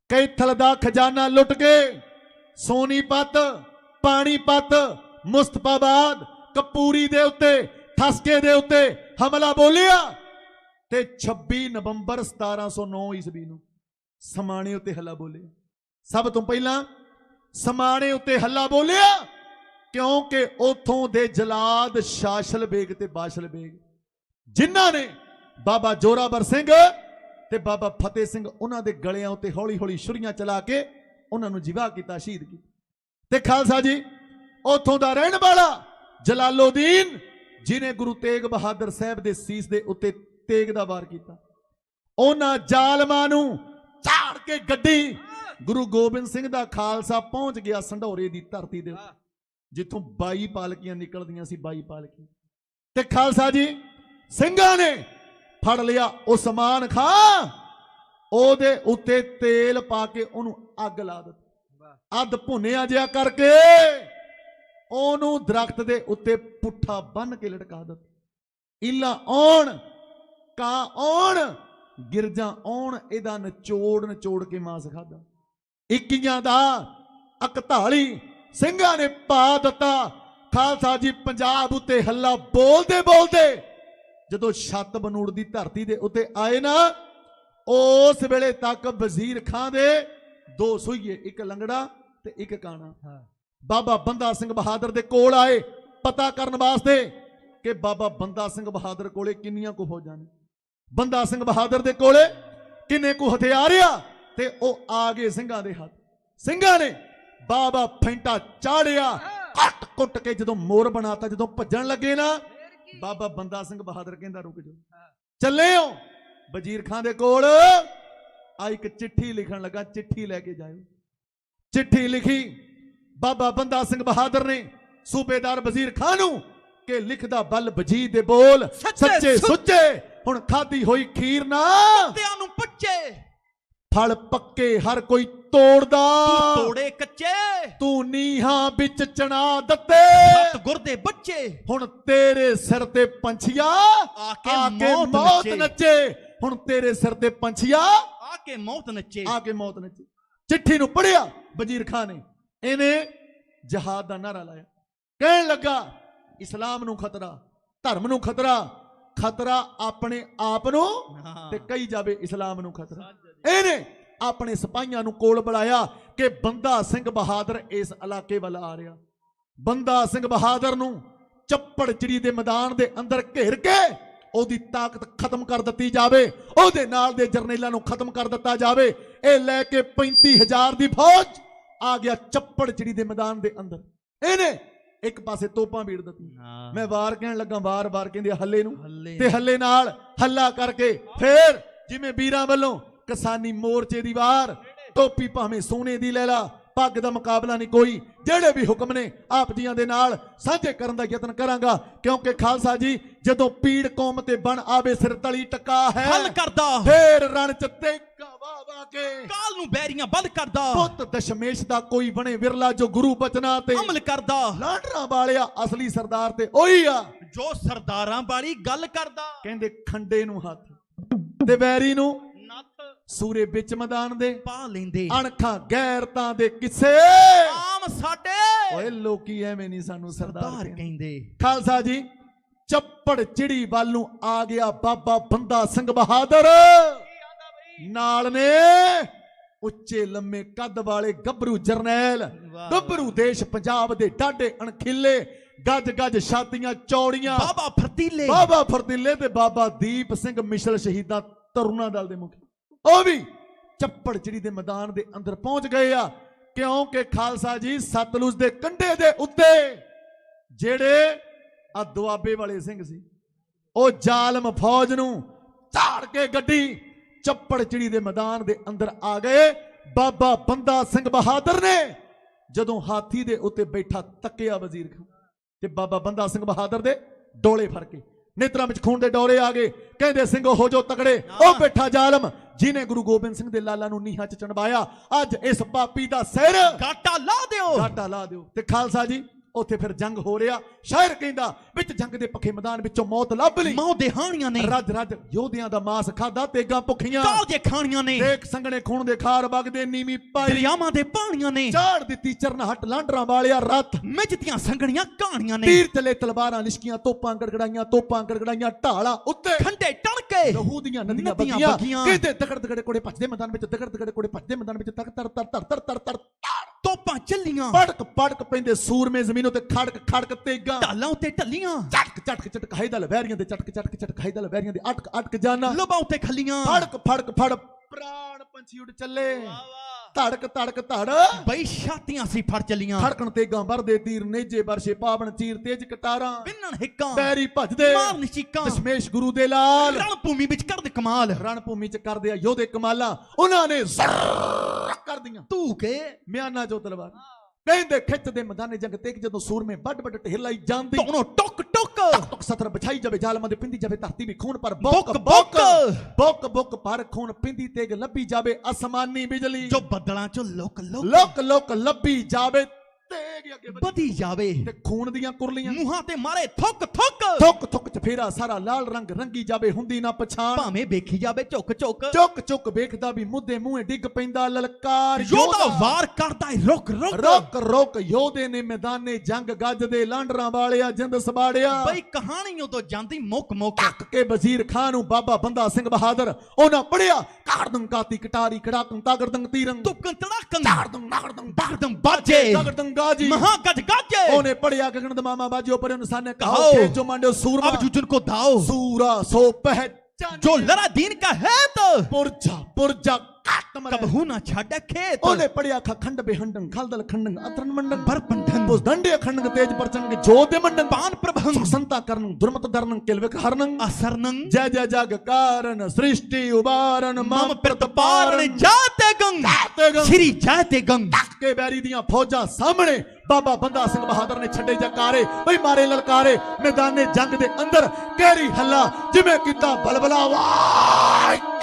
ਕੈਥਲ ਦਾ ਖਜ਼ਾਨਾ ਲੁੱਟ ਕੇ ਸੋਨੀਪਤ, ਪਾਣੀਪਤ, ਮੁਸਤਫਾਬਾਦ, ਕਪੂਰੀ ਦੇ ਉੱਤੇ, ਠਸਕੇ ਦੇ ਉੱਤੇ ਹਮਲਾ ਬੋਲਿਆ ਤੇ 26 ਨਵੰਬਰ 1709 ਈਸਵੀ ਨੂੰ ਸਮਾਣੇ ਉੱਤੇ ਹੱਲਾ ਬੋਲਿਆ। ਸਭ ਤੋਂ ਪਹਿਲਾਂ ਸਮਾਣੇ ਉੱਤੇ ਹੱਲਾ ਬੋਲਿਆ ਕਿਉਂਕਿ ਉਥੋਂ ਦੇ ਜਲਾਦ ਸ਼ਾਸਲ ਬੇਗ ਤੇ ਬਾਸ਼ਲ ਬੇਗ, ਜਿਨ੍ਹਾਂ ਨੇ ਬਾਬਾ ਜੋਰਾਵਰ ਸਿੰਘ ਤੇ ਬਾਬਾ ਫਤਿਹ ਸਿੰਘ, ਉਹਨਾਂ ਦੇ ਗਲਿਆਂ ਉੱਤੇ ਹੌਲੀ ਹੌਲੀ ਛੁਰੀਆਂ ਚਲਾ ਕੇ ਉਹਨਾਂ ਨੂੰ ਜਿਵਾ ਕੀਤਾ, ਸ਼ਹੀਦ ਕੀਤਾ। ਤੇ ਖਾਲਸਾ ਜੀ ਉਥੋਂ ਦਾ ਰਹਿਣ ਵਾਲਾ ਜਲਾਲੋਦੀਨ, ਜਿਨੇ ਗੁਰੂ ਤੇਗ ਬਹਾਦਰ ਸਾਹਿਬ ਦੇ ਸੀਸ ਦੇ ਉੱਤੇ ਤੇਗ ਦਾ ਵਾਰ ਕੀਤਾ, ਉਹਨਾਂ ਜ਼ਾਲਮਾਂ ਨੂੰ ਝਾੜ ਕੇ ਗੱਡੀ ਗੁਰੂ ਗੋਬਿੰਦ ਸਿੰਘ ਦਾ ਖਾਲਸਾ ਪਹੁੰਚ ਗਿਆ ਸੰਢੌਰੇ ਦੀ ਧਰਤੀ ਦੇ ਉੱਤੇ, ਜਿੱਥੋਂ 22 ਪਾਲਕੀਆਂ ਨਿਕਲਦੀਆਂ ਸੀ। 22 ਪਾਲਕੀਆਂ ਤੇ ਖਾਲਸਾ ਜੀ ਸਿੰਘਾਂ ਨੇ ਫੜ ਲਿਆ ਉਸਮਾਨ ਖਾਂ, ਉਹਦੇ ਉੱਤੇ ਤੇਲ ਪਾ ਕੇ ਉਹਨੂੰ ਅੱਗ ਲਾ ਦਿੱਤੀ। ਅੱਧ ਭੁੰਨਿਆ ਜਿਹਾ ਕਰਕੇ ਉਹਨੂੰ ਦਰਖਤ ਦੇ ਉੱਤੇ ਪੁੱਠਾ ਬੰਨ ਕੇ ਲਟਕਾ ਦਿੱਤਾ। ਇਲਾ ਆਉਣ, ਕਾਂ ਆਉਣ, ਗਿਰਜਾਂ ਆਉਣ, ਇਹਦਾ ਨਿਚੋੜ ਕੇ ਮਾਸ ਖਾਦਾ। 21 ਦਾ 41 ਸਿੰਘਾਂ ਨੇ ਪਾ ਦਿੱਤਾ। ਖਾਲਸਾ ਜੀ ਪੰਜਾਬ ਉੱਤੇ ਹੱਲਾ ਬੋਲਦੇ ਜਦੋਂ ਛੱਤ ਬਨੂੜ ਦੀ ਧਰਤੀ ਦੇ ਉੱਤੇ ਆਏ ਨਾ, ਉਸ ਵੇਲੇ ਤੱਕ ਵਜ਼ੀਰ ਖਾਂ ਦੇ 2 ਸੂਈਏ, ਇੱਕ ਲੰਗੜਾ ਤੇ ਇੱਕ ਕਾਣਾ, ਬਾਬਾ ਬੰਦਾ ਸਿੰਘ ਬਹਾਦਰ ਦੇ ਕੋਲ ਆਏ ਪਤਾ ਕਰਨ ਵਾਸਤੇ ਕਿ ਬਾਬਾ ਬੰਦਾ ਸਿੰਘ ਬਹਾਦਰ ਕੋਲੇ ਕਿੰਨੀਆਂ ਕੁ ਫੌਜਾਂ ਨੇ, ਬੰਦਾ ਸਿੰਘ ਬਹਾਦਰ ਦੇ ਕੋਲੇ ਕਿੰਨੇ ਕੁ ਹਥਿਆਰ ਆ। ਤੇ ਉਹ ਆ ਗਏ ਸਿੰਘਾਂ ਦੇ ਹੱਥ। ਸਿੰਘਾਂ ਨੇ ਬਾਬਾ ਫੈਂਟਾ ਚਾੜਿਆ, ਕੁੱਟ ਕੇ ਜਦੋਂ ਮੋਰ ਬਣਾਤਾ, ਜਦੋਂ ਭੱਜਣ ਲੱਗੇ ਨਾ, ਬਾਬਾ ਬੰਦਾ ਸਿੰਘ ਬਹਾਦਰ ਕਹਿੰਦਾ ਰੁਕ ਜਾਓ, ਚੱਲੇ ਹੋ ਵਜ਼ੀਰ ਖਾਂ ਦੇ ਕੋਲ। ਆ ਇੱਕ ਚਿੱਠੀ ਲਿਖਣ ਲੱਗਾ, ਚਿੱਠੀ ਲੈ ਕੇ ਜਾਇਓ। ਚਿੱਠੀ ਲਿਖੀ ਬਾਬਾ ਬੰਦਾ ਸਿੰਘ ਬਹਾਦਰ ਨੇ ਸੂਬੇਦਾਰ ਵਜ਼ੀਰ ਖਾਂ ਨੂੰ ਕਿ ਲਿਖਦਾ ਬਲ ਵਜੀਦ ਦੇ ਬੋਲ ਸੱਚੇ ਸੁੱਚੇ, ਹੁਣ ਖਾਦੀ ਹੋਈ ਖੀਰ ਨਾ ਕੁੱਤਿਆਂ ਨੂੰ ਪੁੱਛੇ, ਫਲ ਪੱਕੇ ਹਰ ਕੋਈ ਤੋੜਦਾ, ਤੂੰ ਤੋੜੇ ਕੱਚੇ, ਤੂੰ ਨੀਹਾਂ ਵਿੱਚ ਚਣਾ ਦਿੱਤੇ, ਸਤਿਗੁਰ ਦੇ ਬੱਚੇ, ਹੁਣ ਤੇਰੇ ਸਿਰ ਤੇ ਪੰਛੀਆ ਆ ਕੇ ਮੌਤ ਨੱਚੇ, ਹੁਣ ਤੇਰੇ ਸਿਰ ਤੇ ਪੰਛੀਆ ਆ ਕੇ ਮੌਤ ਨੱਚੇ, ਆ ਕੇ ਮੌਤ ਨੱਚੇ। ਚਿੱਠੀ ਨੂੰ ਪੜਿਆ ਵਜ਼ੀਰ ਖਾਂ ਨੇ, ਇਹਨੇ ਜਹਾਦ ਦਾ ਨਾਰਾ ਲਾਇਆ, ਕਹਿਣ ਲੱਗਾ ਇਸਲਾਮ ਨੂੰ ਖਤਰਾ, ਧਰਮ ਨੂੰ ਖਤਰਾ, ਖਤਰਾ ਆਪਣੇ ਆਪ ਨੂੰ ਤੇ ਕਹੀ ਜਾਵੇ ਇਸਲਾਮ ਨੂੰ ਖਤਰਾ। ਇਹਨੇ ਆਪਣੇ ਸਿਪਾਹੀਆਂ ਨੂੰ ਕੋਲ ਬੁਲਾਇਆ ਕਿ ਬੰਦਾ ਸਿੰਘ ਬਹਾਦਰ ਇਸ ਇਲਾਕੇ ਵੱਲ ਆ ਰਿਹਾ। ਬੰਦਾ ਸਿੰਘ ਬਹਾਦਰ ਨੂੰ ਚੱਪੜ ਚਿੜੀ ਦੇ ਮੈਦਾਨ ਦੇ ਅੰਦਰ ਘੇਰ ਕੇ ਉਹਦੀ ਤਾਕਤ ਖਤਮ ਕਰ ਦਿੱਤੀ ਜਾਵੇ, ਉਹਦੇ ਨਾਲ ਦੇ ਜਰਨੈਲਾਂ ਨੂੰ ਖਤਮ ਕਰ ਦਿੱਤਾ ਜਾਵੇ। ਇਹ ਲੈ ਕੇ 35,000 ਦੀ ਫੌਜ ਆ ਗਿਆ ਚੱਪੜ ਚਿੜੀ ਦੇ ਮੈਦਾਨ ਦੇ ਅੰਦਰ। ਇਹਨੇ ਇੱਕ ਪਾਸੇ ਤੋਪਾਂ ਭੀੜ ਦਿੱਤੀ, ਮੈਂ ਵਾਰ ਕਹਿਣ ਲੱਗਾ, ਵਾਰ ਕਹਿੰਦੇ ਹੱਲੇ ਨੂੰ, ਤੇ ਹੱਲੇ ਨਾਲ ਹੱਲਾ ਕਰਕੇ ਫੇਰ ਜਿਵੇਂ ਵੀਰਾਂ ਵੱਲੋਂ ਕਿਸਾਨੀ ਮੋਰਚੇ ਦੀ ਵਾਰ, ਟੋਪੀ ਭਾਵੇਂ ਸੋਨੇ ਦੀ ਲੈ ਲਾ, ਪੱਗ ਦਾ ਮੁਕਾਬਲਾ ਨਹੀਂ ਕੋਈ, ਜਿਹੜੇ ਵੀ ਹੁਕਮ ਨੇ ਆਪ ਜੀਆਂ ਦੇ ਨਾਲ ਸਾਂਝੇ ਕਰਨ ਦਾ ਯਤਨ ਕਰਾਂਗਾ। ਕਿਉਂਕਿ ਖਾਲਸਾ ਜੀ ਜਦੋਂ ਪੀੜ ਕੌਮ ਤੇ ਬਣ ਆਵੇ ਸਿਰ ਤਲੀ ਟਕਾ ਹੈ, ਹੱਲ ਕਰਦਾ ਫੇਰ ਰਣ ਚ ਤੇਗਾ ਵਾ ਕੇ ਕਾਲ ਨੂੰ ਬੈਰੀਆਂ ਬੰਦ ਕਰਦਾ, ਪੁੱਤ ਦਸ਼ਮੇਸ਼ ਦਾ ਕੋਈ ਬਣੇ ਵਿਰਲਾ ਜੋ ਗੁਰੂ ਬਚਨਾਂ ਤੇ ਅਮਲ ਕਰਦਾ, ਲਾਂਡਰਾਂ ਵਾਲਿਆ ਅਸਲੀ ਸਰਦਾਰ ਤੇ ਉਹੀ ਆ ਜੋ ਸਰਦਾਰਾਂ ਵਾਲੀ ਗੱਲ ਕਰਦਾ। ਕਹਿੰਦੇ ਖੰਡੇ ਨੂੰ ਹੱਥ ਤੇ ਵੈਰੀ ਨੂੰ ਨੱਥ, ਸੂਰੇ ਵਿੱਚ ਮੈਦਾਨ ਦੇ ਪਾ ਲੈਂਦੇ ਅਣਖਾਂ ਗੈਰਤਾਂ ਦੇ ਕਿੱਸੇ, ਆਮ ਸਾਡੇ ਓਏ ਲੋਕੀ ਐਵੇਂ ਨਹੀਂ ਸਾਨੂੰ ਸਰਦਾਰ ਕਹਿੰਦੇ। ਖਾਲਸਾ ਜੀ ਚੱਪੜ ਚਿੜੀ ਵੱਲ ਨੂੰ ਆ ਗਿਆ ਬਾਬਾ ਬੰਦਾ ਸਿੰਘ ਬਹਾਦਰ, ਨਾਲ ਨੇ ਉੱਚੇ ਲੰਮੇ ਕੱਦ ਵਾਲੇ ਗੱਭਰੂ ਜਰਨੈਲ, ਗੱਭਰੂ ਦੇਸ਼ ਪੰਜਾਬ ਦੇ ਡਾਢੇ ਅਣਖੀਲੇ गज गज छातियां चौड़ियां बाबा फरतीले बाबा फरतीले ते बाबा दीप सिंह मिशल शहीदां तरुणा दल दे मुखी ਉਹ भी ਚੱਪੜ ਚਿੜੀ ਦੇ ਮੈਦਾਨ ਦੇ ਅੰਦਰ ਪਹੁੰਚ ਗਏ ਆ ਕਿਉਂਕਿ ਖਾਲਸਾ ਜੀ ਸਤਲੁਜ ਦੇ ਕੰਢੇ ਦੇ ਉੱਤੇ ਜਿਹੜੇ ਆ ਦੁਆਬੇ ਵਾਲੇ ਸਿੰਘ ਸੀ ਉਹ ਜ਼ਾਲਮ ਫੌਜ ਨੂੰ ਝਾੜ ਕੇ ਗੱਡੀ ਚੱਪੜ ਚਿੜੀ ਦੇ ਮੈਦਾਨ ਦੇ ਅੰਦਰ ਆ ਗਏ ਬਾਬਾ ਬੰਦਾ ਸਿੰਘ ਬਹਾਦਰ ਨੇ ਜਦੋਂ ਹਾਥੀ ਦੇ ਉੱਤੇ ਬੈਠਾ ਤੱਕਿਆ ਵਜ਼ੀਰ ਖਾਨ ਤੇ ਬਾਬਾ ਬੰਦਾ ਸਿੰਘ ਬਹਾਦਰ ਦੇ ਡੋਲੇ ਫੜ ਕੇ ਨੇਤਰਾਂ ਵਿੱਚ ਖੂਨ ਦੇ ਡੋਰੇ ਆ ਗਏ ਕਹਿੰਦੇ ਸਿੰਘੋ ਹੋ ਜੋ ਤਕੜੇ ਉਹ ਬੈਠਾ ਜ਼ਾਲਮ ਜਿਹਨੇ ਗੁਰੂ ਗੋਬਿੰਦ ਸਿੰਘ ਦੇ ਲਾਲਾਂ ਨੂੰ ਨੀਹਾਂ 'ਚ ਚਣਵਾਇਆ ਅੱਜ ਇਸ ਪਾਪੀ ਦਾ ਸਿਰ ਗਾਟਾ ਲਾ ਦਿਓ ਤੇ ਖਾਲਸਾ ਜੀ ਉੱਥੇ ਫਿਰ ਜੰਗ ਹੋ ਰਿਹਾ ਸ਼ਾਇਰ ਕਹਿੰਦਾ ਵਿੱਚ ਜੰਗ ਦੇ ਪੱਖੇ ਮੈਦਾਨ ਵਿੱਚੋਂ ਮੌਤ ਲੱਭ ਲਈ ਮੌਤ ਦੇ ਹਾਣੀਆਂ ਨੇ ਰੱਜ ਰੱਜ ਯੋਧਿਆਂ ਦਾ ਮਾਸ ਖਾਦਾ ਤੇਗਾਂ ਭੁੱਖੀਆਂ ਕਾਲ ਜੇ ਖਾਣੀਆਂ ਨੇ ਦੇਖ ਸੰਘਣੇ ਖੂਨ ਦੇ ਖਾਰ ਵਗਦੇ ਨੀਵੀਂ ਪਾਈ ਦਰਿਆਵਾਂ ਦੇ ਪਾਣੀਆਂ ਨੇ ਝਾੜ ਦਿੱਤੀ ਚਰਨਹੱਟ ਲਾਂਡਰਾਂ ਵਾਲਿਆ ਰੱਥ ਮਿਜਦੀਆਂ ਸੰਗਣੀਆਂ ਕਹਾਣੀਆਂ ਨੇ ਤੀਰ ਚਲੇ ਤਲਵਾਰਾਂ ਲਿਸ਼ਕੀਆਂ ਤੋਪਾਂ ਗੜਗੜਾਈਆਂ ਢਾਲਾਂ ਉੱਤੇ ਖੰਡੇ ਟਣ ਕੇ ਲਹੂ ਦੀਆਂ ਨਦੀਆਂ ਵਗੀਆਂ ਕਿਤੇ ਦਗੜ ਦਗੜੇ ਕੋੜੇ ਭੱਜਦੇ ਮੈਦਾਨ ਵਿੱਚ ਤਕ ਤਰ ਤੋਪਾਂ ਚੱਲੀਆਂ ਪੜਕ ਪੈਂਦੇ ਸੂਰਮੇ ਜ਼ਮੀਨ ਉਤੇ ਖੜਕ ਤੇਗਾਂ ਢਾਲਾਂ ਉਤੇ ਢੱਲੀਆਂ ਝਟਕ ਹਾਈਦਲ ਵੈਰੀਆਂ ਦੇ ਝਟਕ ਹਾਈਦਲ ਵੈਰੀਆਂ ਦੇ ਅਟਕ ਜਾਣਾ ਲਬਾਂ ਉਤੇ ਖੱਲੀਆਂ ਫੜ ਪ੍ਰਾਣ ਪੰਛੀ ਉੱਡ ਚੱਲੇ ਧੜ ਬਈ ਛਾਤੀਆਂ ਸੀ ਫੜ ਚੱਲੀਆਂ ਖੜਕਣ ਤੇਗਾਂ ਵਰਦੇ ਤੀਰ ਨੇਜੇ ਵਰਸ਼ੇ ਪਾਵਨ ਚੀਰ ਤੇਜ ਕਟਾਰਾਂ ਬਿੰਨਣ ਹਿੱਕਾਂ ਪੈਰੀ ਭਜਦੇ ਮਾਰਨ ਚੀਕਾਂ ਦਸ਼ਮੇਸ਼ ਗੁਰੂ ਦੇ ਲਾਲ ਰਣ ਭੂਮੀ ਵਿੱਚ ਕਰਦੇ ਕਮਾਲ ਰਣ ਭੂਮੀ 'ਚ ਕਰਦੇ ਆ ਯੋਧੇ ਕਮਾਲਾਂ ਉਹਨਾਂ ਨੇ ਕਰਦੀਆਂ ਤੂੰ ਕੇ ਮਿਆਨਾ ਜੋ ਤਲਵਾਰ ਕਹਿੰਦੇ ਖਿੱਚਦੇ ਮੈਦਾਨੇ ਜੰਗ ਤੇ ਜਦੋਂ ਸੂਰਮੇ ਵੱਡ ਢੇਰ ਲਾਈ ਜਾਂਦੀ ਦੋਨੋਂ ਟੁੱਕ ਸਤਰ ਬਿਛਾਈ ਜਾਵੇ ਜ਼ਾਲਮਾਂ ਦੇ ਪਿੰਦੀ ਜਾਵੇ ਧਰਤੀ ਵੀ ਖੂਨ ਪਰ ਬੁੱਕ ਪਰ ਖੂਨ ਪਿੰਦੀ ਤੇਗ ਲੱਭੀ ਜਾਵੇ ਅਸਮਾਨੀ ਬਿਜਲੀ ਜੋ ਬੱਦਲਾਂ ਚੋਂ ਲੋਕ ਲੱਭੀ ਜਾਵੇ ਤੇਗ ਅੱਗੇ ਵਧੀ ਜਾਵੇ ਤੇ ਖੂਨ ਦੀਆਂ ਕੁਰਲੀਆਂ ਮੂੰਹਾਂ ਤੇ ਮਾਰੇ ਥੁੱਕ ਚਫੇਰਾ ਸਾਰਾ ਲਾਲ ਰੰਗ ਰੰਗੀ ਜਾਵੇ ਹੁੰਦੀ ਨਾ ਪਛਾਣ ਭਾਵੇਂ ਵੇਖੀ ਜਾਵੇ ਝੁੱਕ ਵੇਖਦਾ ਵੀ ਮੁੱਦੇ ਮੂੰਹੇ ਡਿੱਗ ਪੈਂਦਾ ਲਲਕਾਰ ਯੋਧਾ ਵਾਰ ਕਰਦਾ ਏ ਰੁਕ ਯੋਧੇ ਨੇ ਮੈਦਾਨੇ ਜੰਗ ਗੱਜਦੇ ਲਾਂਡਰਾਂ ਵਾਲਿਆ ਜਿੰਦ ਸਬਾੜਿਆ ਬਈ ਕਹਾਣੀਆਂ ਤੋਂ ਜਾਂਦੀ ਮੁੱਕ ਟੱਕ ਕੇ ਵਜ਼ੀਰ ਖਾਨ ਨੂੰ ਬਾਬਾ ਬੰਦਾ ਸਿੰਘ ਬਹਾਦਰ ਉਹਨਾਂ ਪੜਿਆ ਕਾੜਦੰ ਕਾਤੀ ਕਟਾਰੀ ਕੜਾਕੰ ਤਾਗੜਦੰ ਤੀਰੰ ਤੁਕੰ ਤੜਾਕੰ ਤਾਗੜਦੰ ਬਾਜੇ ਤਾਗੜਦੰ गाजी महा गज गाजे ओने पढ़िया गगन दमामा बाजियो पर निशाने कहो जो मांडो सूरमा अब जुजन को दाओ सूरा सो पहचान जो लड़ा दीन का है तो पुरजा कबहू ना छाड़ा खेत ओने पढ़िया खंड बेहंडं खलदल खंडं अतरन मंडं बरपंडन उस दंडे खंडं तेज परचंग जोधे मंडं पान प्रभंग संता करनं दुर्मत दरनं केलविक हरनं असरनं जय जग कारण सृष्टि उबारन मम प्रतिपारण जाते गंग श्री जाते गंग के बैरी दियां फौजां सामने बाबा बंदा सिंह बहादुर ने छड़े जकारे बई मारे ललकारे मैदाने जंग दे अंदर कैरी हल्ला जिवें कीता बलबला वाह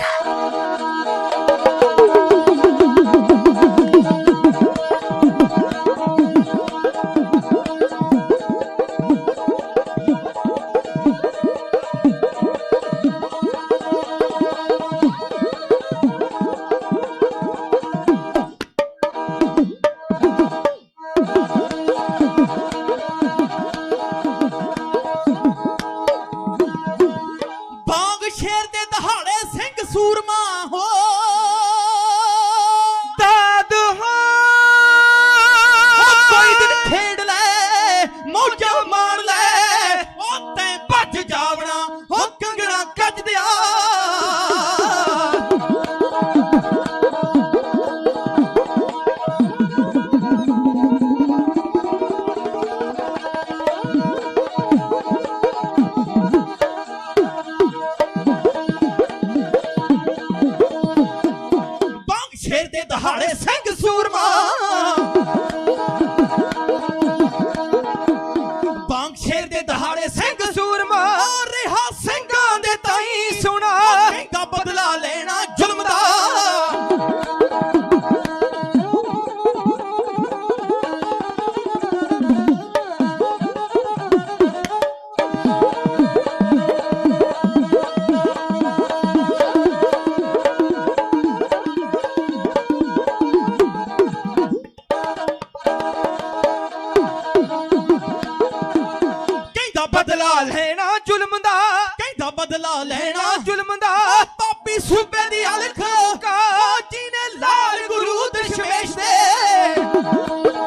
बदला लेना जुल्म दा पापी सूबे दी अलख का जीने लाल गुरु दशमेश दे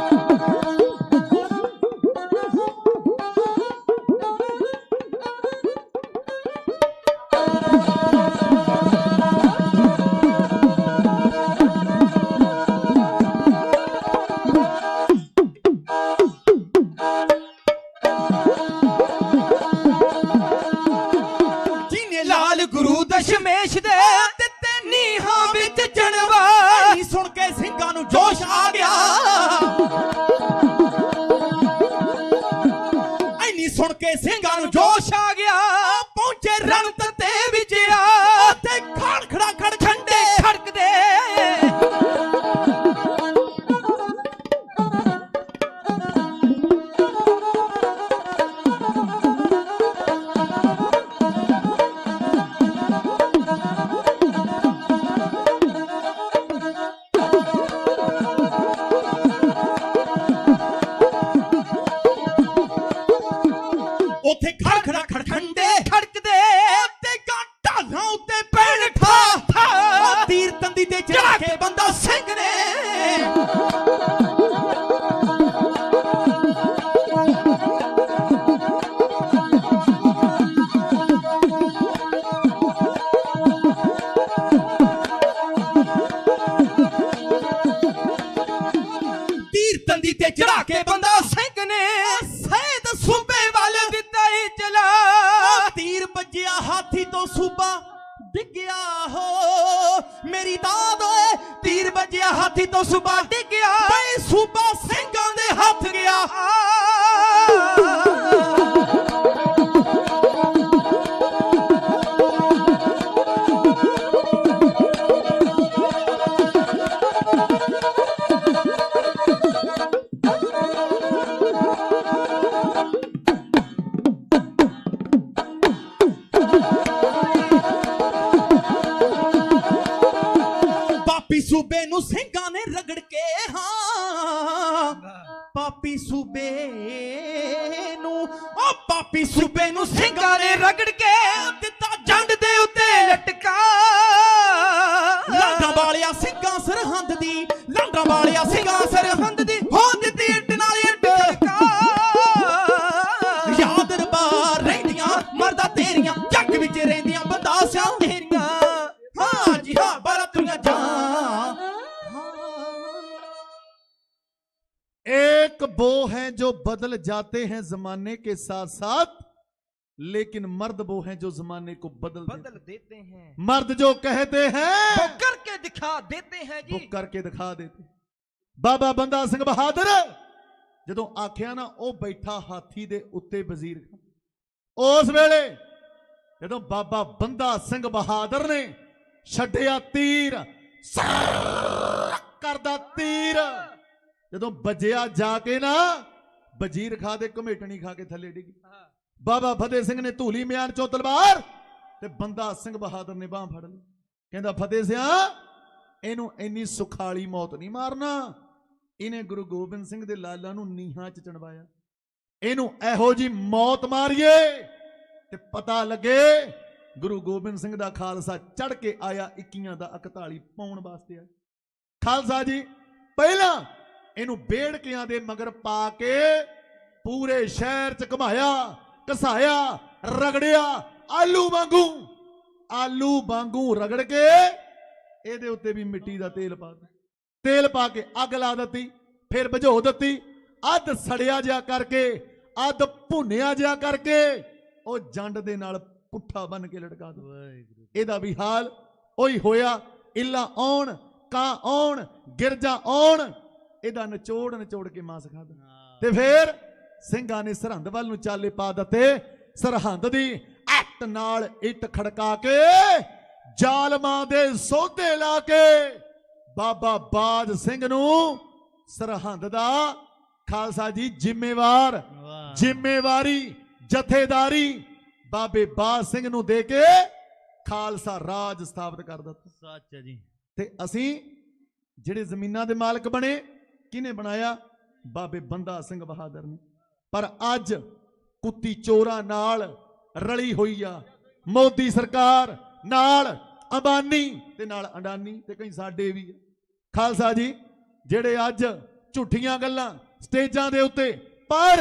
ਗੁਰੂ ਦਸ਼ਮੇਸ਼ ਦੇ ਦਿੱਤੇ ਨੀਹਾਂ ਵਿੱਚ ਜਣਵਾ ਨੀ ਸੁਣ ਕੇ ਸਿੰਘਾਂ ਨੂੰ ਜੋਸ਼ ਆ ਗਿਆ ਐਨੀ ਸੁਣ ਕੇ ਸਿੰਘਾਂ ਨੂੰ ਜੋਸ਼ ਆ ਗਿਆ ਪਹੁੰਚੇ ਰਣ ਤੱਤੇ ਵਿੱਚ ਆ ਤੇ ਖਾੜ ਖੜਾ ਖੜ ਖੰਡੇ ਖੜਕਦੇ ਉੱਥੇ ਖੜਖੜਾ ਖੜਖੰਡੇ ਖੜਕਦੇ ਤੇ ਢਾਲਾਂ ਉੱਤੇ ਪੈਣ ਠਾ ਤੀਰ ਤੰਦੀ ਤੇ ਚੜਾ ਕੇ ਬੰਦਾ ਸਿੰਘ ਨੇ ਤੀਰ ਤੰਦੀ ਤੇ ਚੜਾ ਕੇ ਬੰਦਾ ਸਿੰਘ ਨੇ ਸੈਦ ਸੂਬੇ ਵੱਲ ਦਿੱਤਾ ਹੀ ਚਲਾ ਤੀਰ ਵੱਜਿਆ ਹਾਥੀ ਤੋਂ ਸੂਬਾ ਡਿੱਗਿਆ ਹੋ ਮੇਰੀ ਦਾਦ ਓਏ ਤੀਰ ਵੱਜਿਆ ਹਾਥੀ ਤੋਂ ਸੂਬਾ ਡਿੱਗਿਆ ਬਈ ਸੂਬਾ ਸਿੰਘਾਂ ਦੇ ਹੱਥ ਗਿਆ ਸੂਬੇ ਨੂੰ ਸਿੰਘਾਂ ਨੇ ਰਗੜ ਕੇ ਹਾਂ ਪਾਪੀ ਸੂਬੇ ਨੂੰ ਸਿੰਘਾਂ ਨੇ ਰਗੜ ਕੇ ਦਿੱਤਾ ਜੰਡ ਦੇ ਉੱਤੇ ਲਟਕਾ ਲਾਂਡਾਂ ਵਾਲਿਆ ਸਿੰਘਾਂ ਸਰਹੰਦ ਦੀ ਲਾਂਡਾਂ ਵਾਲਿਆ ਸਿੰਘਾਂ ਸਰਹੰਦ ਦੀ ਹੋ ਦਿੱਤੀ ਇੱਟ ਨਾਲ ਇੱਟ ਖੜਕਾ ਯਾਦ ਦਰਬਾਰ ਰਹਿੰਦੀਆਂ ਮਰਦਾ ਤੇਰੀਆਂ ਜੱਗ ਵਿੱਚ ਰਹਿੰਦੀਆਂ ਬੰਦਾਸਿਆਂ ਤੇਰੀਆਂ हाँ जी हाँ बारातियां जा एक वो हैं जो बदल जाते हैं जमाने के साथ साथ लेकिन मर्द वो हैं जो जमाने को बदल देते हैं मर्द जो कहते हैं वो करके दिखा देते हैं जी वो करके दिखा देते बाबा बंदा सिंह बहादुर जदों आखिया ना ओ बैठा हाथी दे उत्ते वजीर उस वेले जदों बाबा बंदा सिंह बहादुर ने छड्डिया तीर करदा तीर जदों बजिया जाके ना वजीर खा दे कमेटनी खा के थले डिगी बाबा फतेह सिंह ने धूली म्यान चो तलवार ते बंदा सिंह बहादुर ने बांह फड़ ली कहंदा फतेह सिंह इहनूं इन्नी सुखाली मौत नहीं मारना इन्हें गुरु गोबिंद सिंह दे लाला नूं नीहां च चणवाया इहनूं इहो जी मौत मारिए ते पता लगे गुरु गोबिंद सिंह दा खालसा चढ़ के आया 21 दा 41 पाउण वास्ते आया खालसा जी पहला इनू बेड़कियां दे मगर पा के पूरे शहर च घुमाया घसाया रगड़िया आलू वांगू रगड़ के ਇਹਦੇ ਉੱਤੇ भी मिट्टी का तेल पा के अग ला दी फिर बुझो दी अध सड़िया जिहा करके अध भुनिया जिहा करके ਉਹ जंड दे नाल पुट्ठा बन के लटका दो ਇਹਦਾ भी हाल ओही होया इला आउण कां आउण गिरजा आउण ਇਹਦਾ निचोड़ के मांस खा दो ते फिर ਸਿੰਘਾਂ ने सरहंद वाल नूं चाले पा दिते सरहंद दी ऐट नाल इट खड़का के जालमां दे सौदे ला के बाबा बाज सिंह नूं सरहंद दा खालसा जी जिम्मेवारी जथेदारी बाबे बाज सिंह नूं दे के खालसा राज स्थापित कर दिता सच है जी ते असीं जिहड़े जमीनां दे मालक बने किने बनाया बाबे बंदा सिंह बहादुर ने पर अज कुत्ती चोरां नाल रली हुई आ मोदी सरकार नाल अंबानी ते नाल अडानी ते कई साडे भी खालसा जी जिहड़े अज झूठियां गल्लां स्टेजां दे उत्ते पर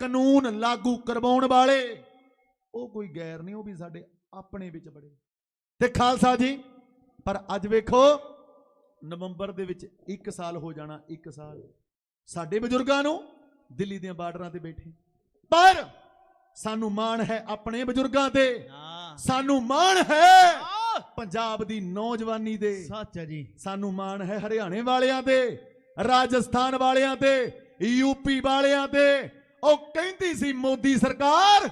कानून लागू करवाउण वाले वो कोई गैर नहीं, वो भी साडे अपने विच बड़े ते खालसा जी। पर अज वेखो नवंबर दे विच 1 साल हो जाना, 1 साल साडे बजुर्गां नूं दिल्ली दे बार्डरां ते बैठे, पर सानू माण है अपने बजुर्गां ते ਸਾਨੂੰ ਮਾਣ ਹੈ ਪੰਜਾਬ ਦੀ ਨੌਜਵਾਨੀ ਦੇ, ਸੱਚ ਹੈ ਜੀ। ਸਾਨੂੰ ਮਾਣ ਹੈ ਹਰਿਆਣੇ ਵਾਲਿਆਂ ਤੇ, ਰਾਜਸਥਾਨ ਵਾਲਿਆਂ ਤੇ, ਯੂਪੀ ਵਾਲਿਆਂ ਤੇ। ਉਹ ਕਹਿੰਦੀ ਸੀ ਮੋਦੀ ਸਰਕਾਰ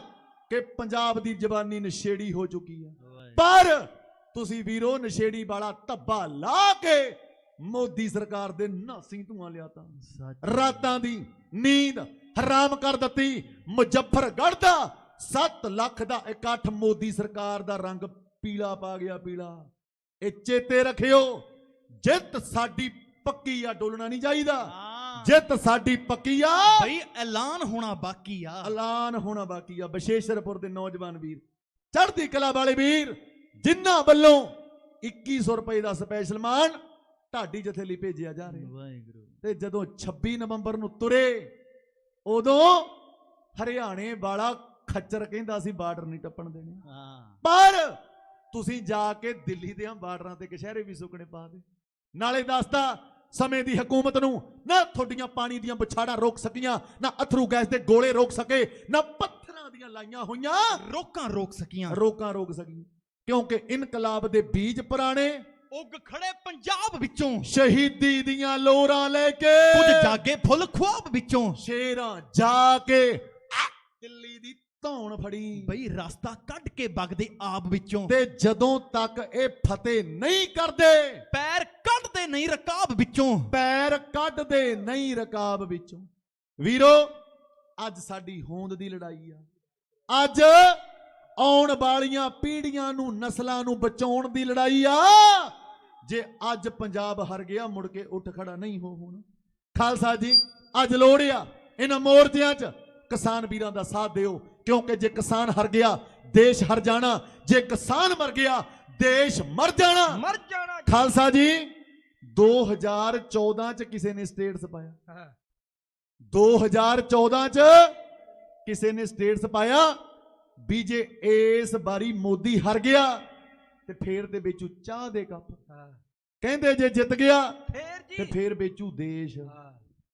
ਕਿ ਪੰਜਾਬ ਦੀ ਜਵਾਨੀ ਨਸ਼ੇੜੀ ਹੋ ਚੁੱਕੀ ਹੈ, ਪਰ ਤੁਸੀਂ ਵੀਰੋ ਨਸ਼ੇੜੀ ਵਾਲਾ ਧੱਬਾ ਲਾ ਕੇ ਮੋਦੀ ਸਰਕਾਰ ਦੇ ਨਾਸੀ ਧੂਆਂ ਲਿਆਤਾ। ਰਾਤਾਂ ਦੀ ਨੀਂਦ ਹਰਾਮ ਕਰ ਦਿੱਤੀ। ਮੁਜ਼ੱਫਰਗੜ੍ਹ ਦਾ 7 ਲੱਖ ਦਾ ਇਕੱਠ ਮੋਦੀ ਸਰਕਾਰ ਦਾ ਰੰਗ ਪੀਲਾ ਪਾ ਗਿਆ, ਪੀਲਾ। ਇਹ ਚੇਤੇ ਰੱਖਿਓ, ਜਿੱਤ ਸਾਡੀ ਪੱਕੀ ਆ, ਡੋਲਣਾ ਨਹੀਂ ਚਾਹੀਦਾ। ਜਿੱਤ ਸਾਡੀ ਪੱਕੀ ਆ ਬਈ, ਐਲਾਨ ਹੋਣਾ ਬਾਕੀ ਆ, ਐਲਾਨ ਹੋਣਾ ਬਾਕੀ ਆ। ਬਸ਼ੇਸ਼ਰਪੁਰ ਦੇ ਨੌਜਵਾਨ ਵੀਰ, ਚੜ੍ਹਦੀ ਕਲਾ ਵਾਲੇ ਵੀਰ, ਜਿਨ੍ਹਾਂ ਵੱਲੋਂ 2100 ਰੁਪਏ ਦਾ ਸਪੈਸ਼ਲ ਮਾਨ ਢਾਡੀ ਜਥੇ ਲਈ ਭੇਜਿਆ ਜਾ ਰਿਹਾ। ਤੇ ਜਦੋਂ 26 ਨਵੰਬਰ ਨੂੰ ਤੁਰੇ, ਉਦੋਂ ਹਰਿਆਣੇ ਵਾਲਾ ਖੱਚਰ ਕਹਿੰਦਾ ਸੀ ਬਾਰਡਰ ਨਹੀਂ ਟੱਪਣ ਦੇਣੇ, ਪਰ ਤੁਸੀਂ ਜਾ ਕੇ ਦਿੱਲੀ ਦੇ ਬਾਰਡਰਾਂ ਤੇ ਕਸ਼ਹਿਰੇ ਵੀ ਸੁੱਕਣੇ ਪਾ ਦੇ। ਨਾਲੇ ਦੱਸਦਾ ਸਮੇਂ ਦੀ ਹਕੂਮਤ ਨੂੰ, ਨਾ ਤੁਹਾਡੀਆਂ ਪਾਣੀ ਦੀਆਂ ਬੁਛਾੜਾਂ ਰੋਕ ਸਕੀਆਂ, ਨਾ ਅਥਰੂ ਗੈਸ ਦੇ ਗੋਲੇ ਰੋਕ ਸਕੇ, ਨਾ ਪੱਥਰਾਂ ਦੀਆਂ ਲਾਈਆਂ ਹੋਈਆਂ ਰੋਕਾਂ ਰੋਕ ਸਕੀਆਂ, ਕਿਉਂਕਿ ਇਨਕਲਾਬ ਦੇ ਬੀਜ ਪੁਰਾਣੇ ਉੱਗ ਖੜੇ ਪੰਜਾਬ ਵਿੱਚੋਂ, ਸ਼ਹੀਦੀ ਦੀਆਂ ਲੋਰਾਂ ਲੈ ਕੇ ਕੁਝ ਜਾਗੇ ਫੁੱਲ ਖੁਆਬ ਵਿੱਚੋਂ, ਸ਼ੇਰਾਂ ਜਾ ਕੇ ਦਿੱਲੀ ਦੀ ਧੌਣ ਫੜੀ ਬਈ, ਰਸਤਾ ਕੱਢ ਕੇ ਵਗਦੇ ਆਪ ਵਿੱਚੋਂ। ਤੇ ਜਦੋਂ ਤੱਕ ਇਹ ਫਤਿਹ ਨਹੀਂ ਕਰਦੇ, ਪੈਰ ਕੱਢਦੇ ਨਹੀਂ ਰਕਾਬ ਵਿੱਚੋਂ, ਪੈਰ ਕੱਢਦੇ ਨਹੀਂ ਰਕਾਬ ਵਿੱਚੋਂ। ਵੀਰੋ, ਅੱਜ ਸਾਡੀ ਹੋਂਦ ਦੀ ਲੜਾਈ ਆ। ਅੱਜ ਆਉਣ ਵਾਲੀਆਂ ਪੀੜ੍ਹੀਆਂ ਨੂੰ, ਨਸਲਾਂ ਨੂੰ ਬਚਾਉਣ ਦੀ ਲੜਾਈ ਆ। ਜੇ ਅੱਜ ਪੰਜਾਬ ਹਰ ਗਿਆ, ਮੁੜ ਕੇ ਉੱਠ ਖੜਾ ਨਹੀਂ ਹੋਣਾ। ਖਾਲਸਾ ਜੀ, ਅੱਜ ਲੋੜ ਆ ਇਹਨਾਂ ਮੋਰਚਿਆਂ 'ਚ ਕਿਸਾਨ ਵੀਰਾਂ ਦਾ ਸਾਥ ਦਿਓ, ਕਿਉਂਕਿ ਜੇ ਕਿਸਾਨ ਹਰ ਗਿਆ, ਦੇਸ਼ ਹਰ ਜਾਣਾ। ਜੇ ਕਿਸਾਨ ਮਰ ਗਿਆ, ਦੇਸ਼ ਮਰ ਜਾਣਾ। ਖਾਲਸਾ ਜੀ, 2014 'ਚ ਕਿਸੇ ਨੇ ਸਟੇਟਸ ਪਾਇਆ, 2014 'ਚ ਕਿਸੇ ਨੇ ਸਟੇਟਸ ਪਾਇਆ ਵੀ ਜੇ ਇਸ ਵਾਰੀ ਮੋਦੀ ਹਰ ਗਿਆ ਤੇ ਫੇਰ ਤੇ ਵੇਚੂ ਚਾਹ ਦੇ ਕੱਪ। ਕਹਿੰਦੇ ਜੇ ਜਿੱਤ ਗਿਆ ਤੇ ਫੇਰ ਵੇਚੂ ਦੇਸ਼।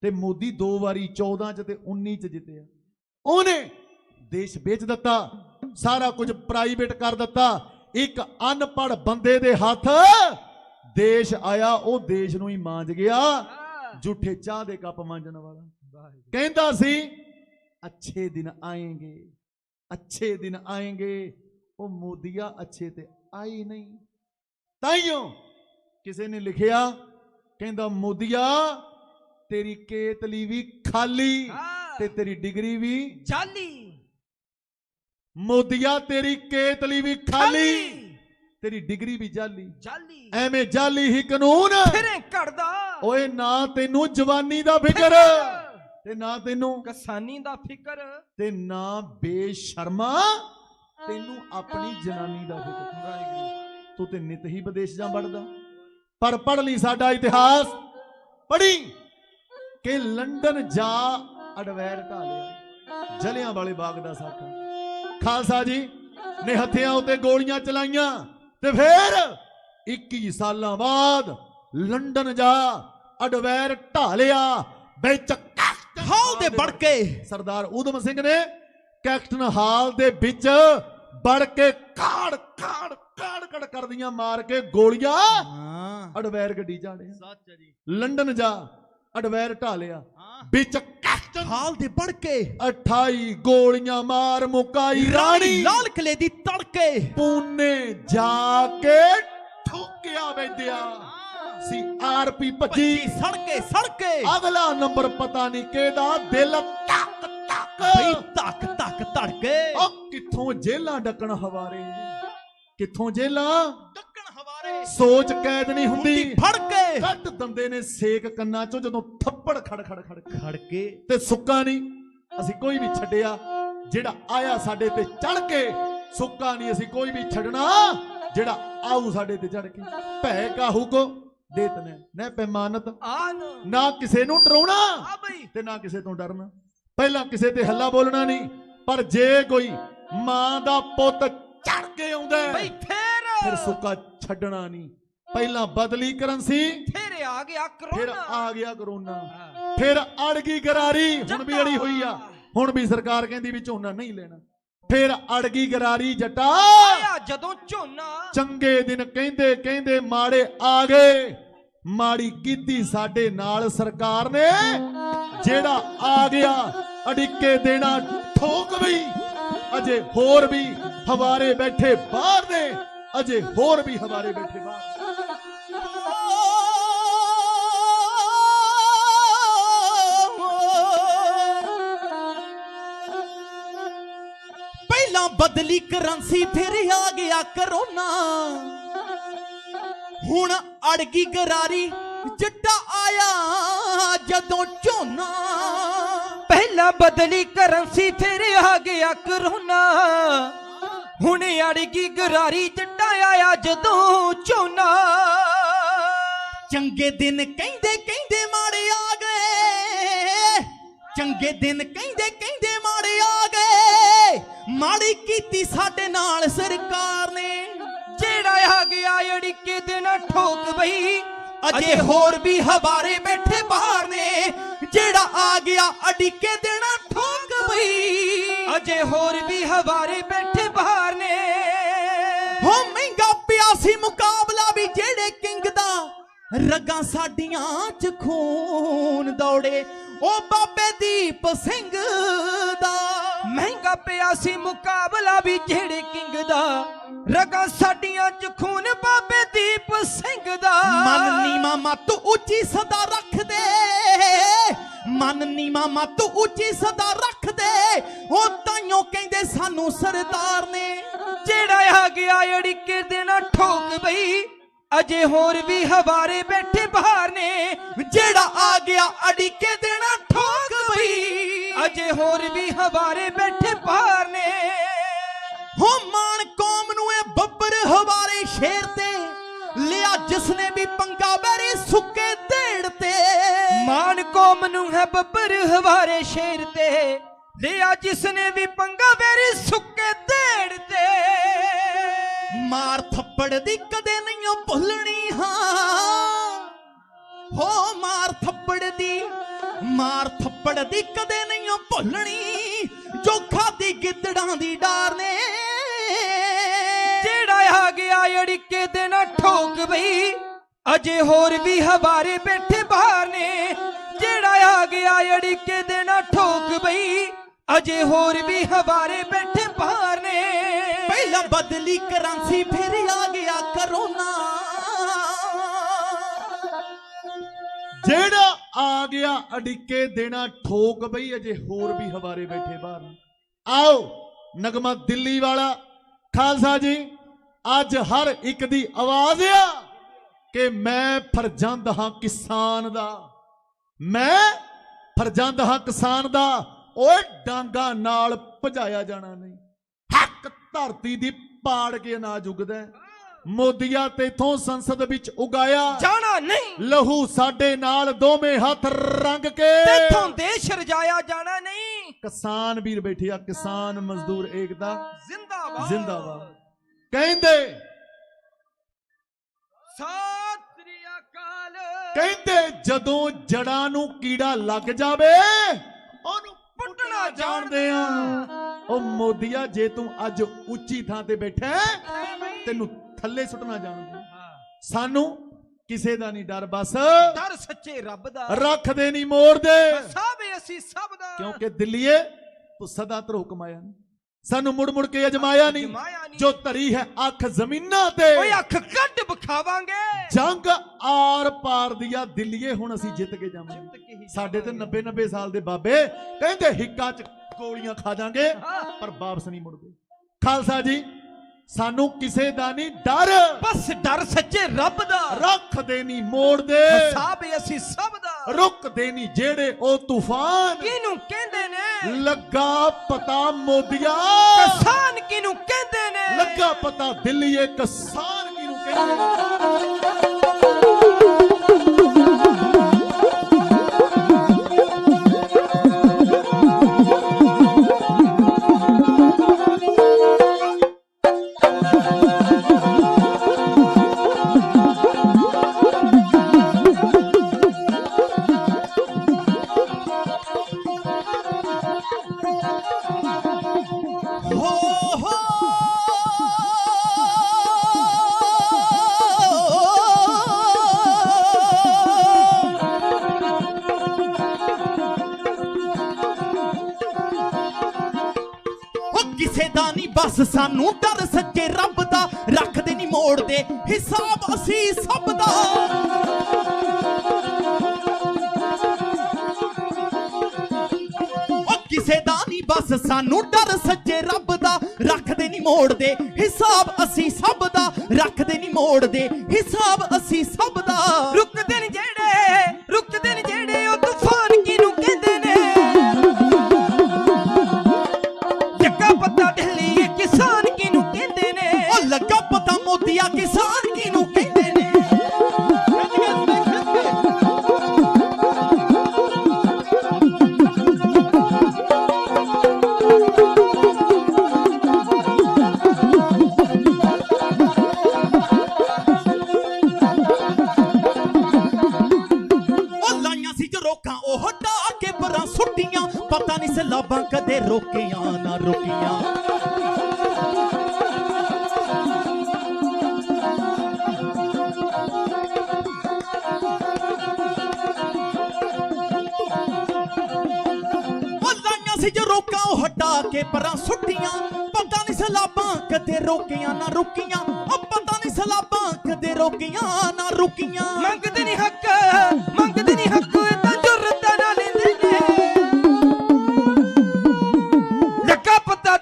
ਤੇ ਮੋਦੀ 2 ਵਾਰੀ 14 'ਚ ਤੇ 19 'ਚ ਜਿੱਤਿਆ। ਉਹਨੇ ਦੇਸ਼ ਵੇਚ ਦਿੱਤਾ, ਸਾਰਾ ਕੁਝ ਪ੍ਰਾਈਵੇਟ ਕਰ ਦਿੱਤਾ। ਇੱਕ ਅਨਪੜ੍ਹ ਬੰਦੇ ਦੇ ਹੱਥ ਦੇਸ਼ ਆਇਆ, ਉਹ ਦੇਸ਼ ਨੂੰ ਹੀ ਮਾਂਜ ਗਿਆ, ਝੂਠੇ ਚਾਹ ਦੇ ਕੱਪ ਮਾਂਜਣ ਵਾਲਾ। ਕਹਿੰਦਾ ਸੀ ਅੱਛੇ ਦਿਨ ਆਏਂਗੇ, ਅੱਛੇ ਦਿਨ ਆਏਂਗੇ। ਉਹ ਮੋਦੀਆ ਅੱਛੇ ਤੇ ਆਈ ਨਹੀਂ। ਤਾਈਓ ਕਿਸੇ ਨੇ ਲਿਖਿਆ, ਕਹਿੰਦਾ ਮੋਦੀਆ ਤੇਰੀ ਕੇਤਲੀ ਵੀ ਖਾਲੀ ਤੇ ਤੇਰੀ ਡਿਗਰੀ ਵੀ ਜਾਲੀ। ਮੋਦੀਆ ਤੇਰੀ ਕੇਤਲੀ ਵੀ ਖਾਲੀ, ਤੇਰੀ ਡਿਗਰੀ ਵੀ ਜਾਲੀ। ਐਵੇਂ ਜਾਲੀ ਹੀ ਕਾਨੂੰਨ ਫਿਰੇ ਘੜਦਾ। ਓਏ ਨਾ ਤੈਨੂੰ ਜਵਾਨੀ ਦਾ ਫਿਕਰ, ਤੇ ਨਾ ਤੈਨੂੰ ਕਿਸਾਨੀ ਦਾ ਫਿਕਰ, ਤੇ ਨਾ ਬੇਸ਼ਰਮਾ ਤੈਨੂੰ ਆਪਣੀ ਜਨਾਨੀ ਦਾ ਫਿਕਰ। ਤੂੰ ਤੇ ਨਿਤ ਹੀ ਵਿਦੇਸ਼ ਜਾਂ ਵੜਦਾ। ਪਰ ਪੜ ਲਈ ਸਾਡਾ ਇਤਿਹਾਸ, ਪੜੀ ਕਿ ਲੰਡਨ ਜਾ ਅਡਵੈਰ ਢਾਲਿਆ, ਜਲਿਆਂ ਵਾਲੇ ਬਾਗ ਦਾ ਸਾਕਾ। ਖਾਲਸਾ ਜੀ ਨੇ ਹੱਥਿਆਂ ਉੱਤੇ ਗੋਲੀਆਂ ਚਲਾਈਆਂ ਤੇ ਫੇਰ 21 ਸਾਲਾਂ ਬਾਅਦ ਲੰਡਨ ਜਾ ਅਡਵੈਰ ਢਾਲਿਆ। ਵਿੱਚ ਹਾਲ ਦੇ ਵੜ ਕੇ ਸਰਦਾਰ ਊਧਮ ਸਿੰਘ ਨੇ ਕੈਪਟਨ ਹਾਲ ਦੇ ਵਿੱਚ ਵੜ ਕੇ ਕਾੜ ਕਾੜ ਕਾੜ ਕਾੜ ਕਰਦੀਆਂ ਮਾਰ ਕੇ ਗੋਲੀਆਂ ਅਡਵੈਰ ਗੱਡੀ ਚਾੜਿਆ। ਸੱਚ ਹੈ ਜੀ। ਲੰਡਨ ਜਾ ਅਡਵੈਰ ਢਾਲਿਆ, ਵਿੱਚ ਕੈਪਟਨ ਹਾਲ ਦੇ ਵੜ ਕੇ 28 ਗੋਲੀਆਂ ਮਾਰ ਮੁਕਾਈ ਰਾਣੀ। ਲਾਲ ਕਿਲੇ ਦੀ ਤੜਕੇ ਪੂਨੇ ਜਾ ਕੇ ਠੋਕਿਆ ਵੈਦਿਆ ਸੀ। ਆਰਪੀ ਭੱਜੀ ਸੜਕੇ ਅਗਲਾ ਨੰਬਰ ਪਤਾ ਨਹੀਂ ਕਿਹਦਾ, ਦਿਲ ਧੱਕ ਧੱਕ ਬਈ ਧੱਕ ਧੱਕ ਧੜਕੇ। ਉਹ ਕਿੱਥੋਂ ਜੇਲਾਂ ਡੱਕਣ ਹਵਾਰੇ, ਕਿੱਥੋਂ ਜੇਲਾਂ ਡੱਕਣ ਹਵਾਰੇ। ਸੋਚ ਕੈਦ ਨਹੀਂ ਹੁੰਦੀ, ਫੜ ਕੇ ਕੱਟ ਦਿੰਦੇ ਨੇ ਸੇਕ ਕੰਨਾਂ ਚੋਂ ਜਦੋਂ ਥੱਪੜ ਖੜ ਖੜ ਖੜ ਖੜ ਕੇ। ਤੇ ਸੁੱਕਾ ਨਹੀਂ ਅਸੀਂ ਕੋਈ ਵੀ ਛੱਡਿਆ, ਜਿਹੜਾ ਆਇਆ ਸਾਡੇ ਤੇ ਚੜ ਕੇ। ਸੁੱਕਾ ਨਹੀਂ ਅਸੀਂ ਕੋਈ ਵੀ ਛੱਡਣਾ, ਜਿਹੜਾ ਆਊ ਸਾਡੇ ਤੇ ਚੜ ਕੇ। ਭੈ ਕਾਹੂ ਕੋ ਦੇਤਨੇ ਨਾ ਪੈਮਾਨਤ, ਨਾ ਕਿਸੇ ਨੂੰ ਡਰਾਉਣਾ ਤੇ ਨਾ ਕਿਸੇ ਤੋਂ ਡਰਨਾ। ਪਹਿਲਾਂ ਕਿਸੇ ਤੇ ਹੱਲਾ ਬੋਲਣਾ ਨਹੀਂ, ਪਰ ਜੇ ਕੋਈ ਮਾਂ ਦਾ ਪੁੱਤ ਚੜ ਕੇ ਆਉਂਦਾ ਫਿਰ ਸੁੱਕਾ ਛੱਡਣਾ ਨਹੀਂ। ਪਹਿਲਾਂ ਬਦਲੀ ਕਰੰਸੀ, ਫਿਰ ਆ ਗਿਆ ਕਰੋਨਾ, ਫਿਰ ਅੜ ਗਈ ਗਰਾਰੀ। ਹੁਣ ਵੀ ਅੜੀ ਹੋਈ ਆ, ਹੁਣ ਵੀ ਸਰਕਾਰ ਕਹਿੰਦੀ ਵੀ ਝੋਨਾ ਨਹੀਂ ਲੈਣਾ। फिर अड़गी गरारी जटा आया जदों झोना चंगे दिन कहंदे कहंदे माड़े आ गए माड़ी कीती साडे नाल सरकार ने जेड़ा आ गया अड़िके देना ठोक गई अजे होर भी हवारे बैठे बाहर ने अजे होर भी हवारे बैठे बाहर पहला बदली करंसी फिर आ गया करोना हुण अड़गी गरारी जट्टा आया जदों झोना पहला बदली करंसी फिर आ गया करोना हुण अड़गी गरारी जट्टा आया जदों झोना चंगे दिन कहंदे कहंदे माड़े आ गए चंगे दिन कहंदे कहंदे माड़े आ गए माड़ी कीती साडे नाल सरकार ने जेड़ा आ गया अड़िके दिन ठोक बई अजे होर भी हवारे बैठे बाहर ने जेड़ा आ गया अड़िके दिन ठोक बई अजे होर भी हवारे बैठे बाहर ने हो महंगा प्यासी मुकाबला भी जेड़े किंग दा रगां साडियां च खून दौड़े ओ बाबे दीप सिंह दा महंगा प्यासी मुकाबला भी जेड़े किंग दा रगां साडियां च खून बाबे दीप सिंह दा मन नीमा मत उची सदा रख दे मन नीमा मत उची सदा रख दे ओ ताइयों कहंदे सानू सरदार ने जेड़ा आ गया अड़िके दिन ठोक बई अजे होर भी हवारे बैठे बाहर ने जेड़ा आ गया अड़िके दिन ठोक बई अजे होर भी हवारे बैठे बाहर ने हो मान कौम नू ए बब्बर हवारे शेर ते लिया जिसने भी पंगा बैरी सुके देड़ ते मान कौम नू है बब्बर हवारे शेर ते लिया जिसने भी पंगा बैरी सुके देड़ ते मार थप्पड़ दी कदे नहीं भुलनी हाँ हो मार थप्पड़ दी कदे नहीं भुलनी जो खादी गिद्दड़ां दी डार ने जेड़ा आ गया अड़िके दिन ठोक बई अजे होर भी हवारे बैठे बाहर ने जेड़ा आ गया अड़िके दिन ठोक बई अजे होर भी हवारे बैठे बाहर ने पहला बदली करंसी फिर आ गया करोना जेड़ा आ गया अड़िके देना ठोक बई अजे होर भी हवारे बैठे बाहर आओ नगमा दिल्ली वाला खालसा जी अज हर एक दी आवाज आ कि मैं फरजंद हां किसान दा मैं फरजंद हां किसान दा ओए डांगा नाल भजाया जाना नहीं हक धरती दी पाड़ के अनाज उगदा मोदिया तेथों संसद विच उगाया जाना नहीं लहू साडे नाल दोवें हाथ रंग के तेथों देश रजाया जाना नहीं किसान वीर बैठे आ किसान मजदूर एकता जिंदाबाद जिंदाबाद कहंदे सत श्री अकाल कहंदे जदों जड़ां नूं कीड़ा लग जावे ओनू पुੱਟਣਾ ਜਾਣਦੇ ਆ ओ मोदिया जे तू अज उच्ची थां ते बैठा तेनू थल्ले सुटना जानदे सानू किसे दा नहीं डर बस डर सच्चे रब दा रख दे नहीं मोड़ दे सब असी सब दा क्योंकि दिल्लीए तू सदा तरो कमाया नहीं सानू मुड़ मुड़ के अजमाया नहीं जो धरी है अख जमीना ते ओए अख कट बखावांगे जंग आर पार दिया दिल्लीए हुण असी जित के जावांगे साडे ते 90 साल दे बाबे कहंदे हिक्का च गोलियां खा जांगे पर वापस नहीं मुड़दे खालसा जी सानू किसे दा नहीं डर बस डर सच्चे रब दा रख दे नहीं मोड़ दे सब असी सब दा रुक दे नहीं जेड़े ओ तूफान किनू कहंदे ने लगा पता मोदिया किसान किनू कहंदे ने लगा पता दिल्लीए किसान किनू कहंदे ने हो बस सानू डर सच्चे रब दा, रखदे नहीं मोड़दे हिसाब असी सब दा। किसे दा नहीं बस सानू डर सच्चे रब दा, रखदे नहीं मोड़दे हिसाब असी सब दा, रखदे नहीं मोड़दे हिसाब असी सब दा। रुकदे नहीं जेड़े ओ तूफान किनू कहंदे ने, लगा पता दिल्ली किसान किनू कहंदे ने, ओ लगा पता मोदिया किसान किनू कहंदे ने। पता नहीं सैलाबां कदे रोकियां ना रोकियां। लाइयां सी जो रोकां ओ हटा के परां सुट्टियां, पता नहीं सैलाबां कदे रोकियां ना रोकियां, पता नहीं सैलाबां कदे रोकियां ना रोकियां। मंगदे नहीं हक तां जुर्रत ना लेंदे ने,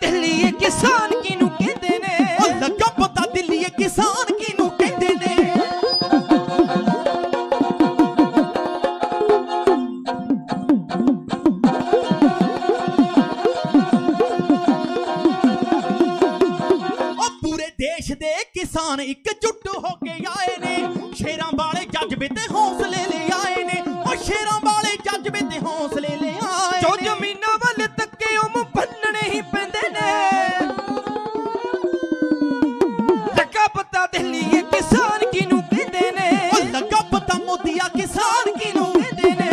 दिल्ली किसान किनू कहंदे ने, लगा पता दिल्ली किसान किनू कहंदे ने। पूरे देश दे किसान एकजुट होके आए ने, शेरां वाले जज्बे ते हौसले ले आए ने, शेरां वाले जज्बे ते हौसले ले आए। जो जमीनां वल तके ओ मुंह भन्नणे ही पैंदे ने, लगा पता दिल्ली किसान किनू कहंदे ने, लगा पता मोदिया किसान किनू कहंदे ने।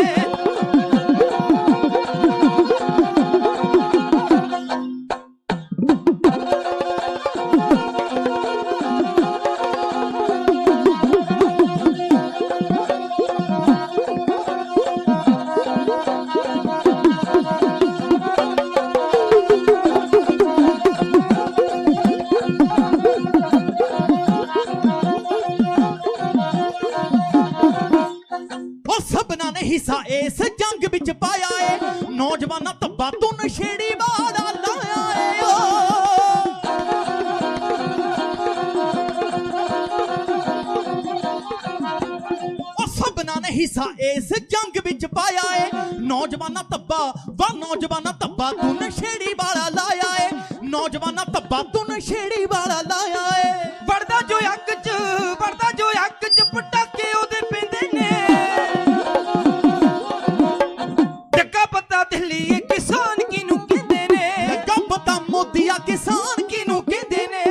सबना ने हिस्सा इस जंग विच पाया है, नौजवाना तब्बा तू नशेड़ी वाला लाया है। सबना ने हिस्सा इस जंग विच पाया है, नौजवाना तब्बा तू नशेड़ी वाला लाया है, नौजवाना तब्बा तू नशेड़ी वाला लाया है। बढ़दा जो हक च पटाके ओदे पैंदे ने, दिल्ली किसान किनू कहंदे ने, लगा पता मोदिया किसान किनू कहंदे ने।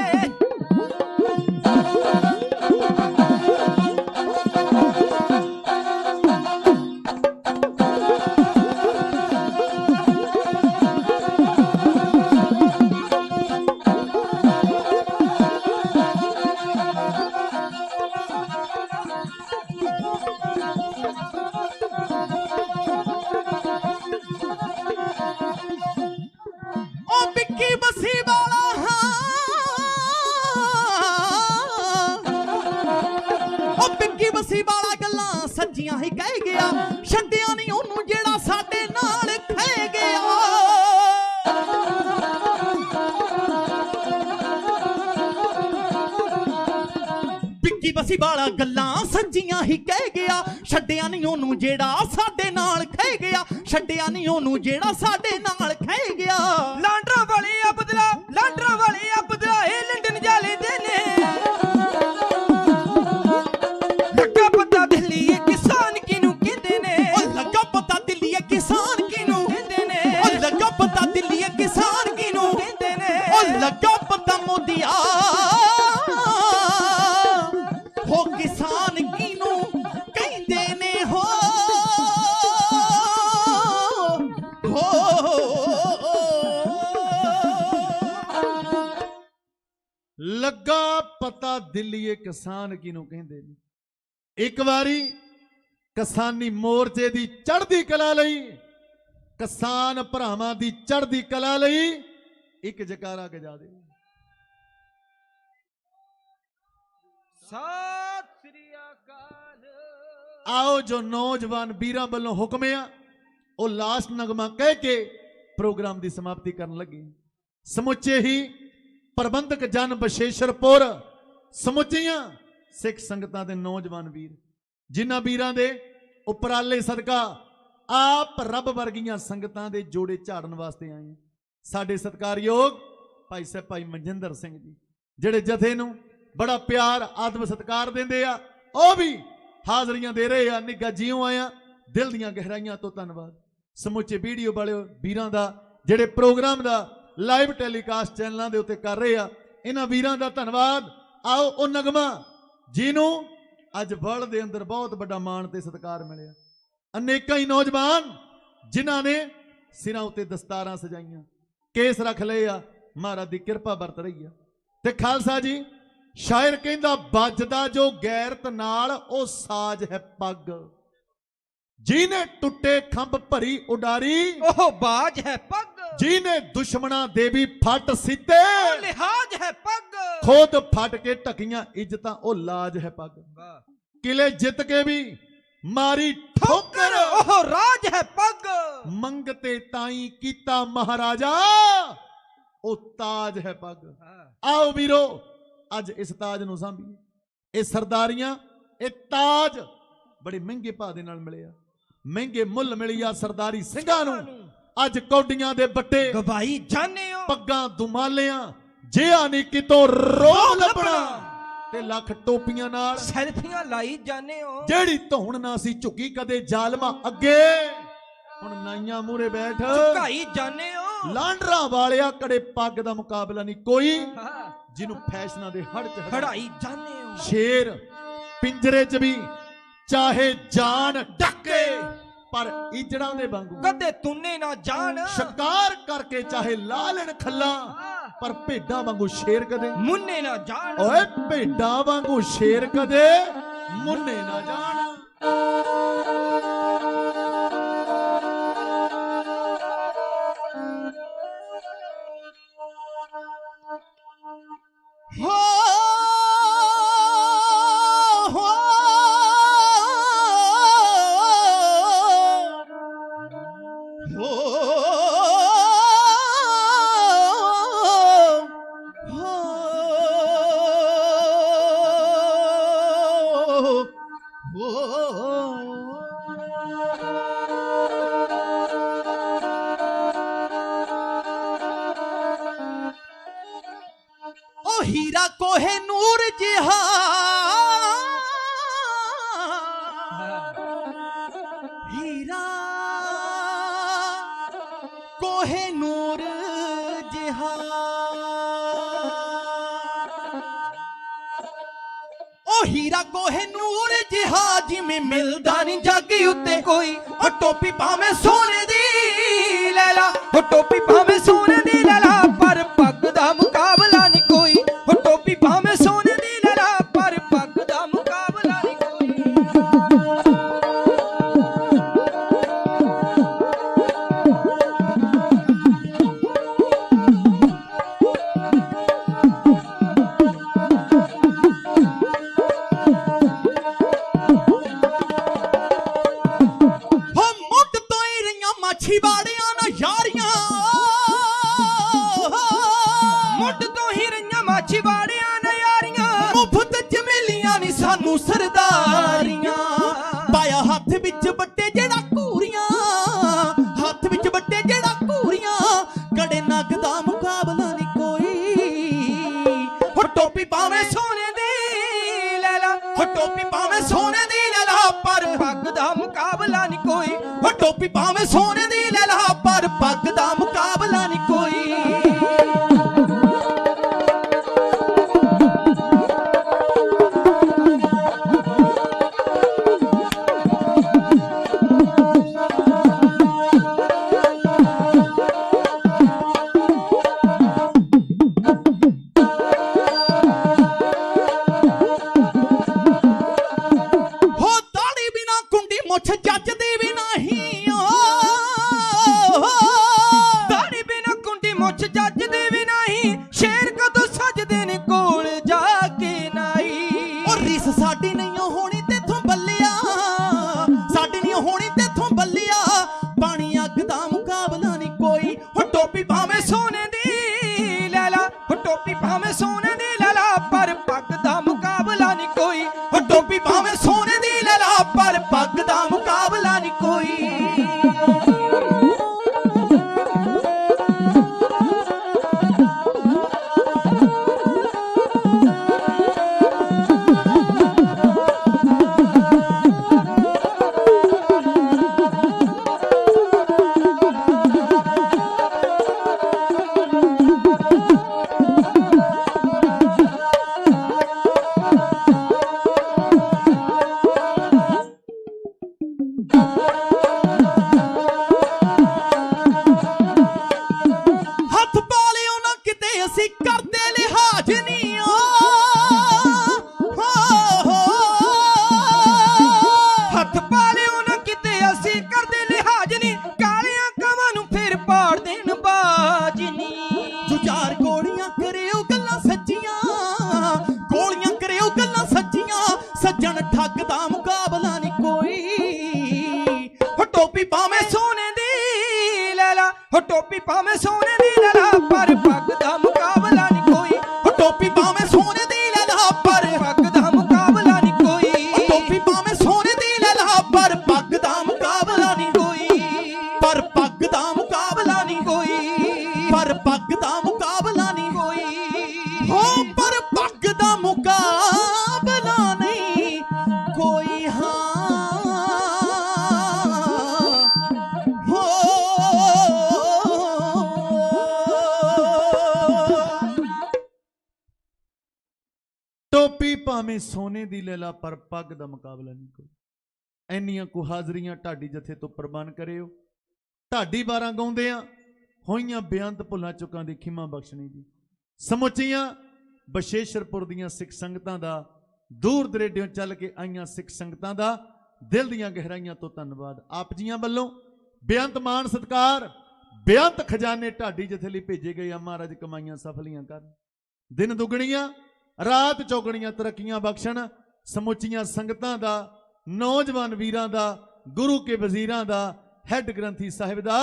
बसी वाला गल्लां सच्चियां ही कह गया, छड्डिया नहीं ओनू जेड़ा साडे नाल खह गया। बिक्की बसी वाला गल्लां सच्चियां ही कह गया, छड्डिया नहीं ओनू जेड़ा साडे नाल खह गया, छड्डिया नहीं ओनू जेड़ा साडे नाल खह गया। लांडरा वाले अबदला ए लंडन जा लेंदे ने, लगा पता दिल्ली किसान किनू कहंदे ने, लगा पता दिल्ली किसान किनू कहंदे ने, लगा पता दिल्ली किसान किनू कहंदे ने, लगा पता मोदिया हो किसान किनू कहंदे ने। लगा पता दिल्लीए किसान किनू कहंदे ने। एक बारी किसानी मोर्चे दी चढ़दी कला लई, किसान भरावां दी चढ़दी कला लई एक जकारा गजा दे। सत श्री अकाल। आओ जो नौजवान वीरां वालों हुक्म आ ਉਹ ਲਾਸਟ ਨਗਮਾ ਕਹਿ ਕੇ ਪ੍ਰੋਗਰਾਮ ਦੀ ਸਮਾਪਤੀ ਕਰਨ ਲੱਗੇ। ਸਮੁੱਚੇ ਹੀ ਪ੍ਰਬੰਧਕ ਜਨ ਬਸ਼ੇਸ਼ਰਪੁਰ, ਸਮੁੱਚੀਆਂ ਸਿੱਖ ਸੰਗਤਾਂ ਦੇ ਨੌਜਵਾਨ ਵੀਰ, ਜਿਨ੍ਹਾਂ ਵੀਰਾਂ ਦੇ ਉਪਰਾਲੇ ਸਦਕਾ ਆਪ ਰੱਬ ਵਰਗੀਆਂ ਸੰਗਤਾਂ ਦੇ ਜੋੜੇ ਝਾੜਨ ਵਾਸਤੇ ਆਏ ਆ। ਸਾਡੇ ਸਤਿਕਾਰਯੋਗ ਭਾਈ ਸਾਹਿਬ ਭਾਈ ਮਨਜਿੰਦਰ ਸਿੰਘ ਜੀ, ਜਿਹੜੇ ਜਥੇ ਨੂੰ ਬੜਾ ਪਿਆਰ ਆਦਬ ਸਤਿਕਾਰ ਦਿੰਦੇ ਆ, ਉਹ ਵੀ ਹਾਜ਼ਰੀਆਂ ਦੇ ਰਹੇ ਆ। ਨਿੱਘਾ ਜਿਉਂ ਆਇਆ, ਦਿਲ ਦੀਆਂ ਗਹਿਰਾਈਆਂ ਤੋਂ ਧੰਨਵਾਦ। ਸਮੁੱਚੇ ਵੀਡੀਓ ਵਾਲੇ ਵੀਰਾਂ ਦਾ, ਜਿਹੜੇ ਪ੍ਰੋਗਰਾਮ ਦਾ ਲਾਈਵ ਟੈਲੀਕਾਸਟ ਚੈਨਲਾਂ ਦੇ ਉੱਤੇ ਕਰ ਰਹੇ ਆ, ਇਹਨਾਂ ਵੀਰਾਂ ਦਾ ਧੰਨਵਾਦ। ਆਓ ਉਹ ਨਗਮਾ ਜਿਹਨੂੰ ਅੱਜ ਵਰਲਡ ਦੇ ਅੰਦਰ ਬਹੁਤ ਵੱਡਾ ਮਾਣ ਤੇ ਸਤਿਕਾਰ ਮਿਲਿਆ। ਅਨੇਕਾਂ ਹੀ ਨੌਜਵਾਨ ਜਿਨ੍ਹਾਂ ਨੇ ਸਿਰਾਂ ਉੱਤੇ ਦਸਤਾਰਾਂ ਸਜਾਈਆਂ, ਕੇਸ ਰੱਖ ਲਏ ਆ, ਮਹਾਰਾਜ ਦੀ ਕਿਰਪਾ ਵਰਤ ਰਹੀ ਆ। ਤੇ ਖਾਲਸਾ ਜੀ, ਸ਼ਾਇਰ ਕਹਿੰਦਾ ਵੱਜਦਾ ਜੋ ਗੈਰਤ ਨਾਲ ਉਹ ਸਾਜ ਹੈ ਪੱਗ, ਜਿਹਨੇ ਟੁੱਟੇ ਖੰਭ ਭਰੀ ਉਡਾਰੀ ਉਹ ਬਾਜ ਹੈ ਪੱਗ, ਜਿਹਨੇ ਦੁਸ਼ਮਣਾ ਦੇ ਵੀ ਫੱਟ ਸਿੱਧੇ ਉਹ ਲਿਹਾਜ਼ ਹੈ ਪੱਗ, ਖੁਦ ਫਟ ਕੇ ਢਕੀਆਂ ਇੱਜ਼ਤਾਂ ਉਹ ਲਾਜ ਹੈ ਪੱਗ, ਕਿਲੇ ਜਿੱਤ ਕੇ ਵੀ ਮਾਰੀ ਠੋਕਰ ਉਹ ਰਾਜ ਹੈ ਪੱਗ, ਮੰਗਤੇ ਤਾਈ ਕੀਤਾ ਮਹਾਰਾਜਾ ਉਹ ਤਾਜ ਹੈ ਪੱਗ। ਆਓ ਵੀਰੋ, ਅੱਜ ਇਸ ਤਾਜ ਨੂੰ ਸਾਂਭੀਏ। ਇਹ ਸਰਦਾਰੀਆਂ, ਇਹ ਤਾਜ ਬੜੇ ਮਹਿੰਗੇ ਭਾਅ ਦੇ ਨਾਲ ਮਿਲੇ ਆ, ਮਹਿੰਗੇ ਮੁੱਲ ਮਿਲੀ ਆ ਸਰਦਾਰੀ ਸਿੰਘਾਂ ਨੂੰ। ਅੱਜ ਕੌਡੀਆਂ ਦੇ ਬੱਟੇ ਗਵਾਈ ਜਾਣਿਓ, ਪੱਗਾਂ ਦੁਮਾਲਿਆਂ, ਜਿਹਾ ਨਹੀਂ ਕਿਤੋਂ ਰੋਬ ਲੱਭਣਾ, ਤੇ ਲੱਖ ਟੋਪੀਆਂ ਨਾਲ ਸੈਲਫੀਆਂ ਲਾਈ ਜਾਣਿਓ। ਜਿਹੜੀ ਧੌਣ ਨਾ ਸੀ ਝੁਕੀ ਕਦੇ ਜ਼ਾਲਮਾਂ ਅੱਗੇ, ਹੁਣ ਨਾਈਆਂ ਮੂਹਰੇ ਬੈਠ ਝੁਕਾਈ ਜਾਣਿਓ। ਲਾਂਡਰਾਂ ਵਾਲਿਆ ਕੜੇ ਪੱਗ ਦਾ ਮੁਕਾਬਲਾ ਨਹੀਂ ਕੋਈ, ਜਿਹਨੂੰ ਫੈਸ਼ਨਾਂ ਦੇ ਹੜ ਚ ਖੜਾਈ ਜਾਣਿਓ। ਸ਼ੇਰ ਪਿੰਜਰੇ ਚ ਵੀ ਚਾਹੇ ਜਾਨ ਡੱਕੇ, ਪਰ ਇਜੜਾਂ ਦੇ ਵਾਂਗੂ ਕਦੇ ਤੁੰਨੇ ਨਾ ਜਾਣ, ਸ਼ਿਕਾਰ ਕਰਕੇ ਚਾਹੇ ਲਾ ਲੈਣ ਖੱਲਾਂ, ਪਰ ਭੇਡਾਂ ਵਾਂਗੂ ਸ਼ੇਰ ਕਦੇ ਮੁੰਨੇ ਨਾ ਜਾਣ। ਓਏ ਭੇਡਾਂ ਵਾਂਗੂ ਸ਼ੇਰ ਕਦੇ ਮੁੰਨੇ ਨਾ ਜਾਣ। हीरा कोहे नूर जिहा, हीरा कोहे नूर जिहा, ओ हीरा कोहे नूर जिहा, जिमें मिलदा नहीं जग उत्ते कोई। ओ टोपी भावें सोने दी लैला, ओ टोपी भावें सोने दी लैला, पर पग दा मुकाबला नहीं कोई। ओ टोपी भावें सोने दी लैला, पर पग दा मुकाबला नहीं कोई। हो मुट तो ही रहियां माछी बाड़ियां ना यारियां, मुट तो ही रहियां माछी बाड़ियां ना यारियां, मुफ्त च मिलियां नी सानू सरदारियां। पाया हत्थ विच बट्टे जेड़ा घूरियां, हत्थ विच बट्टे जेड़ा घूरियां, कड़े नग दा मुकाबला नी कोई। हो टोपी पावे सोने दी लैला, हो टोपी पावे सोने दी लैला, पर पग दा मुकाबला नी कोई। हो टोपी पावे सोने दी लैला, पर पग दा मुकाबला नी कोई। हो दाढ़ी बिना कुंडी मुछ जचदी भी नहीं, ਬਸ ਸਾਡੀ ਨਹੀਂ ਹੋਣੀ ਤੇਥੋਂ ਬੱਲਿਆ, ਸਾਡੀ ਨਹੀਂ ਹੋਣੀ ਤੇਥੋਂ ਬੱਲਿਆ, ਪਾਣੀ ਅੱਗ ਦਾ ਮੁਕਾਬਲਾ ਨਹੀਂ ਕੋਈ। ਹੋ ਟੋਪੀ ਭਾਵੇਂ ਸੋਨੇ ਦੀ ਲੈ ਲਾ, ਹੋ ਟੋਪੀ ਭਾਵੇਂ ਸੋਨੇ ਦੀ ਲੈ ਲਾ, ਪਰ ਪੱਗ ਦਾ ਮੁਕਾਬਲਾ ਨਹੀਂ ਕੋਈ। ਹੋ ਟੋਪੀ ਭਾਵੇਂ ਸੋਨੇ ਦੀ ਲੈ ਲਾ, ਪਰ ਪੱਗ ਦਾ ਮੁਕਾਬਲਾ ਨਹੀਂ ਕੋਈ। ਹੱਥ ਪਾ ਲਿਓ ਨਾ ਕਿਤੇ ਅਸੀਂ ਕਰਦੇ ਲਿਹਾਜ਼ ਨਹੀਂ ਓ, ਹੱਥ ਪਾ ਲਿਓ ਨਾ ਕਿਤੇ ਅਸੀਂ ਕਰਦੇ ਲਿਹਾਜ਼ ਨਹੀਂ, ਕਾਲੀਆਂ ਕਵਾਂ ਨੂੰ ਫਿਰ ਪਾੜ ਦੇਣ ਬਾਜ ਨਹੀਂ। ਜੁਝਾਰ ਗੋਲੀਆਂ ਕਰਿਓ ਗੱਲਾਂ ਸੱਚੀਆਂ, ਗੋਲੀਆਂ ਕਰਿਓ ਗੱਲਾਂ ਸੱਚੀਆਂ, ਸੱਜਣ ਠੱਗ ਦਾ ਮੁਕਾਬਲਾ ਨਹੀਂ ਕੋਈ। ਹੋ ਟੋਪੀ ਭਾਵੇਂ ਸੋਨੇ ਦੀ ਲੈ ਲਾ, ਹੋ ਟੋਪੀ ਭਾਵੇਂ ਸੋਨੇ ਦੀ ਲੈ ਲਾ, ਪਰ ਪੱਗ ਦਾ ਮੁਕਾਬਲਾ ਨਹੀਂ ਕੋਈ। ਹੋ ਟੋਪੀ ਭਾਵੇਂ ਸੋਨੇ ਦੀ ਲੈ ਲਾ, ਪਰ ਪੱਗ ਦਾ ਮੁਕਾਬਲਾ ਨਹੀਂ ਕੋਈ। ਹੋ ਟੋਪੀ ਭਾਵੇਂ ਸੋਨੇ ਦੀ ਲੈ ਲਾ, ਪਰ ਪੱਗ ਦਾ ਮੁਕਾਬਲਾ ਨਹੀਂ ਕੋਈ। ਪਰ ਪੱਗ ਦਾ ਮੁਕਾਬਲਾ ਨਹੀਂ ਕੋਈ। ਪਰ ਪੱਗ ਦਾ ਮੁਕਾਬਲਾ ਨਹੀਂ ਕੋਈ। ਹੋ ਪਰ ਪੱਗ ਦਾ ਮੁਕਾਬਲਾ ਨਹੀਂ ਕੋਈ। ਹਾਂ ਹੋ ਟੋਪੀ ਭਾਵੇਂ ਸੋਨੇ ਦੀ ਲੈ ਲਾ, ਪਰ ਪੱਗ ਦਾ ਮੁਕਾਬਲਾ ਨਹੀਂ ਕੋਈ। ਇੰਨੀਆਂ ਕੁ ਹਾਜ਼ਰੀਆਂ ਢਾਡੀ ਜਥੇ ਤੋਂ ਪ੍ਰਬੰਧ ਕਰਿਓ। ਢਾਡੀ 12 ਗਾਉਂਦੇ ਆ, ਹੋਈਆਂ ਬੇਅੰਤ ਭੁੱਲਾਂ ਚੁੱਕਾਂ ਦੀ ਖਿਮਾ ਬਖਸ਼ਣੀ ਜੀ। ਸਮੁੱਚੀਆਂ ਬਸ਼ੇਸ਼ਰਪੁਰ ਦੀਆਂ ਸਿੱਖ ਸੰਗਤਾਂ ਦਾ, ਦੂਰ ਦਰੇਡਿਓਂ ਚੱਲ ਕੇ ਆਈਆਂ ਸਿੱਖ ਸੰਗਤਾਂ ਦਾ ਦਿਲ ਦੀਆਂ ਗਹਿਰਾਈਆਂ ਤੋਂ ਧੰਨਵਾਦ। ਆਪ ਜੀਆਂ ਵੱਲੋਂ ਬੇਅੰਤ ਮਾਣ ਸਤਿਕਾਰ, ਬੇਅੰਤ ਖਜ਼ਾਨੇ ਢਾਡੀ ਜਥੇ ਲਈ ਭੇਜੇ ਗਏ ਆ। ਮਹਾਰਾਜ ਕਮਾਈਆਂ ਸਫਲੀਆਂ ਕਰਨ, ਦਿਨ ਦੁਗਣੀਆਂ ਰਾਤ ਚੌਗਣੀਆਂ ਤਰੱਕੀਆਂ ਬਖਸ਼ਣ। ਸਮੁੱਚੀਆਂ ਸੰਗਤਾਂ ਦਾ, ਨੌਜਵਾਨ ਵੀਰਾਂ ਦਾ, ਗੁਰੂ ਕੇ ਵਜ਼ੀਰਾਂ ਦਾ, ਹੈੱਡ ਗ੍ਰੰਥੀ ਸਾਹਿਬ ਦਾ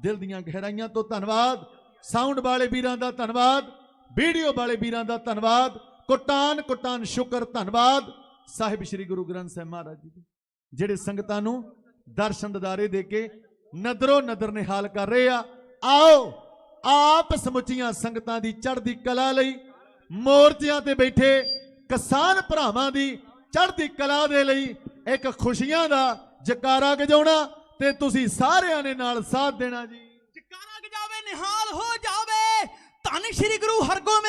ਦਿਲ ਦੀਆਂ ਗਹਿਰਾਈਆਂ ਤੋਂ ਧੰਨਵਾਦ। ਸਾਊਂਡ ਵਾਲੇ ਵੀਰਾਂ ਦਾ ਧੰਨਵਾਦ, ਵੀਡੀਓ ਵਾਲੇ ਵੀਰਾਂ ਦਾ ਧੰਨਵਾਦ। ਕੋਟਾਨ ਕੋਟਾਨ ਸ਼ੁਕਰ ਧੰਨਵਾਦ ਸਾਹਿਬ ਸ੍ਰੀ ਗੁਰੂ ਗ੍ਰੰਥ ਸਾਹਿਬ ਮਹਾਰਾਜ ਜੀ ਦੇ, ਜਿਹੜੇ ਸੰਗਤਾਂ ਨੂੰ ਦਰਸ਼ਨ ਦਿਦਾਰੇ ਦੇ ਕੇ ਨਦਰੋ ਨਦਰ ਨਿਹਾਲ ਕਰ ਰਹੇ ਆ। ਆਓ ਆਪ ਸਮੁੱਚੀਆਂ ਸੰਗਤਾਂ ਦੀ ਚੜ੍ਹਦੀ ਕਲਾ ਲਈ, ਮੋਰਚਿਆਂ ਤੇ ਬੈਠੇ ਕਿਸਾਨ ਭਰਾਵਾਂ ਦੀ ਚੜ੍ਹਦੀ ਕਲਾ ਦੇ ਲਈ ਇੱਕ ਖੁਸ਼ੀਆਂ ਦਾ ਜਕਾਰਾ ਗਜਾਉਣਾ, ਤੇ ਤੁਸੀਂ ਸਾਰਿਆਂ ਨੇ ਨਾਲ ਸਾਥ ਦੇਣਾ ਜੀ। ਜਕਾਰਾ ਗਜਾਵੇ, ਨਿਹਾਲ ਹੋ ਜਾਵੇ। ਧੰਨ ਸ਼੍ਰੀ ਗੁਰੂ ਹਰਗੋਬਿੰਦ